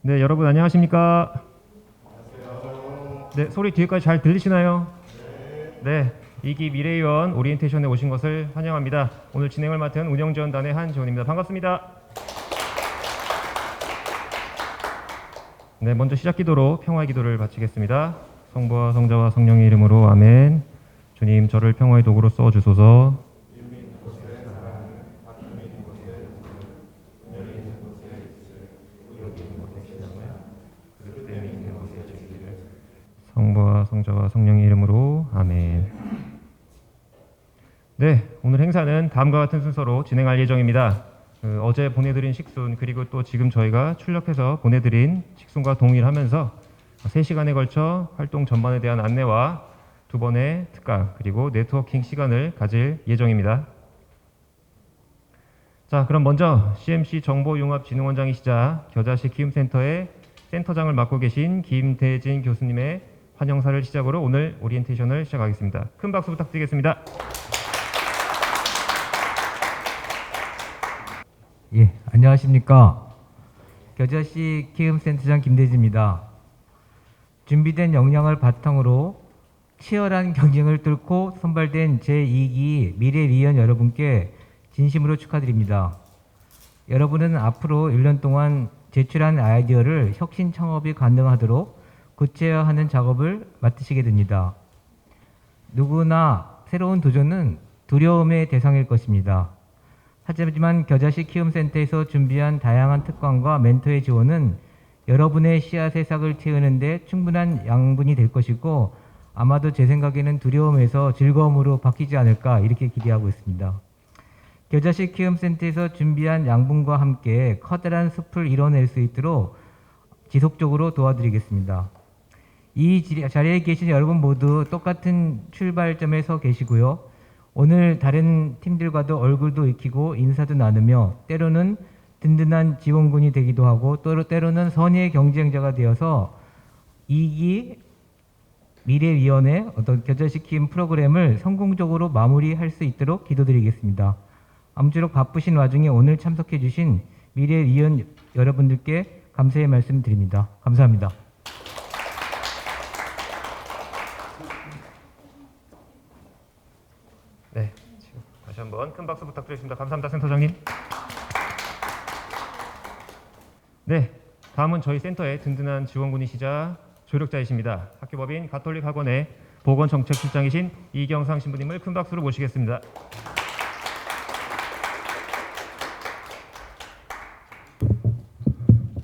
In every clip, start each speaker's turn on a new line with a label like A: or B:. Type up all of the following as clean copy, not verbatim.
A: 네, 여러분 안녕하십니까? 네, 소리 뒤에까지 잘 들리시나요? 네, 이기 미래의원 오리엔테이션에 오신 것을 환영합니다. 오늘 진행을 맡은 운영지원단의 한지원입니다. 반갑습니다. 네, 먼저 시작 기도로 평화의 기도를 바치겠습니다. 성부와 성자와 성령의 이름으로 아멘. 주님, 저를 평화의 도구로 써주소서. 성부와 성자와 성령의 이름으로 아멘. 네, 오늘 행사는 다음과 같은 순서로 진행할 예정입니다. 어제 보내드린 식순 그리고 또 지금 저희가 출력해서 보내드린 식순과 동일하면서 3시간에 걸쳐 활동 전반에 대한 안내와 2번의 특강 그리고 네트워킹 시간을 가질 예정입니다. 자, 그럼 먼저 CMC 정보융합진흥원장이시자 겨자시 키움센터의 센터장을 맡고 계신 김대진 교수님의 환영사를 시작으로 오늘 오리엔테이션을 시작하겠습니다. 큰 박수 부탁드리겠습니다.
B: 예, 안녕하십니까. 겨자시 키움센터장 김대지입니다. 준비된 역량을 바탕으로 치열한 경쟁을 뚫고 선발된 제2기 미래위원 여러분께 진심으로 축하드립니다. 여러분은 앞으로 1년 동안 제출한 아이디어를 혁신 창업이 가능하도록 구체화하는 작업을 맡으시게 됩니다. 누구나 새로운 도전은 두려움의 대상일 것입니다. 하지만 겨자시 키움센터에서 준비한 다양한 특강과 멘토의 지원은 여러분의 씨앗의 싹을 틔우는 데 충분한 양분이 될 것이고 아마도 제 생각에는 두려움에서 즐거움으로 바뀌지 않을까 이렇게 기대하고 있습니다. 겨자시 키움센터에서 준비한 양분과 함께 커다란 숲을 이뤄낼 수 있도록 지속적으로 도와드리겠습니다. 이 자리에 계신 여러분 모두 똑같은 출발점에 서 계시고요. 오늘 다른 팀들과도 얼굴도 익히고 인사도 나누며 때로는 든든한 지원군이 되기도 하고 또 때로는 선의의 경쟁자가 되어서 2기 미래위원회 어떤 겨자시킴 프로그램을 성공적으로 마무리할 수 있도록 기도드리겠습니다. 아무쪼록 바쁘신 와중에 오늘 참석해 주신 미래위원 여러분들께 감사의 말씀 드립니다. 감사합니다.
A: 네, 지금 다시 한번 큰 박수 부탁드리겠습니다. 감사합니다, 센터장님. 네, 다음은 저희 센터의 든든한 지원군이시자 조력자이십니다. 학교법인 가톨릭 학원의 보건정책실장이신 이경상 신부님을 큰 박수로 모시겠습니다.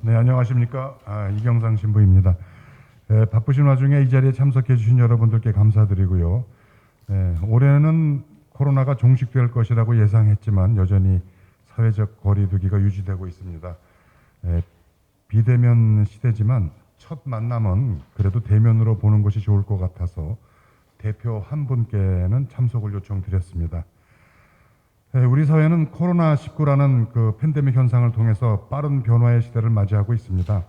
C: 네, 안녕하십니까. 이경상 신부입니다. 바쁘신 와중에 이 자리에 참석해 주신 여러분들께 감사드리고요. 올해는 코로나가 종식될 것이라고 예상했지만 여전히 사회적 거리두기가 유지되고 있습니다. 비대면 시대지만 첫 만남은 그래도 대면으로 보는 것이 좋을 것 같아서 대표 한 분께는 참석을 요청드렸습니다. 우리 사회는 코로나19라는 그 팬데믹 현상을 통해서 빠른 변화의 시대를 맞이하고 있습니다.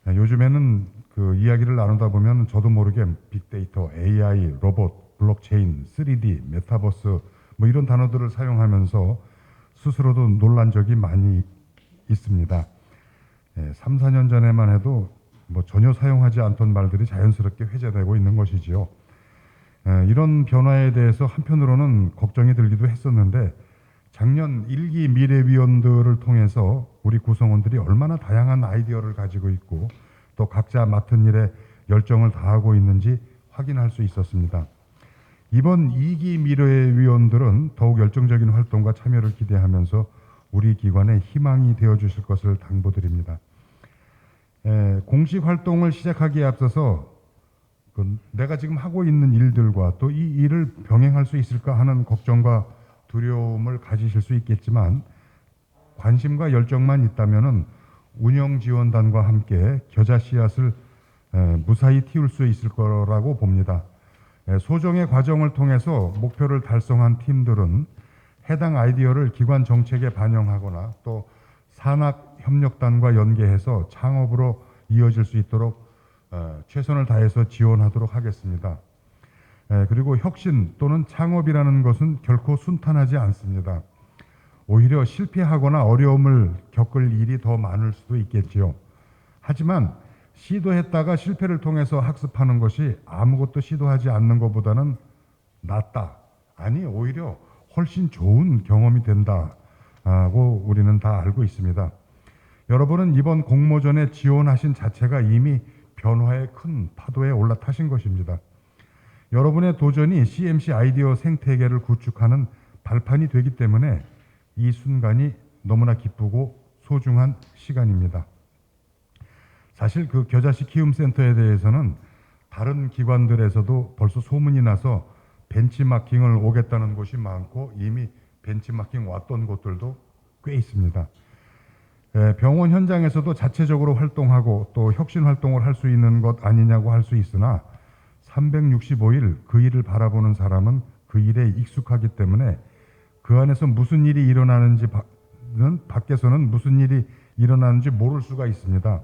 C: 요즘에는 그 이야기를 나누다 보면 저도 모르게 빅데이터, AI, 로봇, 블록체인, 3D, 메타버스 뭐 이런 단어들을 사용하면서 스스로도 놀란 적이 많이 있습니다. 3, 4년 전에만 해도 뭐 전혀 사용하지 않던 말들이 자연스럽게 회자되고 있는 것이지요. 이런 변화에 대해서 한편으로는 걱정이 들기도 했었는데 작년 1기 미래위원들을 통해서 우리 구성원들이 얼마나 다양한 아이디어를 가지고 있고 또 각자 맡은 일에 열정을 다하고 있는지 확인할 수 있었습니다. 이번 2기 미래위원들은 더욱 열정적인 활동과 참여를 기대하면서 우리 기관에 희망이 되어 주실 것을 당부드립니다. 공식 활동을 시작하기에 앞서서 내가 지금 하고 있는 일들과 또 이 일을 병행할 수 있을까 하는 걱정과 두려움을 가지실 수 있겠지만 관심과 열정만 있다면은 운영지원단과 함께 겨자 씨앗을 무사히 틔울 수 있을 거라고 봅니다. 소정의 과정을 통해서 목표를 달성한 팀들은 해당 아이디어를 기관 정책에 반영하거나 또 산학협력단과 연계해서 창업으로 이어질 수 있도록 최선을 다해서 지원하도록 하겠습니다. 그리고 혁신 또는 창업이라는 것은 결코 순탄하지 않습니다. 오히려 실패하거나 어려움을 겪을 일이 더 많을 수도 있겠지요. 하지만 시도했다가 실패를 통해서 학습하는 것이 아무것도 시도하지 않는 것보다는 낫다. 아니, 오히려 훨씬 좋은 경험이 된다고 우리는 다 알고 있습니다. 여러분은 이번 공모전에 지원하신 자체가 이미 변화의 큰 파도에 올라타신 것입니다. 여러분의 도전이 CMC 아이디어 생태계를 구축하는 발판이 되기 때문에 이 순간이 너무나 기쁘고 소중한 시간입니다. 사실 그 겨자씨 키움센터에 대해서는 다른 기관들에서도 벌써 소문이 나서 벤치마킹을 오겠다는 곳이 많고 이미 벤치마킹 왔던 곳들도 꽤 있습니다. 병원 현장에서도 자체적으로 활동하고 또 혁신 활동을 할 수 있는 것 아니냐고 할 수 있으나 365일 그 일을 바라보는 사람은 그 일에 익숙하기 때문에 그 안에서 무슨 일이 일어나는지 밖에서는 무슨 일이 일어나는지 모를 수가 있습니다.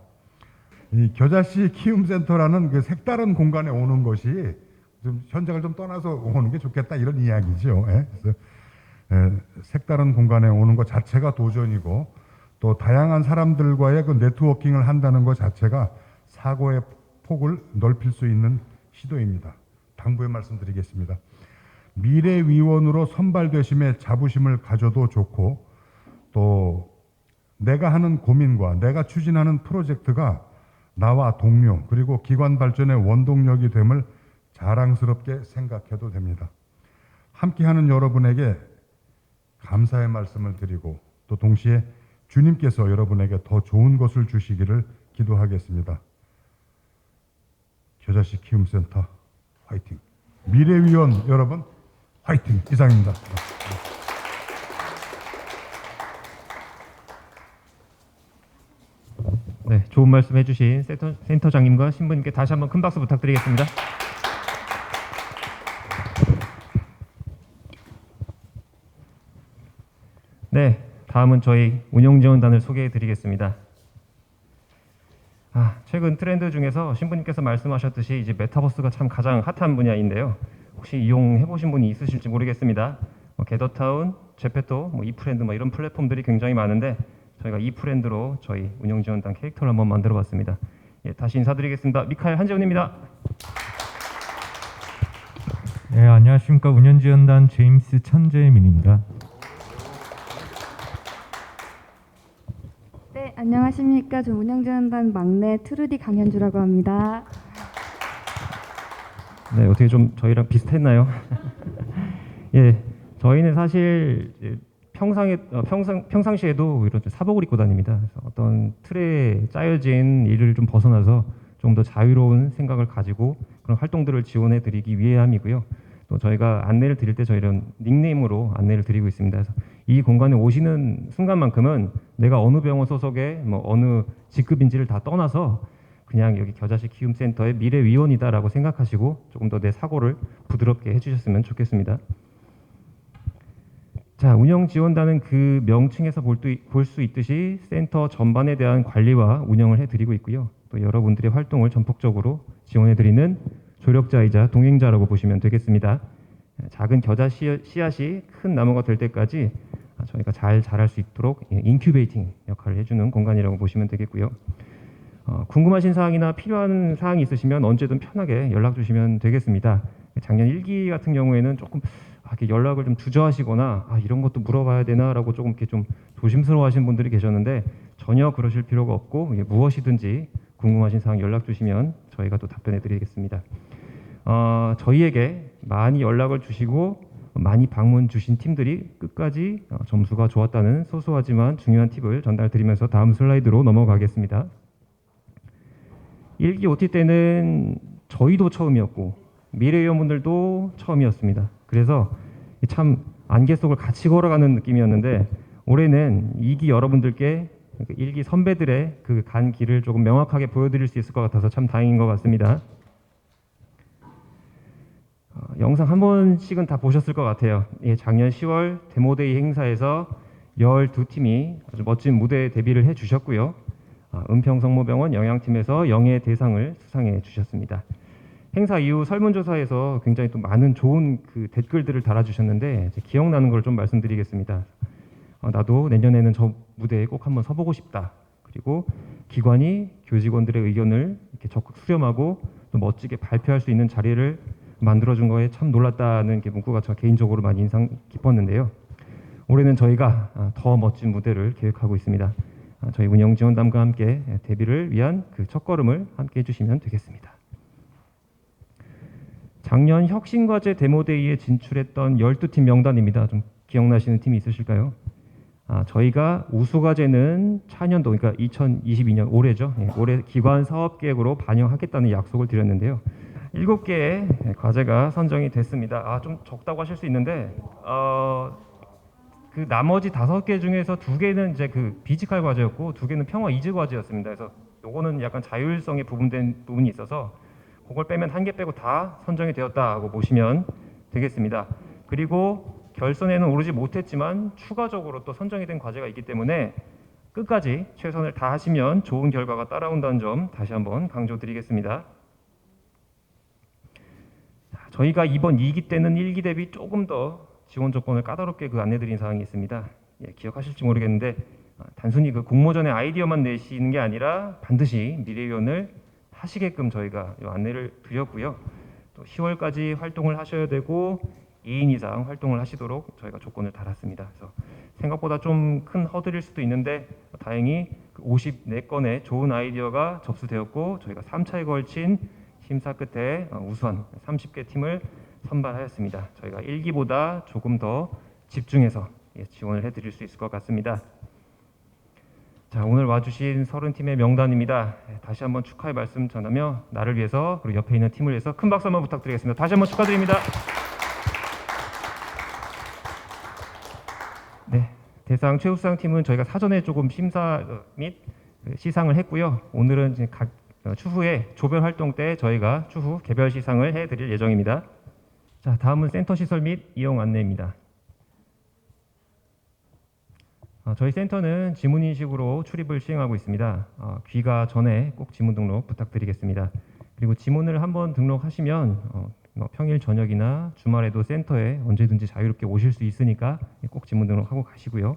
C: 이 겨자씨 키움센터라는 그 색다른 공간에 오는 것이 좀 현장을 좀 떠나서 오는 게 좋겠다 이런 이야기죠. 그래서 색다른 공간에 오는 것 자체가 도전이고 또 다양한 사람들과의 그 네트워킹을 한다는 것 자체가 사고의 폭을 넓힐 수 있는 시도입니다. 당부의 말씀드리겠습니다. 미래위원으로 선발되심에 자부심을 가져도 좋고 또 내가 하는 고민과 내가 추진하는 프로젝트가 나와 동료 그리고 기관 발전의 원동력이 됨을 자랑스럽게 생각해도 됩니다. 함께하는 여러분에게 감사의 말씀을 드리고 또 동시에 주님께서 여러분에게 더 좋은 것을 주시기를 기도하겠습니다. 겨자씨 키움센터 화이팅! 미래위원 여러분 화이팅! 이상입니다.
A: 네, 좋은 말씀 해주신 센터장님과 신부님께 다시 한번 큰 박수 부탁드리겠습니다. 네, 다음은 저희 운영지원단을 소개해드리겠습니다. 최근 트렌드 중에서 신부님께서 말씀하셨듯이 이제 메타버스가 참 가장 핫한 분야인데요. 혹시 이용해보신 분이 있으실지 모르겠습니다. 게더타운, 제페토, 이프렌드 이런 플랫폼들이 굉장히 많은데 저희가 이프렌드로 저희 운영지원단 캐릭터를 한번 만들어봤습니다. 예, 다시 인사드리겠습니다. 미카엘 한재훈입니다.
D: 네, 안녕하십니까. 운영지원단 제임스 천재민입니다.
E: 네, 안녕하십니까. 저 운영지원단 막내 트루디 강현주라고 합니다.
A: 네, 어떻게 좀 저희랑 비슷했나요? 예, 저희는 사실 평상시에도 이런 사복을 입고 다닙니다. 그래서 어떤 틀에 짜여진 일을 좀 벗어나서 좀 더 자유로운 생각을 가지고 그런 활동들을 지원해 드리기 위함이고요. 또 저희가 안내를 드릴 때 저희 이런 닉네임으로 안내를 드리고 있습니다. 그래서 이 공간에 오시는 순간만큼은 내가 어느 병원 소속의 어느 직급인지를 다 떠나서 그냥 여기 겨자씨 키움센터의 미래위원이다라고 생각하시고 조금 더 내 사고를 부드럽게 해주셨으면 좋겠습니다. 자, 운영지원단은 그 명칭에서 볼 수 있듯이 센터 전반에 대한 관리와 운영을 해드리고 있고요. 또 여러분들의 활동을 전폭적으로 지원해드리는 조력자이자 동행자라고 보시면 되겠습니다. 작은 겨자 씨앗이 큰 나무가 될 때까지 저희가 잘 자랄 수 있도록 인큐베이팅 역할을 해주는 공간이라고 보시면 되겠고요. 궁금하신 사항이나 필요한 사항이 있으시면 언제든 편하게 연락 주시면 되겠습니다. 작년 1기 같은 경우에는 조금 이렇게 연락을 좀 주저하시거나 이런 것도 물어봐야 되나라고 조금 이렇게 좀 조심스러워하시는 분들이 계셨는데 전혀 그러실 필요가 없고 무엇이든지 궁금하신 사항 연락 주시면 저희가 또 답변해 드리겠습니다. 저희에게 많이 연락을 주시고 많이 방문 주신 팀들이 끝까지 점수가 좋았다는 소소하지만 중요한 팁을 전달 드리면서 다음 슬라이드로 넘어가겠습니다. 1기 OT 때는 저희도 처음이었고 미래위원분들도 처음이었습니다. 그래서 참 안개 속을 같이 걸어가는 느낌이었는데 올해는 2기 여러분들께 1기 선배들의 그 간 길을 조금 명확하게 보여드릴 수 있을 것 같아서 참 다행인 것 같습니다. 영상 한 번씩은 다 보셨을 것 같아요. 작년 10월 데모데이 행사에서 12팀이 아주 멋진 무대 데뷔를 해주셨고요. 은평성모병원 영양팀에서 영예 대상을 수상해 주셨습니다. 행사 이후 설문조사에서 굉장히 또 많은 좋은 그 댓글들을 달아주셨는데 기억나는 걸 좀 말씀드리겠습니다. 나도 내년에는 저 무대에 꼭 한번 서보고 싶다. 그리고 기관이 교직원들의 의견을 이렇게 적극 수렴하고 또 멋지게 발표할 수 있는 자리를 만들어준 거에 참 놀랐다는 게 문구가 저 개인적으로 많이 인상 깊었는데요. 올해는 저희가 더 멋진 무대를 계획하고 있습니다. 저희 운영지원단과 함께 데뷔를 위한 그 첫걸음을 함께 해주시면 되겠습니다. 작년 혁신과제 데모데이에 진출했던 12팀 명단입니다. 좀 기억나시는 팀이 있으실까요? 저희가 우수과제는 차년도, 그러니까 2022년 올해죠. 올해 기관 사업계획으로 반영하겠다는 약속을 드렸는데요. 7개의 과제가 선정이 됐습니다. 좀 적다고 하실 수 있는데 그 나머지 5개 중에서 2개는 이제 그 비직할 과제였고 2개는 평화 이즈 과제였습니다. 그래서 요거는 약간 자율성에 부분된 부분이 있어서 그걸 빼면 1개 빼고 다 선정이 되었다고 보시면 되겠습니다. 그리고 결선에는 오르지 못했지만 추가적으로 또 선정이 된 과제가 있기 때문에 끝까지 최선을 다하시면 좋은 결과가 따라온다는 점 다시 한번 강조드리겠습니다. 저희가 이번 2기 때는 1기 대비 조금 더 지원 조건을 까다롭게 안내드린 사항이 있습니다. 기억하실지 모르겠는데 단순히 그 공모전에 아이디어만 내시는 게 아니라 반드시 미래위원을 하시게끔 저희가 이 안내를 드렸고요. 또 10월까지 활동을 하셔야 되고 2인 이상 활동을 하시도록 저희가 조건을 달았습니다. 그래서 생각보다 좀 큰 허들일 수도 있는데 다행히 54건의 좋은 아이디어가 접수되었고 저희가 3차에 걸친 심사 끝에 우수한 30개 팀을 선발하였습니다. 저희가 1기보다 조금 더 집중해서 지원을 해드릴 수 있을 것 같습니다. 자, 오늘 와주신 30팀의 명단입니다. 다시 한번 축하의 말씀 전하며 나를 위해서 그리고 옆에 있는 팀을 위해서 큰 박수 한번 부탁드리겠습니다. 다시 한번 축하드립니다. 네, 대상 최우수상 팀은 저희가 사전에 조금 심사 및 시상을 했고요. 오늘은 이제 추후에 조별 활동 때 저희가 추후 개별 시상을 해드릴 예정입니다. 자, 다음은 센터 시설 및 이용 안내입니다. 저희 센터는 지문인식으로 출입을 시행하고 있습니다. 귀가 전에 꼭 지문 등록 부탁드리겠습니다. 그리고 지문을 한번 등록하시면 평일 저녁이나 주말에도 센터에 언제든지 자유롭게 오실 수 있으니까 꼭 지문 등록하고 가시고요.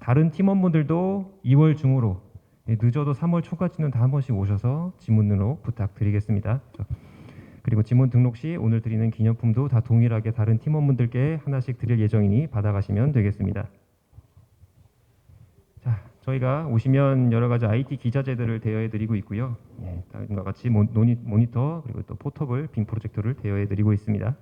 A: 다른 팀원분들도 2월 중으로 늦어도 3월 초까지는 다 한 번씩 오셔서 지문 등록 부탁드리겠습니다. 그리고 지문 등록 시 오늘 드리는 기념품도 다 동일하게 다른 팀원분들께 하나씩 드릴 예정이니 받아가시면 되겠습니다. 자, 저희가 오시면 여러 가지 IT 기자재들을 대여해드리고 있고요. 다음과 같이 모니터 그리고 또 포터블 빔 프로젝터를 대여해드리고 있습니다.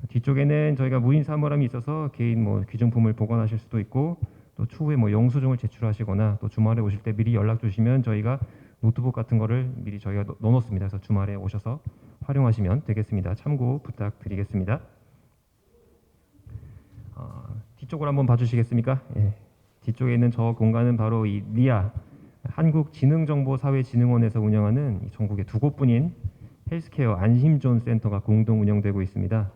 A: 뒤쪽에는 저희가 무인 사물함이 있어서 개인 귀중품을 보관하실 수도 있고 또 추후에 영수증을 제출하시거나 또 주말에 오실 때 미리 연락 주시면 저희가 노트북 같은 거를 미리 저희가 넣어놓습니다. 그래서 주말에 오셔서 활용하시면 되겠습니다. 참고 부탁드리겠습니다. 뒤쪽을 한번 봐주시겠습니까? 뒤쪽에 있는 저 공간은 바로 이 리아 한국지능정보사회진흥원에서 운영하는 전국의 2곳뿐인 헬스케어 안심존 센터가 공동 운영되고 있습니다.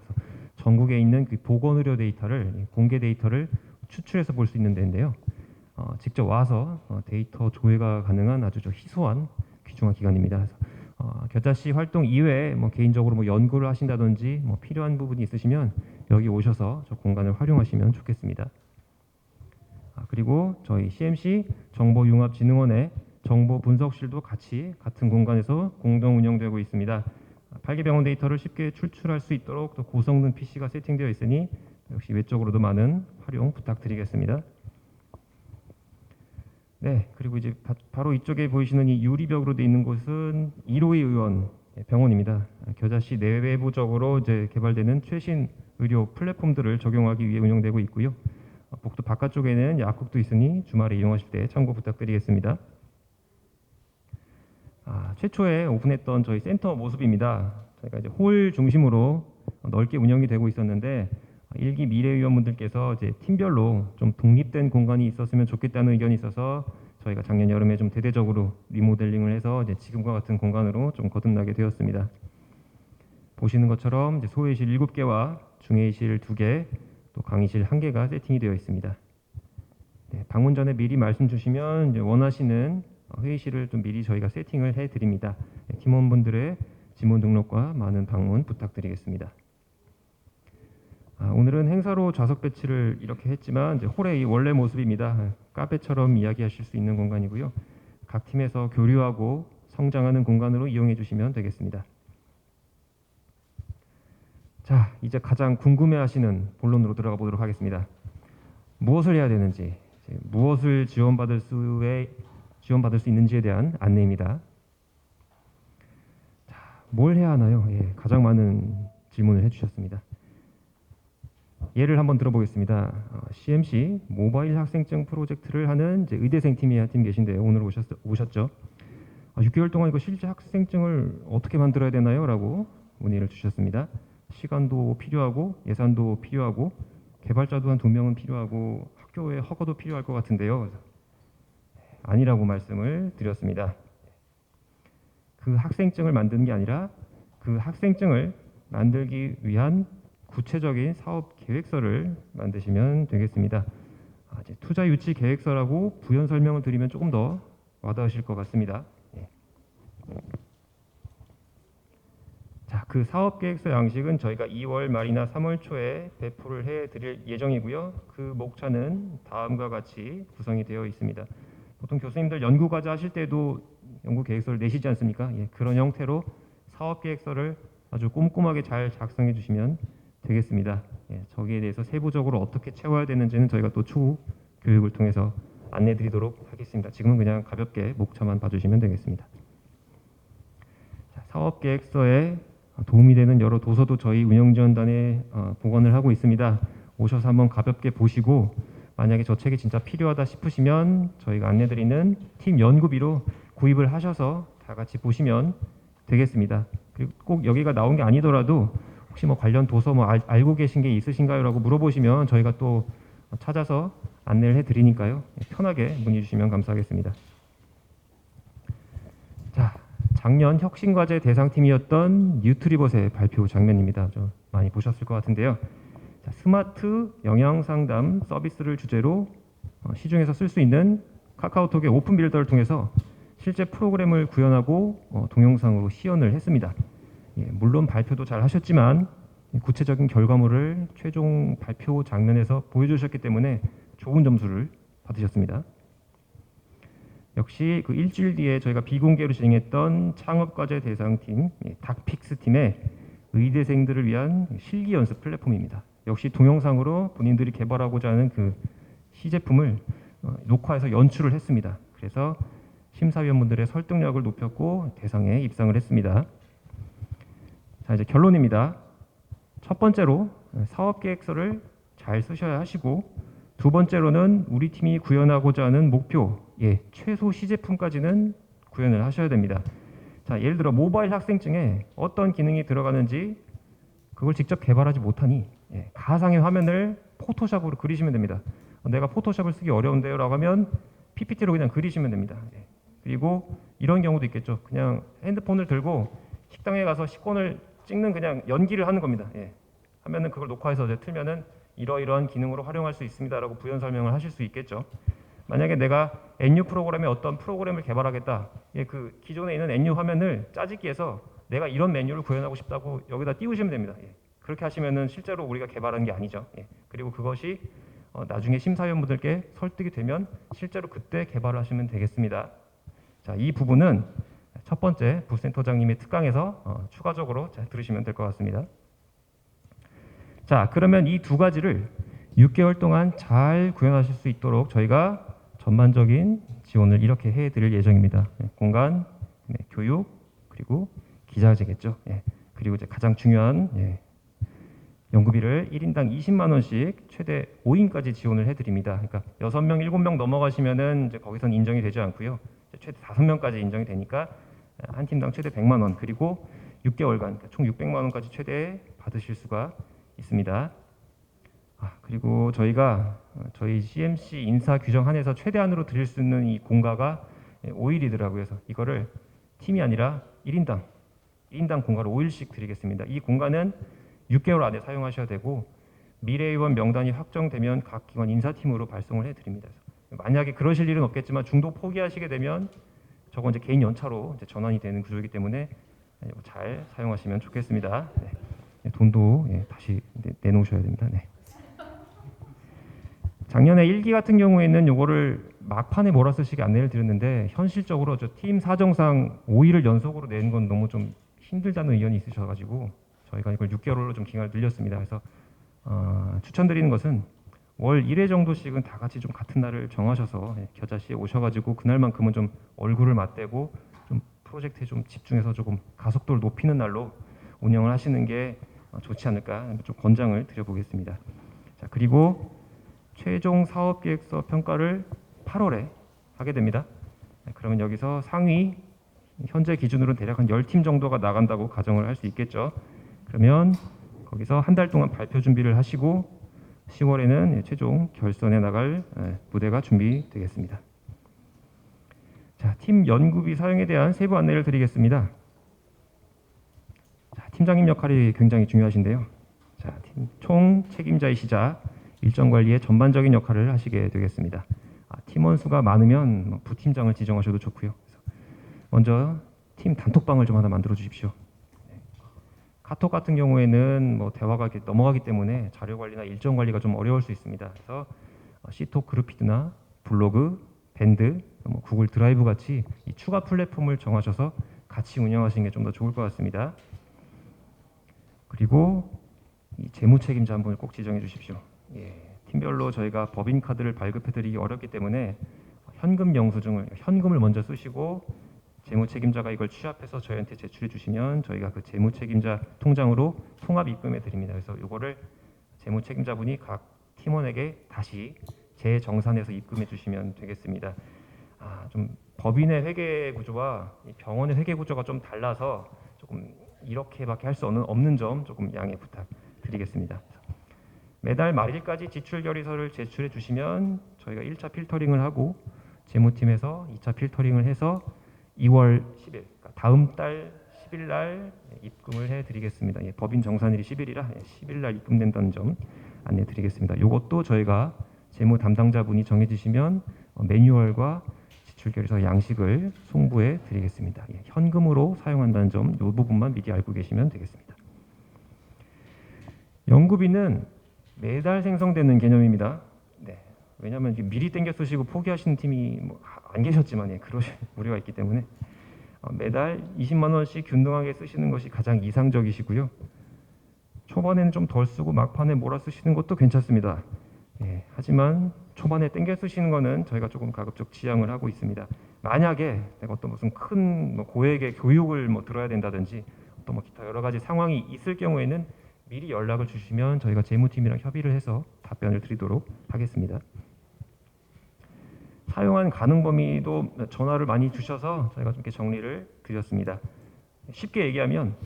A: 전국에 있는 그 보건의료 데이터를 공개 데이터를 추출해서 볼 수 있는 데인데요. 직접 와서 데이터 조회가 가능한 아주 희소한 귀중한 기관입니다. 그래서 겨자씨 활동 이외에 개인적으로 연구를 하신다든지 필요한 부분이 있으시면 여기 오셔서 저 공간을 활용하시면 좋겠습니다. 그리고 저희 CMC 정보융합진흥원의 정보분석실도 같은 공간에서 공동 운영되고 있습니다. 8개 병원 데이터를 쉽게 출출할 수 있도록 또 고성능 PC가 세팅되어 있으니 역시 외적으로도 많은 활용 부탁드리겠습니다. 네, 그리고 이제 바로 이쪽에 보이시는 이 유리벽으로 되어 있는 곳은 이로희 의원 병원입니다. 겨자씨 내외부적으로 이제 개발되는 최신 의료 플랫폼들을 적용하기 위해 운영되고 있고요. 복도 바깥쪽에는 약국도 있으니 주말에 이용하실 때 참고 부탁드리겠습니다. 최초에 오픈했던 저희 센터 모습입니다. 저희가 이제 홀 중심으로 넓게 운영이 되고 있었는데 1기 미래위원분들께서 이제 팀별로 좀 독립된 공간이 있었으면 좋겠다는 의견이 있어서 저희가 작년 여름에 좀 대대적으로 리모델링을 해서 이제 지금과 같은 공간으로 좀 거듭나게 되었습니다. 보시는 것처럼 이제 소회의실 7개와 중회의실 2개, 또 강의실 1개가 세팅이 되어 있습니다. 네, 방문 전에 미리 말씀 주시면 이제 원하시는 회의실을 좀 미리 저희가 세팅을 해드립니다. 네, 팀원분들의 지문 등록과 많은 방문 부탁드리겠습니다. 오늘은 행사로 좌석 배치를 이렇게 했지만 이제 홀의 이 원래 모습입니다. 카페처럼 이야기하실 수 있는 공간이고요. 각 팀에서 교류하고 성장하는 공간으로 이용해 주시면 되겠습니다. 자, 이제 가장 궁금해하시는 본론으로 들어가 보도록 하겠습니다. 무엇을 해야 되는지, 무엇을 지원받을 수 있는지에 대한 안내입니다. 자, 뭘 해야 하나요? 가장 많은 질문을 해주셨습니다. 예를 한번 들어보겠습니다. CMC 모바일 학생증 프로젝트를 하는 이제 의대생 팀이 한 팀 계신데요. 오늘 오셨죠? 6개월 동안 이거 실제 학생증을 어떻게 만들어야 되나요? 라고 문의를 주셨습니다. 시간도 필요하고 예산도 필요하고 개발자도 한 2명은 필요하고 학교의 허가도 필요할 것 같은데요. 아니라고 말씀을 드렸습니다. 그 학생증을 만드는 게 아니라 그 학생증을 만들기 위한 구체적인 사업 계획서를 만드시면 되겠습니다. 이제 투자 유치 계획서라고 부연 설명을 드리면 조금 더 와닿으실 것 같습니다. 자, 그 사업 계획서 양식은 저희가 2월 말이나 3월 초에 배포를 해드릴 예정이고요. 그 목차는 다음과 같이 구성이 되어 있습니다. 보통 교수님들 연구 과제 하실 때도 연구 계획서를 내시지 않습니까? 그런 형태로 사업 계획서를 아주 꼼꼼하게 잘 작성해 주시면 되겠습니다. 저기에 대해서 세부적으로 어떻게 채워야 되는지는 저희가 또 추후 교육을 통해서 안내 드리도록 하겠습니다. 지금은 그냥 가볍게 목차만 봐주시면 되겠습니다. 자, 사업 계획서에 도움이 되는 여러 도서도 저희 운영지원단에 보관을 하고 있습니다. 오셔서 한번 가볍게 보시고 만약에 저 책이 진짜 필요하다 싶으시면 저희가 안내드리는 팀 연구비로 구입을 하셔서 다 같이 보시면 되겠습니다. 그리고 꼭 여기가 나온 게 아니더라도 혹시 뭐 관련 도서 뭐 알고 계신 게 있으신가요? 라고 물어보시면 저희가 또 찾아서 안내를 해드리니까요. 편하게 문의 주시면 감사하겠습니다. 자, 작년 혁신과제 대상팀이었던 뉴트리버스의 발표 장면입니다. 좀 많이 보셨을 것 같은데요. 자, 스마트 영양상담 서비스를 주제로 시중에서 쓸 수 있는 카카오톡의 오픈 빌더를 통해서 실제 프로그램을 구현하고 동영상으로 시연을 했습니다. 물론 발표도 잘 하셨지만 구체적인 결과물을 최종 발표 장면에서 보여주셨기 때문에 좋은 점수를 받으셨습니다. 역시 그 일주일 뒤에 저희가 비공개로 진행했던 창업과제 대상팀 닥픽스 팀의 의대생들을 위한 실기 연습 플랫폼입니다. 역시 동영상으로 본인들이 개발하고자 하는 그 시제품을 녹화해서 연출을 했습니다. 그래서 심사위원분들의 설득력을 높였고 대상에 입상을 했습니다. 자, 이제 결론입니다. 첫 번째로 사업 계획서를 잘 쓰셔야 하시고, 두 번째로는 우리 팀이 구현하고자 하는 목표, 최소 시제품까지는 구현을 하셔야 됩니다. 자, 예를 들어 모바일 학생증에 어떤 기능이 들어가는지 그걸 직접 개발하지 못하니 가상의 화면을 포토샵으로 그리시면 됩니다. 내가 포토샵을 쓰기 어려운데요 라고 하면 PPT로 그냥 그리시면 됩니다. 그리고 이런 경우도 있겠죠. 그냥 핸드폰을 들고 식당에 가서 식권을 찍는 그냥 연기를 하는 겁니다. 하면은 그걸 녹화해서 이제 틀면은 이러이러한 기능으로 활용할 수 있습니다라고 부연 설명을 하실 수 있겠죠. 만약에 내가 NU 프로그램에 어떤 프로그램을 개발하겠다. 그 기존에 있는 NU 화면을 짜집기해서 내가 이런 메뉴를 구현하고 싶다고 여기다 띄우시면 됩니다. 그렇게 하시면은 실제로 우리가 개발한 게 아니죠. 그리고 그것이 나중에 심사위원분들께 설득이 되면 실제로 그때 개발을 하시면 되겠습니다. 자, 이 부분은 첫 번째 부센터장님의 특강에서 추가적으로 잘 들으시면 될 것 같습니다. 자, 그러면 이 두 가지를 6개월 동안 잘 구현하실 수 있도록 저희가 전반적인 지원을 이렇게 해드릴 예정입니다. 공간, 교육, 그리고 기자재겠죠. 그리고 이제 가장 중요한 연구비를 1인당 20만 원씩 최대 5인까지 지원을 해드립니다. 그러니까 6명, 7명 넘어가시면은 이제 거기선 인정이 되지 않고요. 최대 5명까지 인정이 되니까 한 팀당 최대 100만 원, 그리고 6개월간 그러니까 총 600만 원까지 최대 받으실 수가 있습니다. 그리고 저희가 저희 CMC 인사 규정 한에서 최대한으로 드릴 수 있는 이 공가가 5일이더라고요. 그래서 이거를 팀이 아니라 1인당 공가를 5일씩 드리겠습니다. 이 공가는 6개월 안에 사용하셔야 되고 미래의원 명단이 확정되면 각 기관 인사팀으로 발송을 해드립니다. 그래서 만약에 그러실 일은 없겠지만 중도 포기하시게 되면 저건 이제 개인 연차로 이제 전환이 되는 구조이기 때문에 잘 사용하시면 좋겠습니다. 돈도 다시 내놓으셔야 됩니다. 작년에 1기 같은 경우에는 요거를 막판에 몰아쓰시게 안내를 드렸는데 현실적으로 저 팀 사정상 5일을 연속으로 내는 건 너무 좀 힘들다는 의견이 있으셔가지고 저희가 이걸 6개월로 좀 기간을 늘렸습니다. 그래서 추천드리는 것은 월 1회 정도씩은 다 같이 좀 같은 날을 정하셔서 겨자씨에 오셔가지고 그날만큼은 좀 얼굴을 맞대고 좀 프로젝트에 좀 집중해서 조금 가속도를 높이는 날로 운영을 하시는 게 좋지 않을까 좀 권장을 드려보겠습니다. 자, 그리고 최종 사업계획서 평가를 8월에 하게 됩니다. 그러면 여기서 상위 현재 기준으로 대략 한 10팀 정도가 나간다고 가정을 할 수 있겠죠. 그러면 거기서 한 달 동안 발표 준비를 하시고 10월에는 최종 결선에 나갈 무대가 준비되겠습니다. 자, 팀 연구비 사용에 대한 세부 안내를 드리겠습니다. 자, 팀장님 역할이 굉장히 중요하신데요. 자, 팀 총 책임자이시자 일정 관리의 전반적인 역할을 하시게 되겠습니다. 팀원 수가 많으면 부팀장을 지정하셔도 좋고요. 먼저 팀 단톡방을 좀 하나 만들어 주십시오. 카톡 같은 경우에는 뭐 대화가 이렇게 넘어가기 때문에 자료 관리나 일정 관리가 좀 어려울 수 있습니다. 그래서 시톡 그룹피드나 블로그, 밴드, 뭐 구글 드라이브 같이 이 추가 플랫폼을 정하셔서 같이 운영하시는 게 좀 더 좋을 것 같습니다. 그리고 이 재무 책임자 한 분을 꼭 지정해 주십시오. 팀별로 저희가 법인 카드를 발급해드리기 어렵기 때문에 현금 영수증을 현금을 먼저 쓰시고 재무 책임자가 이걸 취합해서 저희한테 제출해 주시면 저희가 그 재무 책임자 통장으로 통합 입금해 드립니다. 그래서 이거를 재무 책임자분이 각 팀원에게 다시 재정산해서 입금해 주시면 되겠습니다. 좀 법인의 회계 구조와 이 병원의 회계 구조가 좀 달라서 조금 이렇게밖에 할 수 없는 점 조금 양해 부탁드리겠습니다. 매달 말일까지 지출 결의서를 제출해 주시면 저희가 1차 필터링을 하고 재무팀에서 2차 필터링을 해서 2월 10일, 그러니까 다음 달 10일 날 입금을 해드리겠습니다. 법인 정산일이 10일이라 10일 날 입금된다는 점 안내드리겠습니다. 이것도 저희가 재무 담당자분이 정해주시면 매뉴얼과 지출결의서 양식을 송부해 드리겠습니다. 현금으로 사용한다는 점 이 부분만 미리 알고 계시면 되겠습니다. 연구비는 매달 생성되는 개념입니다. 왜냐하면 미리 땡겨 쓰시고 포기하시는 팀이 안 계셨지만 그러실 우려가 있기 때문에 매달 20만 원씩 균등하게 쓰시는 것이 가장 이상적이시고요. 초반에는 좀 덜 쓰고 막판에 몰아 쓰시는 것도 괜찮습니다. 하지만 초반에 땡겨 쓰시는 거는 저희가 조금 가급적 지양을 하고 있습니다. 만약에 내가 어떤 무슨 큰 고액의 교육을 들어야 된다든지 또 기타 여러 가지 상황이 있을 경우에는 미리 연락을 주시면 저희가 재무팀이랑 협의를 해서 답변을 드리도록 하겠습니다. 사용한 가능 범위도 전화를 많이 주셔서 저희가 좀 이렇게 정리를 드렸습니다. 쉽게 얘기하면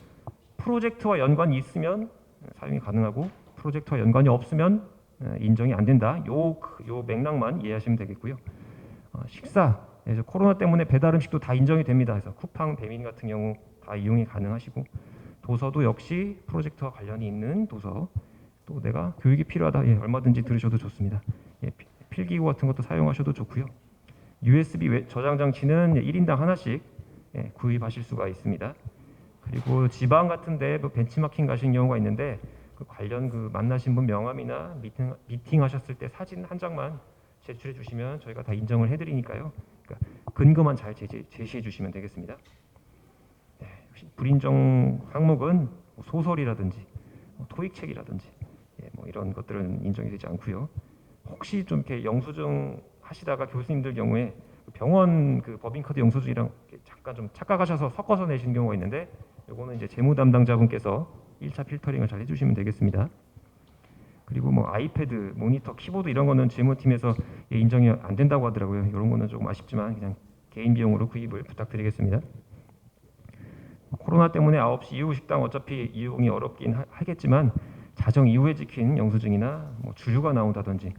A: 프로젝트와 연관이 있으면 사용이 가능하고 프로젝트와 연관이 없으면 인정이 안 된다. 요 맥락만 이해하시면 되겠고요. 식사, 코로나 때문에 배달 음식도 다 인정이 됩니다. 그래서 쿠팡, 배민 같은 경우 다 이용이 가능하시고 도서도 역시 프로젝트와 관련이 있는 도서, 또 내가 교육이 필요하다 얼마든지 들으셔도 좋습니다. 필기구 같은 것도 사용하셔도 좋고요. USB 저장 장치는 1인당 하나씩 구입하실 수가 있습니다. 그리고 지방 같은데 벤치마킹 가신 경우가 있는데 그 관련 만나신 분 명함이나 미팅 하셨을 때 사진 한 장만 제출해 주시면 저희가 다 인정을 해드리니까요. 그러니까 근거만 잘 제시해 주시면 되겠습니다. 불인정 항목은 소설이라든지 토익책이라든지 이런 것들은 인정이 되지 않고요. 혹시 좀 이렇게 영수증 하시다가 교수님들 경우에 병원 법인카드 영수증이랑 잠깐 좀 착각하셔서 섞어서 내신 경우가 있는데 요거는 이제 재무 담당자분께서 1차 필터링을 잘 해주시면 되겠습니다. 그리고 아이패드, 모니터, 키보드 이런 거는 재무팀에서 인정이 안 된다고 하더라고요. 이런 거는 조금 아쉽지만 그냥 개인 비용으로 구입을 부탁드리겠습니다. 코로나 때문에 9시 이후 식당 어차피 이용이 어렵긴 하겠지만 자정 이후에 지킨 영수증이나 주류가 나온다든지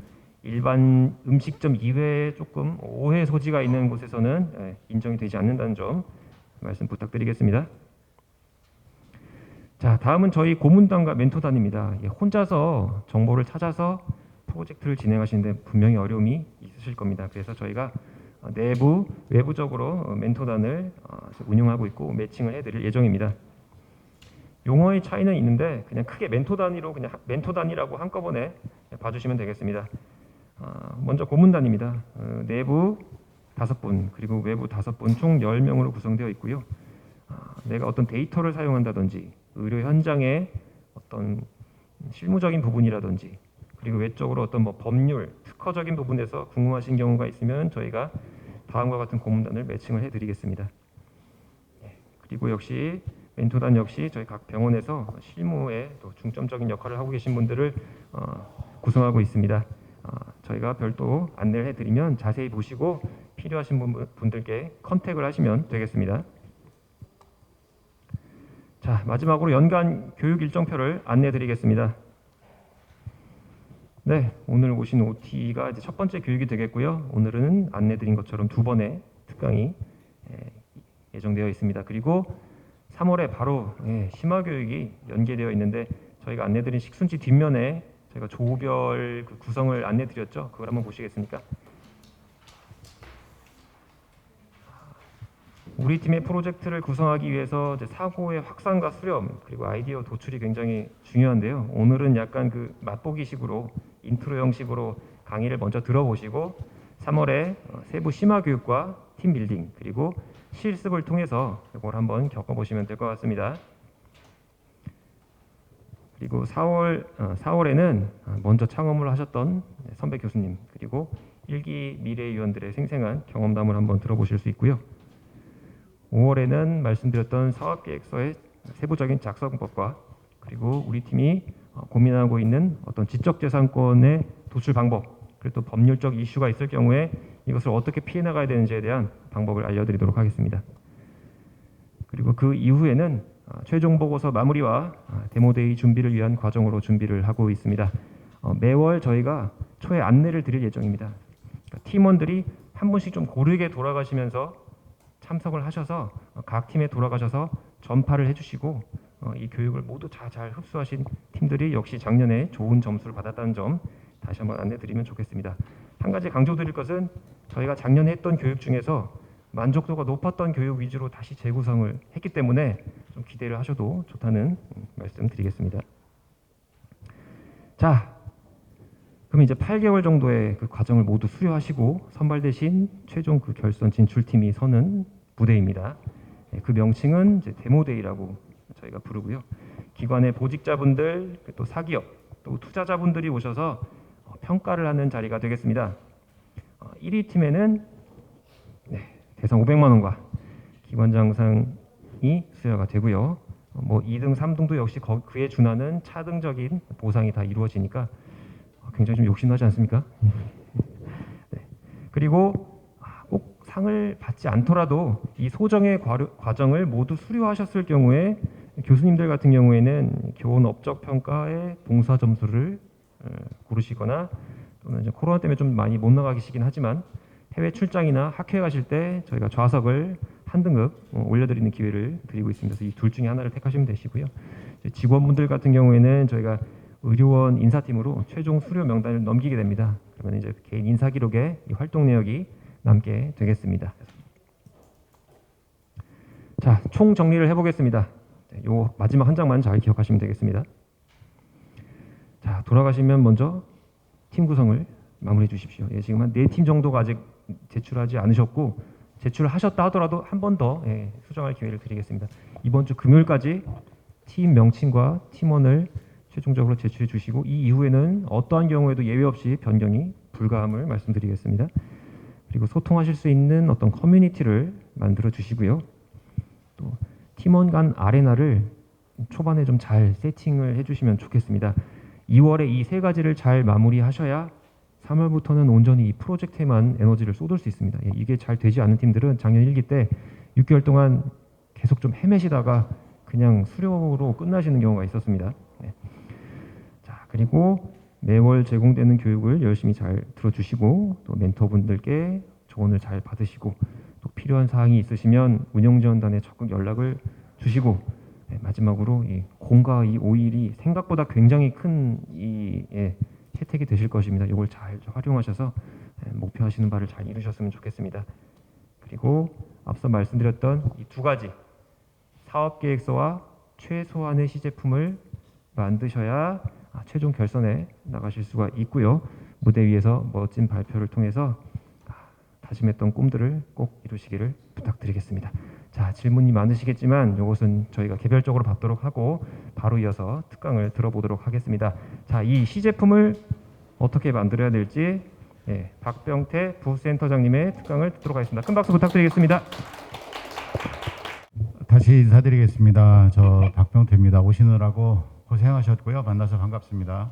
A: 일반 음식점 이외에 조금 오해 소지가 있는 곳에서는 인정이 되지 않는다는 점 말씀 부탁드리겠습니다. 자, 다음은 저희 고문단과 멘토단입니다. 혼자서 정보를 찾아서 프로젝트를 진행하시는데 분명히 어려움이 있으실 겁니다. 그래서 저희가 외부적으로 멘토단을 운영하고 있고 매칭을 해드릴 예정입니다. 용어의 차이는 있는데 그냥 크게 멘토단이라고 한꺼번에 봐주시면 되겠습니다. 먼저 고문단입니다. 내부 5분 그리고 외부 5분 총 10명으로 구성되어 있고요. 내가 어떤 데이터를 사용한다든지 의료 현장의 어떤 실무적인 부분이라든지 그리고 외적으로 어떤 뭐 법률, 특허적인 부분에서 궁금하신 경우가 있으면 저희가 다음과 같은 고문단을 매칭을 해드리겠습니다. 그리고 역시 멘토단 역시 저희 각 병원에서 실무에 또 중점적인 역할을 하고 계신 분들을 구성하고 있습니다. 저희가 별도 안내를 해드리면 자세히 보시고 필요하신 분들께 컨택을 하시면 되겠습니다. 자, 마지막으로 연간 교육 일정표를 안내드리겠습니다. 네, 오늘 오신 OT가 이제 첫 번째 교육이 되겠고요. 오늘은 안내드린 것처럼 2번의 특강이 예정되어 있습니다. 그리고 3월에 바로 심화 교육이 연계되어 있는데 저희가 안내드린 식순지 뒷면에 저희가 조별 그 구성을 안내드렸죠. 그걸 한번 보시겠습니까? 우리 팀의 프로젝트를 구성하기 위해서 이제 사고의 확산과 수렴 그리고 아이디어 도출이 굉장히 중요한데요. 오늘은 약간 그 맛보기식으로 인트로 형식으로 강의를 먼저 들어보시고 3월에 세부 심화 교육과 팀 빌딩 그리고 실습을 통해서 이걸 한번 겪어보시면 될 것 같습니다. 그리고 4월에는 먼저 창업을 하셨던 선배 교수님 그리고 1기 미래위원들의 생생한 경험담을 한번 들어보실 수 있고요. 5월에는 말씀드렸던 사업계획서의 세부적인 작성법과 그리고 우리 팀이 고민하고 있는 어떤 지적재산권의 도출 방법 그리고 또 법률적 이슈가 있을 경우에 이것을 어떻게 피해 나가야 되는지에 대한 방법을 알려드리도록 하겠습니다. 그리고 그 이후에는 최종 보고서 마무리와 데모데이 준비를 위한 과정으로 준비를 하고 있습니다. 매월 저희가 초에 안내를 드릴 예정입니다. 그러니까 팀원들이 한 분씩 좀 고르게 돌아가시면서 참석을 하셔서 각 팀에 돌아가셔서 전파를 해주시고 이 교육을 모두 잘 흡수하신 팀들이 역시 작년에 좋은 점수를 받았다는 점 다시 한번 안내드리면 좋겠습니다. 한 가지 강조드릴 것은 저희가 작년에 했던 교육 중에서 만족도가 높았던 교육 위주로 다시 재구성을 했기 때문에 좀 기대를 하셔도 좋다는 말씀드리겠습니다. 자, 그럼 이제 8개월 정도의 그 과정을 모두 수료하시고 선발되신 최종 그 결선 진출팀이 서는 무대입니다. 그 명칭은 이제 데모데이라고 저희가 부르고요. 기관의 보직자분들, 또 사기업, 또 투자자분들이 오셔서 평가를 하는 자리가 되겠습니다. 1위 팀에는 대상 500만 원과 기관장상이 수여가 되고요. 뭐 2등, 3등도 역시 그에 준하는 차등적인 보상이 다 이루어지니까 굉장히 좀 욕심나지 않습니까? 네. 그리고 꼭 상을 받지 않더라도 이 소정의 과정을 모두 수료하셨을 경우에 교수님들 같은 경우에는 교원 업적 평가의 봉사 점수를 고르시거나 또는 이제 코로나 때문에 좀 많이 못 나가시긴 하지만 해외 출장이나 학회 가실 때 저희가 좌석을 한 등급 올려드리는 기회를 드리고 있습니다. 그래서 이 둘 중에 하나를 택하시면 되시고요. 직원분들 같은 경우에는 저희가 의료원 인사팀으로 최종 수료 명단을 넘기게 됩니다. 그러면 이제 개인 인사 기록에 이 활동 내역이 남게 되겠습니다. 자, 총 정리를 해보겠습니다. 요 마지막 한 장만 잘 기억하시면 되겠습니다. 자, 돌아가시면 먼저 팀 구성을 마무리해 주십시오. 지금 한 4팀 정도가 아직 제출하지 않으셨고 제출하셨다 하더라도 한 번 더 수정할 기회를 드리겠습니다. 이번 주 금요일까지 팀 명칭과 팀원을 최종적으로 제출해 주시고 이 이후에는 어떠한 경우에도 예외 없이 변경이 불가함을 말씀드리겠습니다. 그리고 소통하실 수 있는 어떤 커뮤니티를 만들어 주시고요. 또 팀원 간 아레나를 초반에 좀 잘 세팅을 해주시면 좋겠습니다. 2월에 이 3가지를 잘 마무리하셔야 3월부터는 온전히 이 프로젝트에만 에너지를 쏟을 수 있습니다. 이게 잘 되지 않은 팀들은 작년 1기 때 6개월 동안 계속 좀 헤매시다가 그냥 수료로 끝나시는 경우가 있었습니다. 자, 그리고 매월 제공되는 교육을 열심히 잘 들어주시고 또 멘토분들께 조언을 잘 받으시고 또 필요한 사항이 있으시면 운영지원단에 적극 연락을 주시고 마지막으로 이 공과 이 오일이 생각보다 굉장히 큰 혜택이 되실 것입니다. 이걸 잘 활용하셔서 목표하시는 바를 잘 이루셨으면 좋겠습니다. 그리고 앞서 말씀드렸던 이 2가지 사업계획서와 최소한의 시제품을 만드셔야 최종 결선에 나가실 수가 있고요. 무대 위에서 멋진 발표를 통해서 다짐했던 꿈들을 꼭 이루시기를 부탁드리겠습니다. 자, 질문이 많으시겠지만 이것은 저희가 개별적으로 받도록 하고 바로 이어서 특강을 들어보도록 하겠습니다. 자, 이 시제품을 어떻게 만들어야 될지 박병태 부센터장님의 특강을 듣도록 하겠습니다. 큰 박수 부탁드리겠습니다.
F: 다시 인사드리겠습니다. 저 박병태입니다. 오시느라고 고생하셨고요. 만나서 반갑습니다.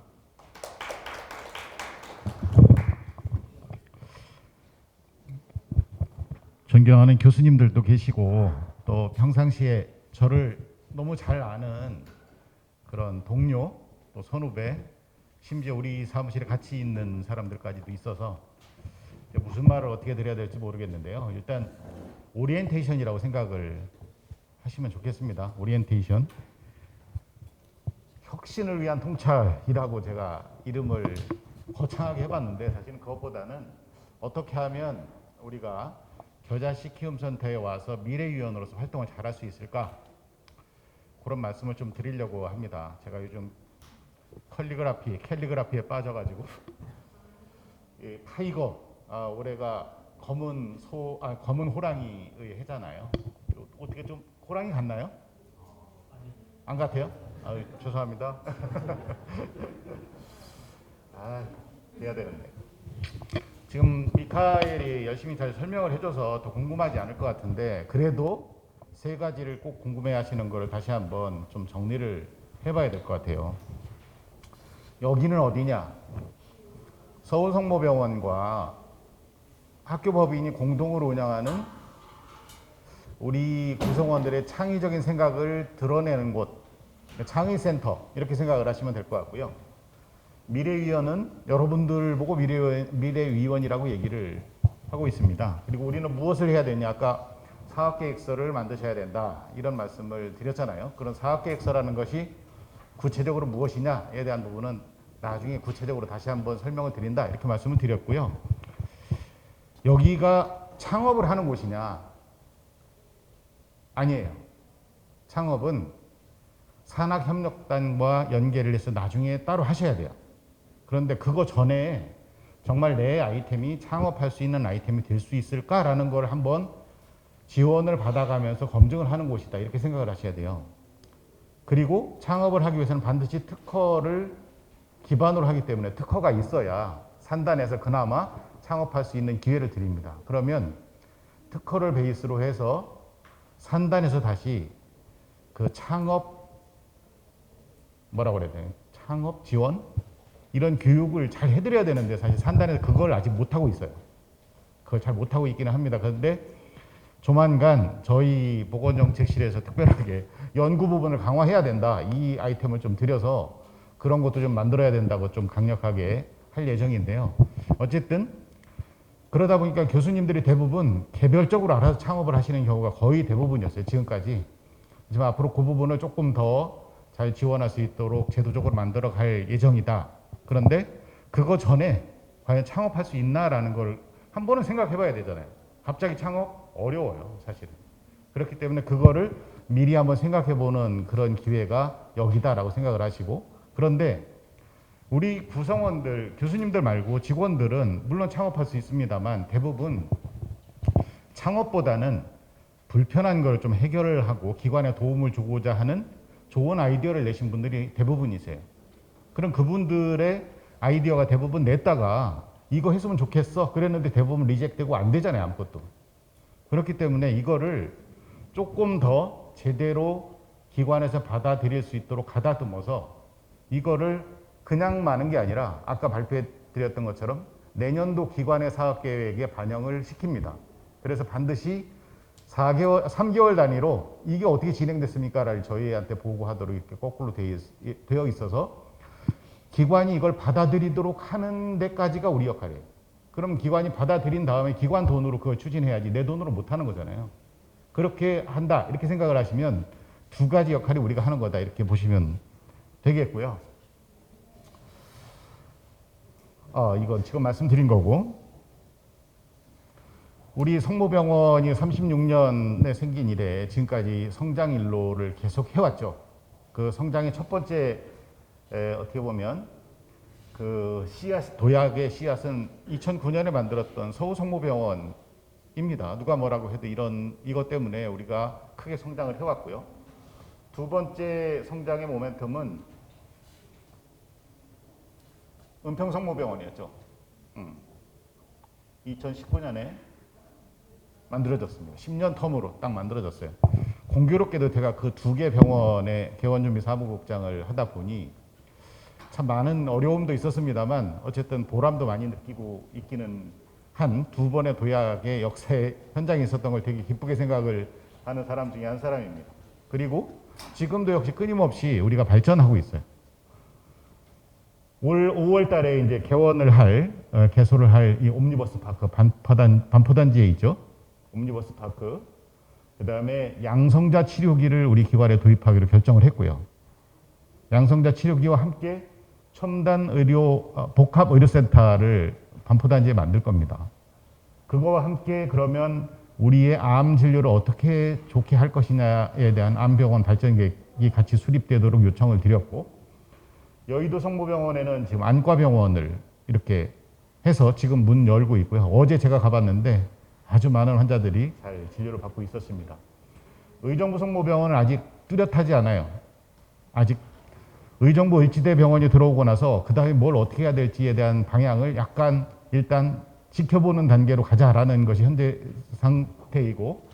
F: 존경하는 교수님들도 계시고 또 평상시에 저를 너무 잘 아는 그런 동료 또 선후배 심지어 우리 사무실에 같이 있는 사람들까지도 있어서 무슨 말을 어떻게 드려야 될지 모르겠는데요. 일단 오리엔테이션이라고 생각을 하시면 좋겠습니다. 오리엔테이션. 혁신을 위한 통찰이라고 제가 이름을 거창하게 해봤는데 사실은 그것보다는 어떻게 하면 우리가 겨자씨 키움센터에 와서 미래위원으로서 활동을 잘할 수 있을까, 그런 말씀을 좀 드리려고 합니다. 제가 요즘 캘리그라피에 빠져가지고 이 타이거, 올해가 검은 호랑이의 해잖아요. 어떻게 좀 호랑이 같나요? 안 같아요? 죄송합니다. 해야 되는데. 지금 미카엘이 열심히 잘 설명을 해줘서 더 궁금하지 않을 것 같은데, 그래도 세 가지를 꼭 궁금해하시는 걸 다시 한번 좀 정리를 해봐야 될 것 같아요. 여기는 어디냐? 서울성모병원과 학교법인이 공동으로 운영하는 우리 구성원들의 창의적인 생각을 드러내는 곳, 창의센터 이렇게 생각을 하시면 될 것 같고요. 미래위원은 여러분들 보고 미래위원이라고 얘기를 하고 있습니다. 그리고 우리는 무엇을 해야 되냐? 아까 사업계획서를 만드셔야 된다 이런 말씀을 드렸잖아요. 그런 사업계획서라는 것이 구체적으로 무엇이냐에 대한 부분은 나중에 구체적으로 다시 한번 설명을 드린다 이렇게 말씀을 드렸고요. 여기가 창업을 하는 곳이냐? 아니에요. 창업은 산학협력단과 연계를 해서 나중에 따로 하셔야 돼요. 그런데 그거 전에 정말 내 아이템이 창업할 수 있는 아이템이 될 수 있을까라는 걸 한번 지원을 받아가면서 검증을 하는 곳이다 이렇게 생각을 하셔야 돼요. 그리고 창업을 하기 위해서는 반드시 특허를 기반으로 하기 때문에 특허가 있어야 산단에서 그나마 창업할 수 있는 기회를 드립니다. 그러면 특허를 베이스로 해서 산단에서 다시 그 창업 뭐라고 그래야 돼요? 창업 지원? 이런 교육을 잘 해드려야 되는데 사실 산단에서 그걸 아직 못하고 있어요. 그걸 잘 못하고 있기는 합니다. 그런데 조만간 저희 보건정책실에서 특별하게 연구 부분을 강화해야 된다. 이 아이템을 좀 들여서 그런 것도 좀 만들어야 된다고 좀 강력하게 할 예정인데요. 어쨌든 그러다 보니까 교수님들이 대부분 개별적으로 알아서 창업을 하시는 경우가 거의 대부분이었어요. 지금까지. 하지만 앞으로 그 부분을 조금 더 잘 지원할 수 있도록 제도적으로 만들어 갈 예정이다. 그런데 그거 전에 과연 창업할 수 있나라는 걸 한 번은 생각해 봐야 되잖아요. 갑자기 창업 어려워요, 사실은. 그렇기 때문에 그거를 미리 한번 생각해 보는 그런 기회가 여기다라고 생각을 하시고, 그런데 우리 구성원들, 교수님들 말고 직원들은 물론 창업할 수 있습니다만 대부분 창업보다는 불편한 걸 좀 해결을 하고 기관에 도움을 주고자 하는 좋은 아이디어를 내신 분들이 대부분이세요. 그럼 그분들의 아이디어가 대부분 냈다가 이거 했으면 좋겠어 그랬는데 대부분 리젝트되고 안 되잖아요, 아무것도. 그렇기 때문에 이거를 조금 더 제대로 기관에서 받아들일 수 있도록 가다듬어서 이거를 그냥 마는 게 아니라 아까 발표해 드렸던 것처럼 내년도 기관의 사업계획에 반영을 시킵니다. 그래서 반드시 3개월 단위로 이게 어떻게 진행됐습니까? 를 저희한테 보고하도록 이렇게 거꾸로 되어 있어서 기관이 이걸 받아들이도록 하는 데까지가 우리 역할이에요. 그럼 기관이 받아들인 다음에 기관 돈으로 그걸 추진해야지 내 돈으로 못 하는 거잖아요. 그렇게 한다 이렇게 생각을 하시면 두 가지 역할이 우리가 하는 거다 이렇게 보시면 되겠고요. 이건 지금 말씀드린 거고, 우리 성모병원이 36년에 생긴 이래 지금까지 성장 일로를 계속 해왔죠. 그 성장의 첫 번째 어떻게 보면 그 씨앗, 도약의 씨앗은 2009년에 만들었던 서울성모병원입니다. 누가 뭐라고 해도 이것 때문에 우리가 크게 성장을 해왔고요. 두 번째 성장의 모멘텀은 은평성모병원이었죠. 2019년에 만들어졌습니다. 10년 텀으로 딱 만들어졌어요. 공교롭게도 제가 그 두 개 병원의 개원준비 사무국장을 하다 보니 참 많은 어려움도 있었습니다만 어쨌든 보람도 많이 느끼고 있기는 한 두 번의 도약의 역사의 현장에 있었던 걸 되게 기쁘게 생각을 하는 사람 중에 한 사람입니다. 그리고 지금도 역시 끊임없이 우리가 발전하고 있어요. 올 5월 달에 이제 개소를 할 이 옴니버스 파크 반포단지에 있죠. 옴니버스 파크. 그다음에 양성자 치료기를 우리 기관에 도입하기로 결정을 했고요. 양성자 치료기와 함께 첨단 복합 의료센터를 반포단지에 만들 겁니다. 그거와 함께 그러면 우리의 암 진료를 어떻게 좋게 할 것이냐에 대한 암병원 발전 계획이 같이 수립되도록 요청을 드렸고, 여의도 성모병원에는 지금 안과병원을 이렇게 해서 지금 문 열고 있고요. 어제 제가 가봤는데 아주 많은 환자들이 잘 진료를 받고 있었습니다. 의정부 성모병원은 아직 뚜렷하지 않아요. 아직 의정부 의치대 병원이 들어오고 나서 그 다음에 뭘 어떻게 해야 될지에 대한 방향을 약간 일단 지켜보는 단계로 가자라는 것이 현재 상태이고,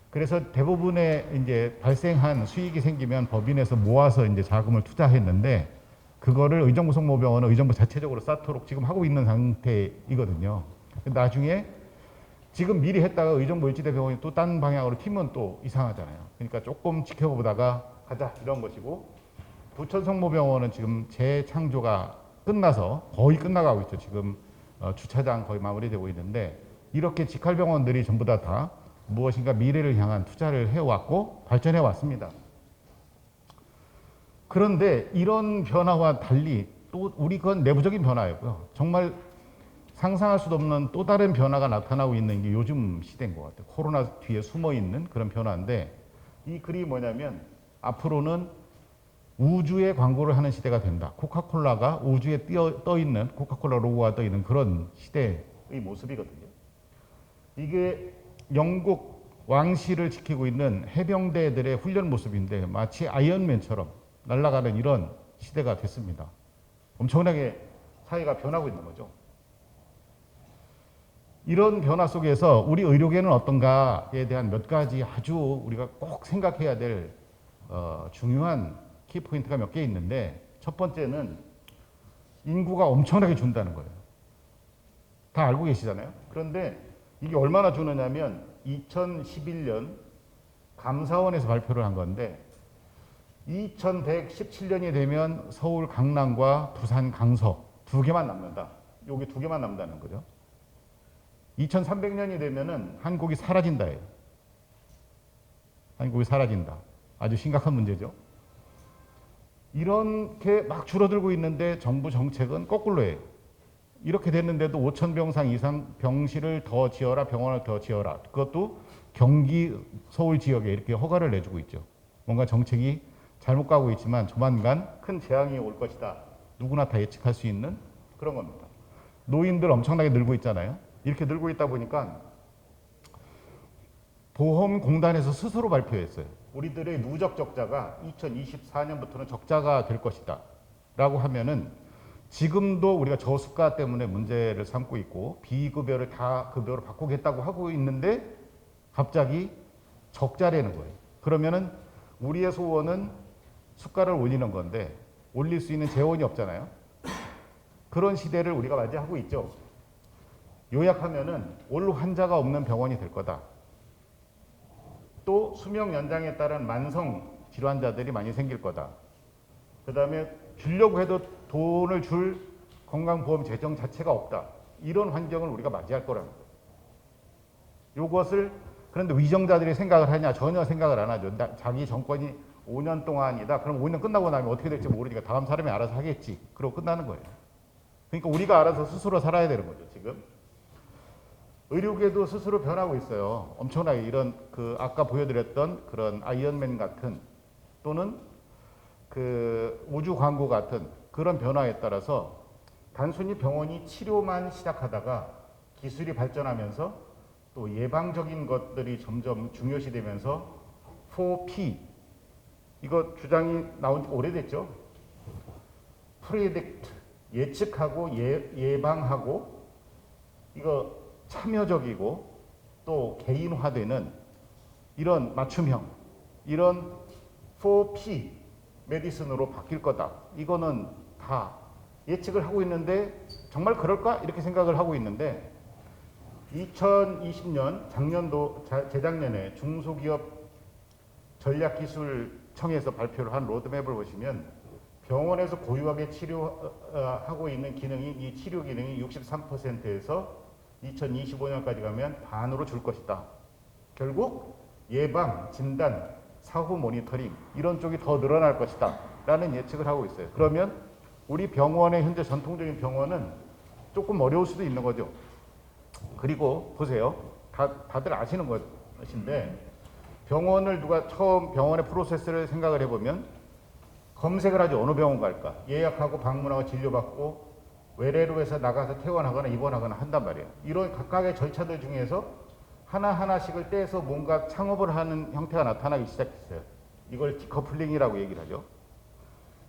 F: 그래서 대부분의 이제 발생한 수익이 생기면 법인에서 모아서 이제 자금을 투자했는데 그거를 의정부 성모병원은 의정부 자체적으로 쌓도록 지금 하고 있는 상태이거든요. 나중에 지금 미리 했다가 의정부 일지대 병원이 또 딴 방향으로 튀면 또 이상하잖아요. 그러니까 조금 지켜보다가 가자 이런 것이고, 부천 성모병원은 지금 재창조가 끝나서 거의 끝나가고 있죠. 지금 주차장 거의 마무리되고 있는데, 이렇게 직할병원들이 전부 다 무엇인가 미래를 향한 투자를 해왔고 발전해 왔습니다. 그런데 이런 변화와 달리 또 우리 건 내부적인 변화였고요. 정말 상상할 수도 없는 또 다른 변화가 나타나고 있는 게 요즘 시대인 것 같아요. 코로나 뒤에 숨어 있는 그런 변화인데, 이 글이 뭐냐면 앞으로는 우주에 광고를 하는 시대가 된다. 코카콜라가 우주에 떠 있는 코카콜라 로고가 떠 있는 그런 시대의 모습이거든요. 이게 영국 왕실을 지키고 있는 해병대들의 훈련 모습인데 마치 아이언맨처럼 날아가는 이런 시대가 됐습니다. 엄청나게 사회가 변하고 있는 거죠. 이런 변화 속에서 우리 의료계는 어떤가에 대한 몇 가지 아주 우리가 꼭 생각해야 될 중요한 키포인트가 몇 개 있는데, 첫 번째는 인구가 엄청나게 준다는 거예요. 다 알고 계시잖아요. 그런데 이게 얼마나 주느냐면 2011년 감사원에서 발표를 한 건데 2117년이 되면 서울 강남과 부산 강서 두 개만 남는다. 여기 두 개만 남는다는 거죠. 2300년이 되면은 한국이 사라진다예요. 한국이 사라진다. 아주 심각한 문제죠. 이렇게 막 줄어들고 있는데 정부 정책은 거꾸로예요. 이렇게 됐는데도 5,000병상 이상 병실을 더 지어라, 병원을 더 지어라. 그것도 경기 서울 지역에 이렇게 허가를 내주고 있죠. 뭔가 정책이 잘못 가고 있지만 조만간 큰 재앙이 올 것이다. 누구나 다 예측할 수 있는 그런 겁니다. 노인들 엄청나게 늘고 있잖아요. 이렇게 늘고 있다 보니까 보험공단에서 스스로 발표했어요. 우리들의 누적 적자가 2024년부터는 적자가 될 것이다 라고 하면은, 지금도 우리가 저수가 때문에 문제를 삼고 있고 비급여를 다 급여로 바꾸겠다고 하고 있는데 갑자기 적자라는 거예요. 그러면은 우리의 소원은 수가를 올리는 건데 올릴 수 있는 재원이 없잖아요. 그런 시대를 우리가 맞이하고 있죠. 요약하면은 올 환자가 없는 병원이 될 거다. 또 수명 연장에 따른 만성 질환자들이 많이 생길 거다. 그 다음에 주려고 해도 돈을 줄 건강보험 재정 자체가 없다. 이런 환경을 우리가 맞이할 거라는 거예요. 이것을 그런데 위정자들이 생각을 하냐? 전혀 생각을 안 하죠. 자기 정권이 5년 동안이다. 그럼 5년 끝나고 나면 어떻게 될지 모르니까 다음 사람이 알아서 하겠지. 그러고 끝나는 거예요. 그러니까 우리가 알아서 스스로 살아야 되는 거죠, 지금. 의료계도 스스로 변하고 있어요. 엄청나게 이런 그 아까 보여드렸던 그런 아이언맨 같은 또는 그 우주 광고 같은 그런 변화에 따라서 단순히 병원이 치료만 시작하다가 기술이 발전하면서 또 예방적인 것들이 점점 중요시되면서 4P 이거 주장이 나온 지 오래됐죠. 프리딕트 예측하고 예방하고 이거 참여적이고 또 개인화되는 이런 맞춤형 이런 4P 메디슨으로 바뀔 거다. 이거는 다 예측을 하고 있는데 정말 그럴까? 이렇게 생각을 하고 있는데 2020년 재작년에 중소기업 전략기술청에서 발표를 한 로드맵을 보시면 병원에서 고유하게 치료하고 있는 기능이 이 치료 기능이 63%에서 2025년까지 가면 반으로 줄 것이다. 결국 예방, 진단, 사후 모니터링 이런 쪽이 더 늘어날 것이다 라는 예측을 하고 있어요. 그러면 우리 병원의 현재 전통적인 병원은 조금 어려울 수도 있는 거죠. 그리고 보세요. 다들 아시는 것인데 병원을 누가 처음 병원의 프로세스를 생각을 해보면 검색을 하죠. 어느 병원 갈까? 예약하고 방문하고 진료받고 외래로 해서 나가서 퇴원하거나 입원하거나 한단 말이에요. 이런 각각의 절차들 중에서 하나하나씩을 떼서 뭔가 창업을 하는 형태가 나타나기 시작했어요. 이걸 디커플링이라고 얘기를 하죠.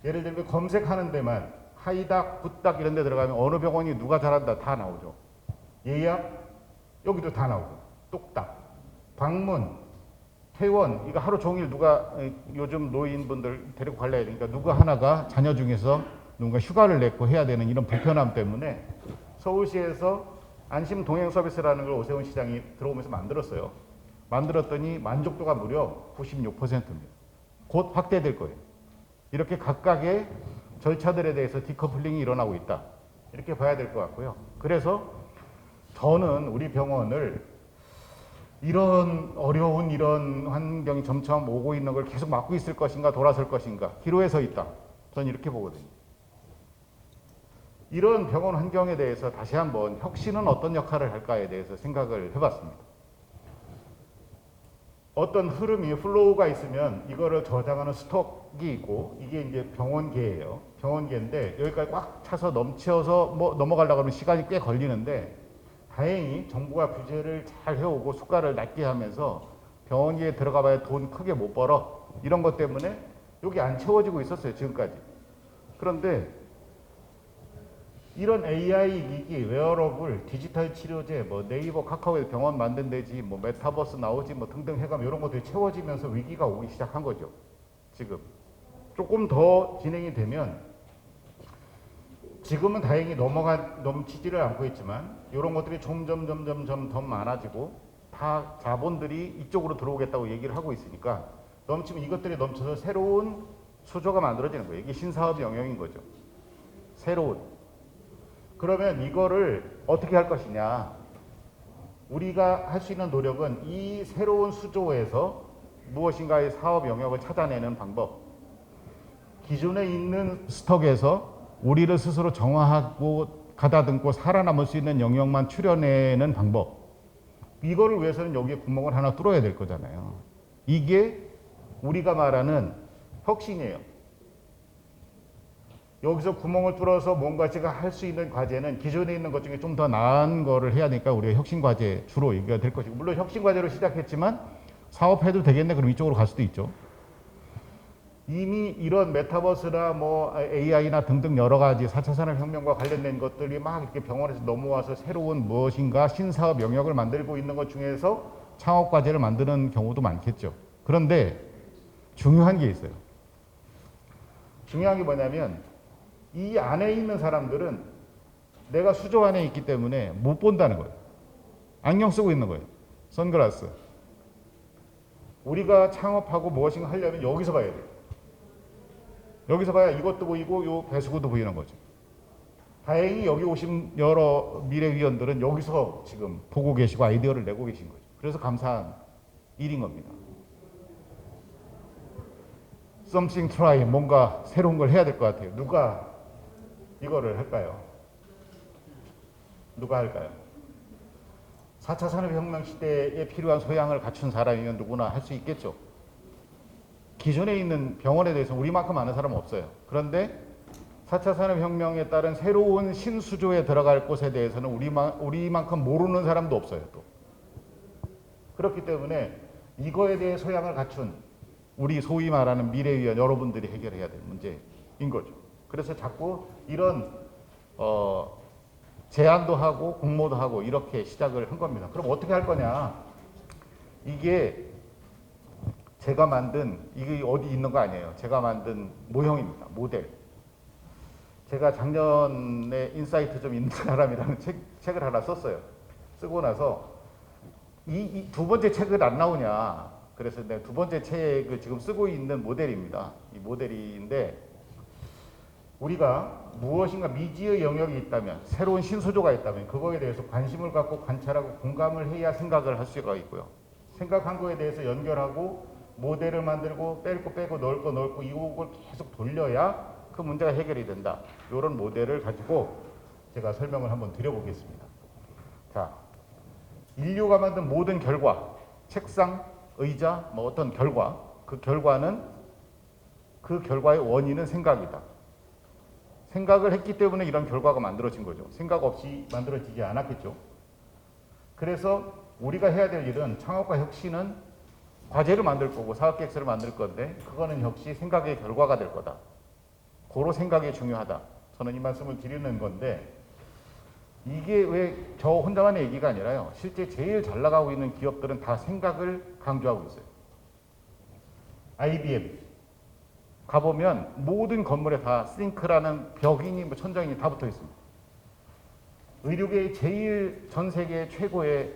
F: 예를 들면 검색하는 데만 하이닥, 굿닥 이런 데 들어가면 어느 병원이 누가 잘한다 다 나오죠. 예약 여기도 다 나오고 똑딱 방문 퇴원 이거 하루 종일 누가 요즘 노인분들 데리고 갈라야 되니까 누가 하나가 자녀 중에서 누군가 휴가를 냈고 해야 되는 이런 불편함 때문에 서울시에서 안심 동행 서비스라는 걸 오세훈 시장이 들어오면서 만들었어요. 만들었더니 만족도가 무려 96%입니다. 곧 확대될 거예요. 이렇게 각각의 절차들에 대해서 디커플링이 일어나고 있다. 이렇게 봐야 될 것 같고요. 그래서 저는 우리 병원을 이런 어려운 이런 환경이 점점 오고 있는 걸 계속 막고 있을 것인가 돌아설 것인가 기로에 서 있다. 저는 이렇게 보거든요. 이런 병원 환경에 대해서 다시 한번 혁신은 어떤 역할을 할까에 대해서 생각을 해봤습니다. 어떤 흐름이 플로우가 있으면 이거를 저장하는 스톡이 있고 이게 이제 병원계예요. 병원계인데 여기까지 꽉 차서 넘쳐서 뭐 넘어가려고 하면 시간이 꽤 걸리는데 다행히 정부가 규제를 잘 해오고 수가를 낮게 하면서 병원계에 들어가 봐야 돈 크게 못 벌어. 이런 것 때문에 여기 안 채워지고 있었어요. 지금까지. 그런데 이런 AI 기기, 웨어러블, 디지털 치료제, 뭐 네이버, 카카오에서 병원 만든대지, 뭐 메타버스 나오지, 뭐 등등 해가면 이런 것들이 채워지면서 위기가 오기 시작한 거죠. 지금 조금 더 진행이 되면 지금은 다행히 넘치지를 않고 있지만 이런 것들이 점점 더 많아지고 다 자본들이 이쪽으로 들어오겠다고 얘기를 하고 있으니까 넘치면 이것들이 넘쳐서 새로운 수조가 만들어지는 거예요. 이게 신사업 영역인 거죠. 새로운. 그러면 이거를 어떻게 할 것이냐. 우리가 할 수 있는 노력은 이 새로운 수조에서 무엇인가의 사업 영역을 찾아내는 방법. 기존에 있는 스톡에서 우리를 스스로 정화하고 가다듬고 살아남을 수 있는 영역만 추려내는 방법. 이거를 위해서는 여기에 구멍을 하나 뚫어야 될 거잖아요. 이게 우리가 말하는 혁신이에요. 여기서 구멍을 뚫어서 뭔가 제가 할 수 있는 과제는 기존에 있는 것 중에 좀 더 나은 거를 해야 되니까 우리가 혁신 과제 주로 얘기가 될 것이고 물론 혁신 과제로 시작했지만 사업해도 되겠네 그럼 이쪽으로 갈 수도 있죠. 이미 이런 메타버스나 뭐 AI나 등등 여러 가지 4차 산업혁명과 관련된 것들이 막 이렇게 병원에서 넘어와서 새로운 무엇인가 신사업 영역을 만들고 있는 것 중에서 창업 과제를 만드는 경우도 많겠죠. 그런데 중요한 게 있어요. 중요한 게 뭐냐면 이 안에 있는 사람들은 내가 수조 안에 있기 때문에 못 본다는 거예요. 안경 쓰고 있는 거예요. 선글라스. 우리가 창업하고 무엇인가 하려면 여기서 봐야 돼요. 여기서 봐야 이것도 보이고 요 배수구도 보이는 거죠. 다행히 여기 오신 여러 미래위원들은 여기서 지금 보고 계시고 아이디어를 내고 계신 거죠. 그래서 감사한 일인 겁니다. Something try, 뭔가 새로운 걸 해야 될 것 같아요. 누가 이거를 할까요? 누가 할까요? 4차 산업혁명 시대에 필요한 소양을 갖춘 사람이면 누구나 할 수 있겠죠. 기존에 있는 병원에 대해서 우리만큼 아는 사람은 없어요. 그런데 4차 산업혁명에 따른 새로운 신수조에 들어갈 곳에 대해서는 우리만큼 모르는 사람도 없어요. 또 그렇기 때문에 이거에 대해 소양을 갖춘 우리 소위 말하는 미래위원 여러분들이 해결해야 될 문제인 거죠. 그래서 자꾸 이런 제안도 하고 공모도 하고 이렇게 시작을 한 겁니다. 그럼 어떻게 할 거냐? 이게 제가 만든, 이게 어디 있는 거 아니에요. 제가 만든 모형입니다. 모델. 제가 작년에 인사이트 좀 있는 사람이라는 책을 하나 썼어요. 쓰고 나서 이 두 번째 책을 안 나오냐. 그래서 내가 두 번째 책을 지금 쓰고 있는 모델입니다. 이 모델인데 우리가 무엇인가 미지의 영역이 있다면, 새로운 신수조가 있다면 그거에 대해서 관심을 갖고 관찰하고 공감을 해야 생각을 할 수가 있고요. 생각한 거에 대해서 연결하고 모델을 만들고 뺄 거 빼고 넣을 거 넣고 이걸 계속 돌려야 그 문제가 해결이 된다. 이런 모델을 가지고 제가 설명을 한번 드려보겠습니다. 자, 인류가 만든 모든 결과, 책상, 의자, 뭐 어떤 결과, 그 결과의 원인은 생각이다. 생각을 했기 때문에 이런 결과가 만들어진 거죠. 생각 없이 만들어지지 않았겠죠. 그래서 우리가 해야 될 일은 창업과 혁신은 과제를 만들 거고 사업계획서를 만들 건데 그거는 역시 생각의 결과가 될 거다. 고로 생각이 중요하다. 저는 이 말씀을 드리는 건데 이게 왜 저 혼자만의 얘기가 아니라요. 실제 제일 잘 나가고 있는 기업들은 다 생각을 강조하고 있어요. IBM 가보면 모든 건물에 다 싱크라는 벽이니 뭐 천장이니 다 붙어 있습니다. 의료계의 제일 전 세계 최고의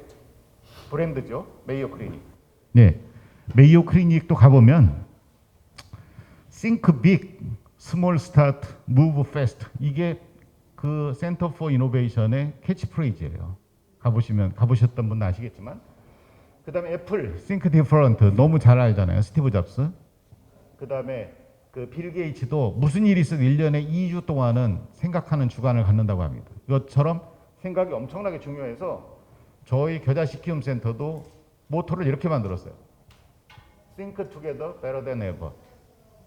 F: 브랜드죠. 메이오 클리닉. 네, 메이오 클리닉도 가보면 Think Big, Small Start, Move Fast 이게 그 센터 포 이노베이션의 캐치프레이즈예요. 가보셨던 분은 아시겠지만 그다음에 애플 Think Different 너무 잘 알잖아요. 스티브 잡스. 그다음에 그 빌 게이츠도 무슨 일이 있어도 1년에 2주 동안은 생각하는 주간을 갖는다고 합니다. 이것처럼 생각이 엄청나게 중요해서 저희 겨자식 키움 센터도 모토를 이렇게 만들었어요. Think together better than ever.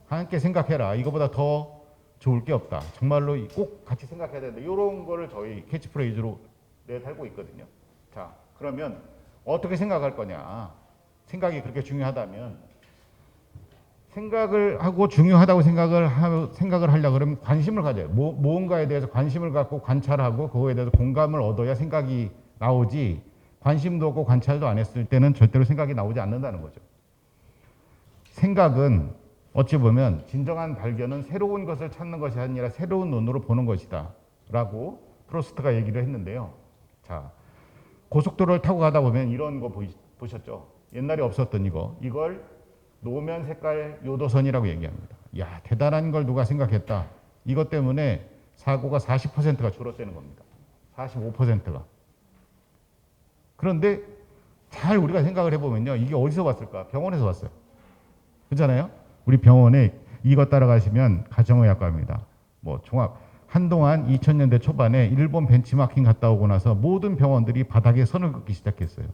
F: 함께 생각해라. 이거보다 더 좋을 게 없다. 정말로 꼭 같이 생각해야 되는데 이런 거를 저희 캐치프레이즈로 내달고 있거든요. 자, 그러면 어떻게 생각할 거냐? 생각이 그렇게 중요하다면 생각을 하고 중요하다고 생각을 하려고 그러면 관심을 가져요. 무언가에 대해서 관심을 갖고 관찰하고 그거에 대해서 공감을 얻어야 생각이 나오지 관심도 없고 관찰도 안 했을 때는 절대로 생각이 나오지 않는다는 거죠. 생각은 어찌 보면 진정한 발견은 새로운 것을 찾는 것이 아니라 새로운 눈으로 보는 것이다 라고 프로스트가 얘기를 했는데요. 자, 고속도로를 타고 가다 보면 이런 거 보셨죠? 옛날에 없었던 이걸 노면 색깔 요도선이라고 얘기합니다. 야, 대단한 걸 누가 생각했다. 이것 때문에 사고가 40%가 줄었다는 겁니다. 45%가. 그런데 잘 우리가 생각을 해보면요. 이게 어디서 왔을까? 병원에서 왔어요. 그렇잖아요? 우리 병원에 이거 따라가시면 가정의학과입니다. 뭐 한동안 2000년대 초반에 일본 벤치마킹 갔다 오고 나서 모든 병원들이 바닥에 선을 긋기 시작했어요.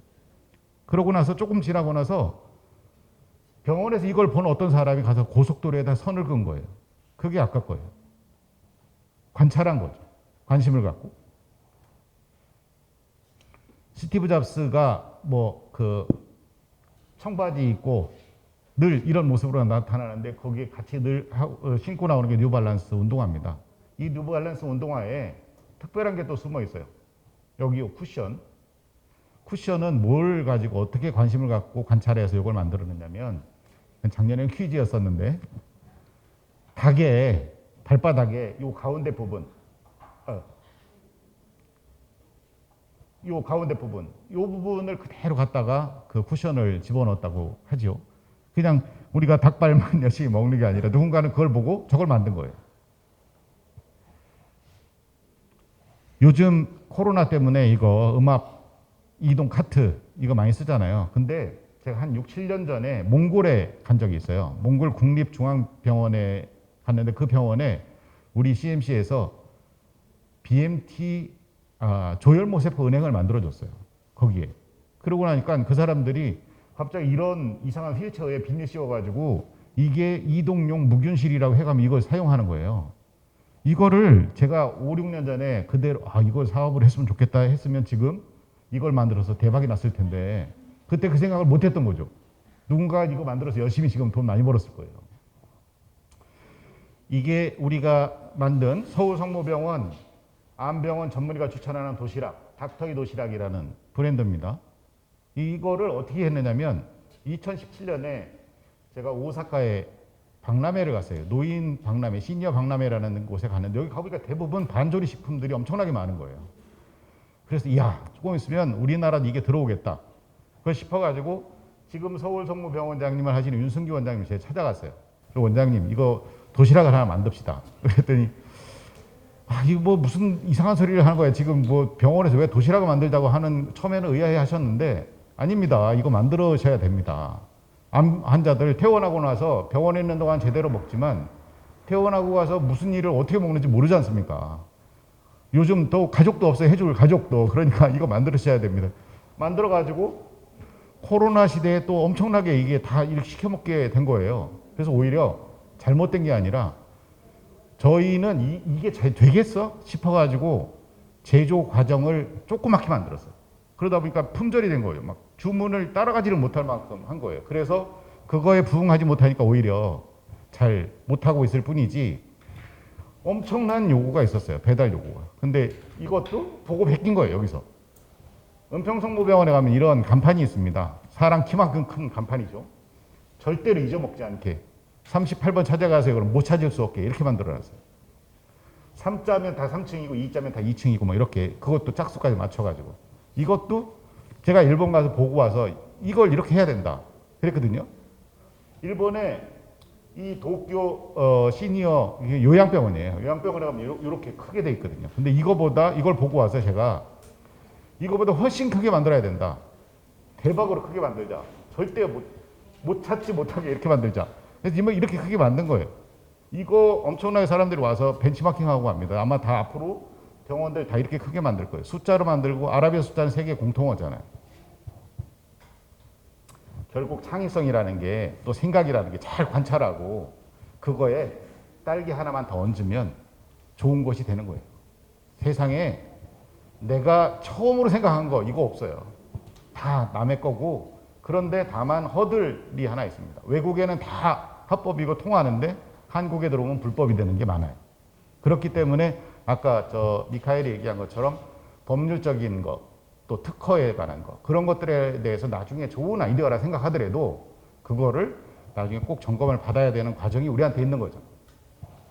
F: 그러고 나서 조금 지나고 나서 병원에서 이걸 본 어떤 사람이 가서 고속도로에다 선을 긋은 거예요. 그게 아까 거예요. 관찰한 거죠. 관심을 갖고. 스티브 잡스가 뭐 그 청바지 입고 늘 이런 모습으로 나타나는데 거기에 같이 늘 신고 나오는 게 뉴발란스 운동화입니다. 이 뉴발란스 운동화에 특별한 게 또 숨어 있어요. 여기 쿠션. 쿠션은 뭘 가지고 어떻게 관심을 갖고 관찰해서 이걸 만들어냈냐면 작년에는 퀴즈였었는데 닭의 발바닥에 요 가운데 부분 요 가운데 부분 요 부분을 그대로 갖다가 그 쿠션을 집어넣었다고 하죠. 그냥 우리가 닭발만 열심히 먹는 게 아니라 누군가는 그걸 보고 저걸 만든 거예요. 요즘 코로나 때문에 이거 음압 이동 카트 이거 많이 쓰잖아요. 근데 제가 한 6, 7년 전에 몽골에 간 적이 있어요. 몽골 국립중앙병원에 갔는데 그 병원에 우리 CMC에서 BMT 조혈모세포 은행을 만들어줬어요. 거기에. 그러고 나니까 그 사람들이 갑자기 이런 이상한 휠체어에 비닐 씌워가지고 이게 이동용 무균실이라고 해가면 이걸 사용하는 거예요. 이거를 제가 5, 6년 전에 그대로 이걸 사업을 했으면 좋겠다 했으면 지금 이걸 만들어서 대박이 났을 텐데 그때 그 생각을 못 했던 거죠. 누군가 이거 만들어서 열심히 지금 돈 많이 벌었을 거예요. 이게 우리가 만든 서울성모병원 암병원 전문의가 추천하는 도시락, 닥터이 도시락이라는 브랜드입니다. 이거를 어떻게 했느냐면 2017년에 제가 오사카에 박람회를 갔어요. 노인 박람회, 시니어 박람회라는 곳에 갔는데 여기 가보니까 대부분 반조리 식품들이 엄청나게 많은 거예요. 그래서 조금 있으면 우리나라도 이게 들어오겠다. 그걸 싶어가지고 지금 서울성모병원장님을 하시는 윤승기 원장님이 제가 찾아갔어요. 원장님 이거 도시락을 하나 만듭시다. 그랬더니 이거 뭐 무슨 이상한 소리를 하는 거야. 지금 뭐 병원에서 왜 도시락을 만들자고 하는 처음에는 의아해 하셨는데 아닙니다. 이거 만들어셔야 됩니다. 암 환자들 퇴원하고 나서 병원에 있는 동안 제대로 먹지만 퇴원하고 가서 무슨 일을 어떻게 먹는지 모르지 않습니까? 요즘 또 가족도 없어요. 해줄 가족도. 그러니까 이거 만들어셔야 됩니다. 만들어가지고 코로나 시대에 또 엄청나게 이게 다 이렇게 시켜 먹게 된 거예요. 그래서 오히려 잘못된 게 아니라 저희는 이게 되겠어 싶어가지고 제조 과정을 조그맣게 만들었어요. 그러다 보니까 품절이 된 거예요. 막 주문을 따라가지를 못할 만큼 한 거예요. 그래서 그거에 부응하지 못하니까 오히려 잘 못하고 있을 뿐이지 엄청난 요구가 있었어요. 배달 요구가. 근데 이것도 보고 베낀 거예요. 여기서. 은평성모병원에 가면 이런 간판이 있습니다. 사람 키만큼 큰 간판이죠. 절대로 잊어먹지 않게 38번 찾아가세요. 그럼 못 찾을 수 없게 이렇게 만들어놨어요. 3자면 다 3층이고 2자면 다 2층이고 뭐 이렇게 그것도 짝수까지 맞춰가지고 이것도 제가 일본 가서 보고 와서 이걸 이렇게 해야 된다 그랬거든요. 일본에 이 도쿄 시니어 요양병원이에요. 요양병원에 가면 이렇게 크게 돼 있거든요. 근데 이걸 보고 와서 제가 이거보다 훨씬 크게 만들어야 된다. 대박으로 크게 만들자. 절대 못 찾지 못하게 이렇게 만들자. 그래서 이렇게 크게 만든 거예요. 이거 엄청나게 사람들이 와서 벤치마킹하고 합니다. 아마 다 앞으로 병원들 다 이렇게 크게 만들 거예요. 숫자로 만들고 아라비아 숫자는 세계 공통어잖아요. 결국 창의성이라는 게 또 생각이라는 게 잘 관찰하고 그거에 딸기 하나만 더 얹으면 좋은 것이 되는 거예요. 세상에 내가 처음으로 생각한 거 이거 없어요. 다 남의 거고 그런데 다만 허들이 하나 있습니다. 외국에는 다 합법이고 통하는데 한국에 들어오면 불법이 되는 게 많아요. 그렇기 때문에 아까 미카엘이 얘기한 것처럼 법률적인 것, 또 특허에 관한 것 그런 것들에 대해서 나중에 좋은 아이디어라 생각하더라도 그거를 나중에 꼭 점검을 받아야 되는 과정이 우리한테 있는 거죠.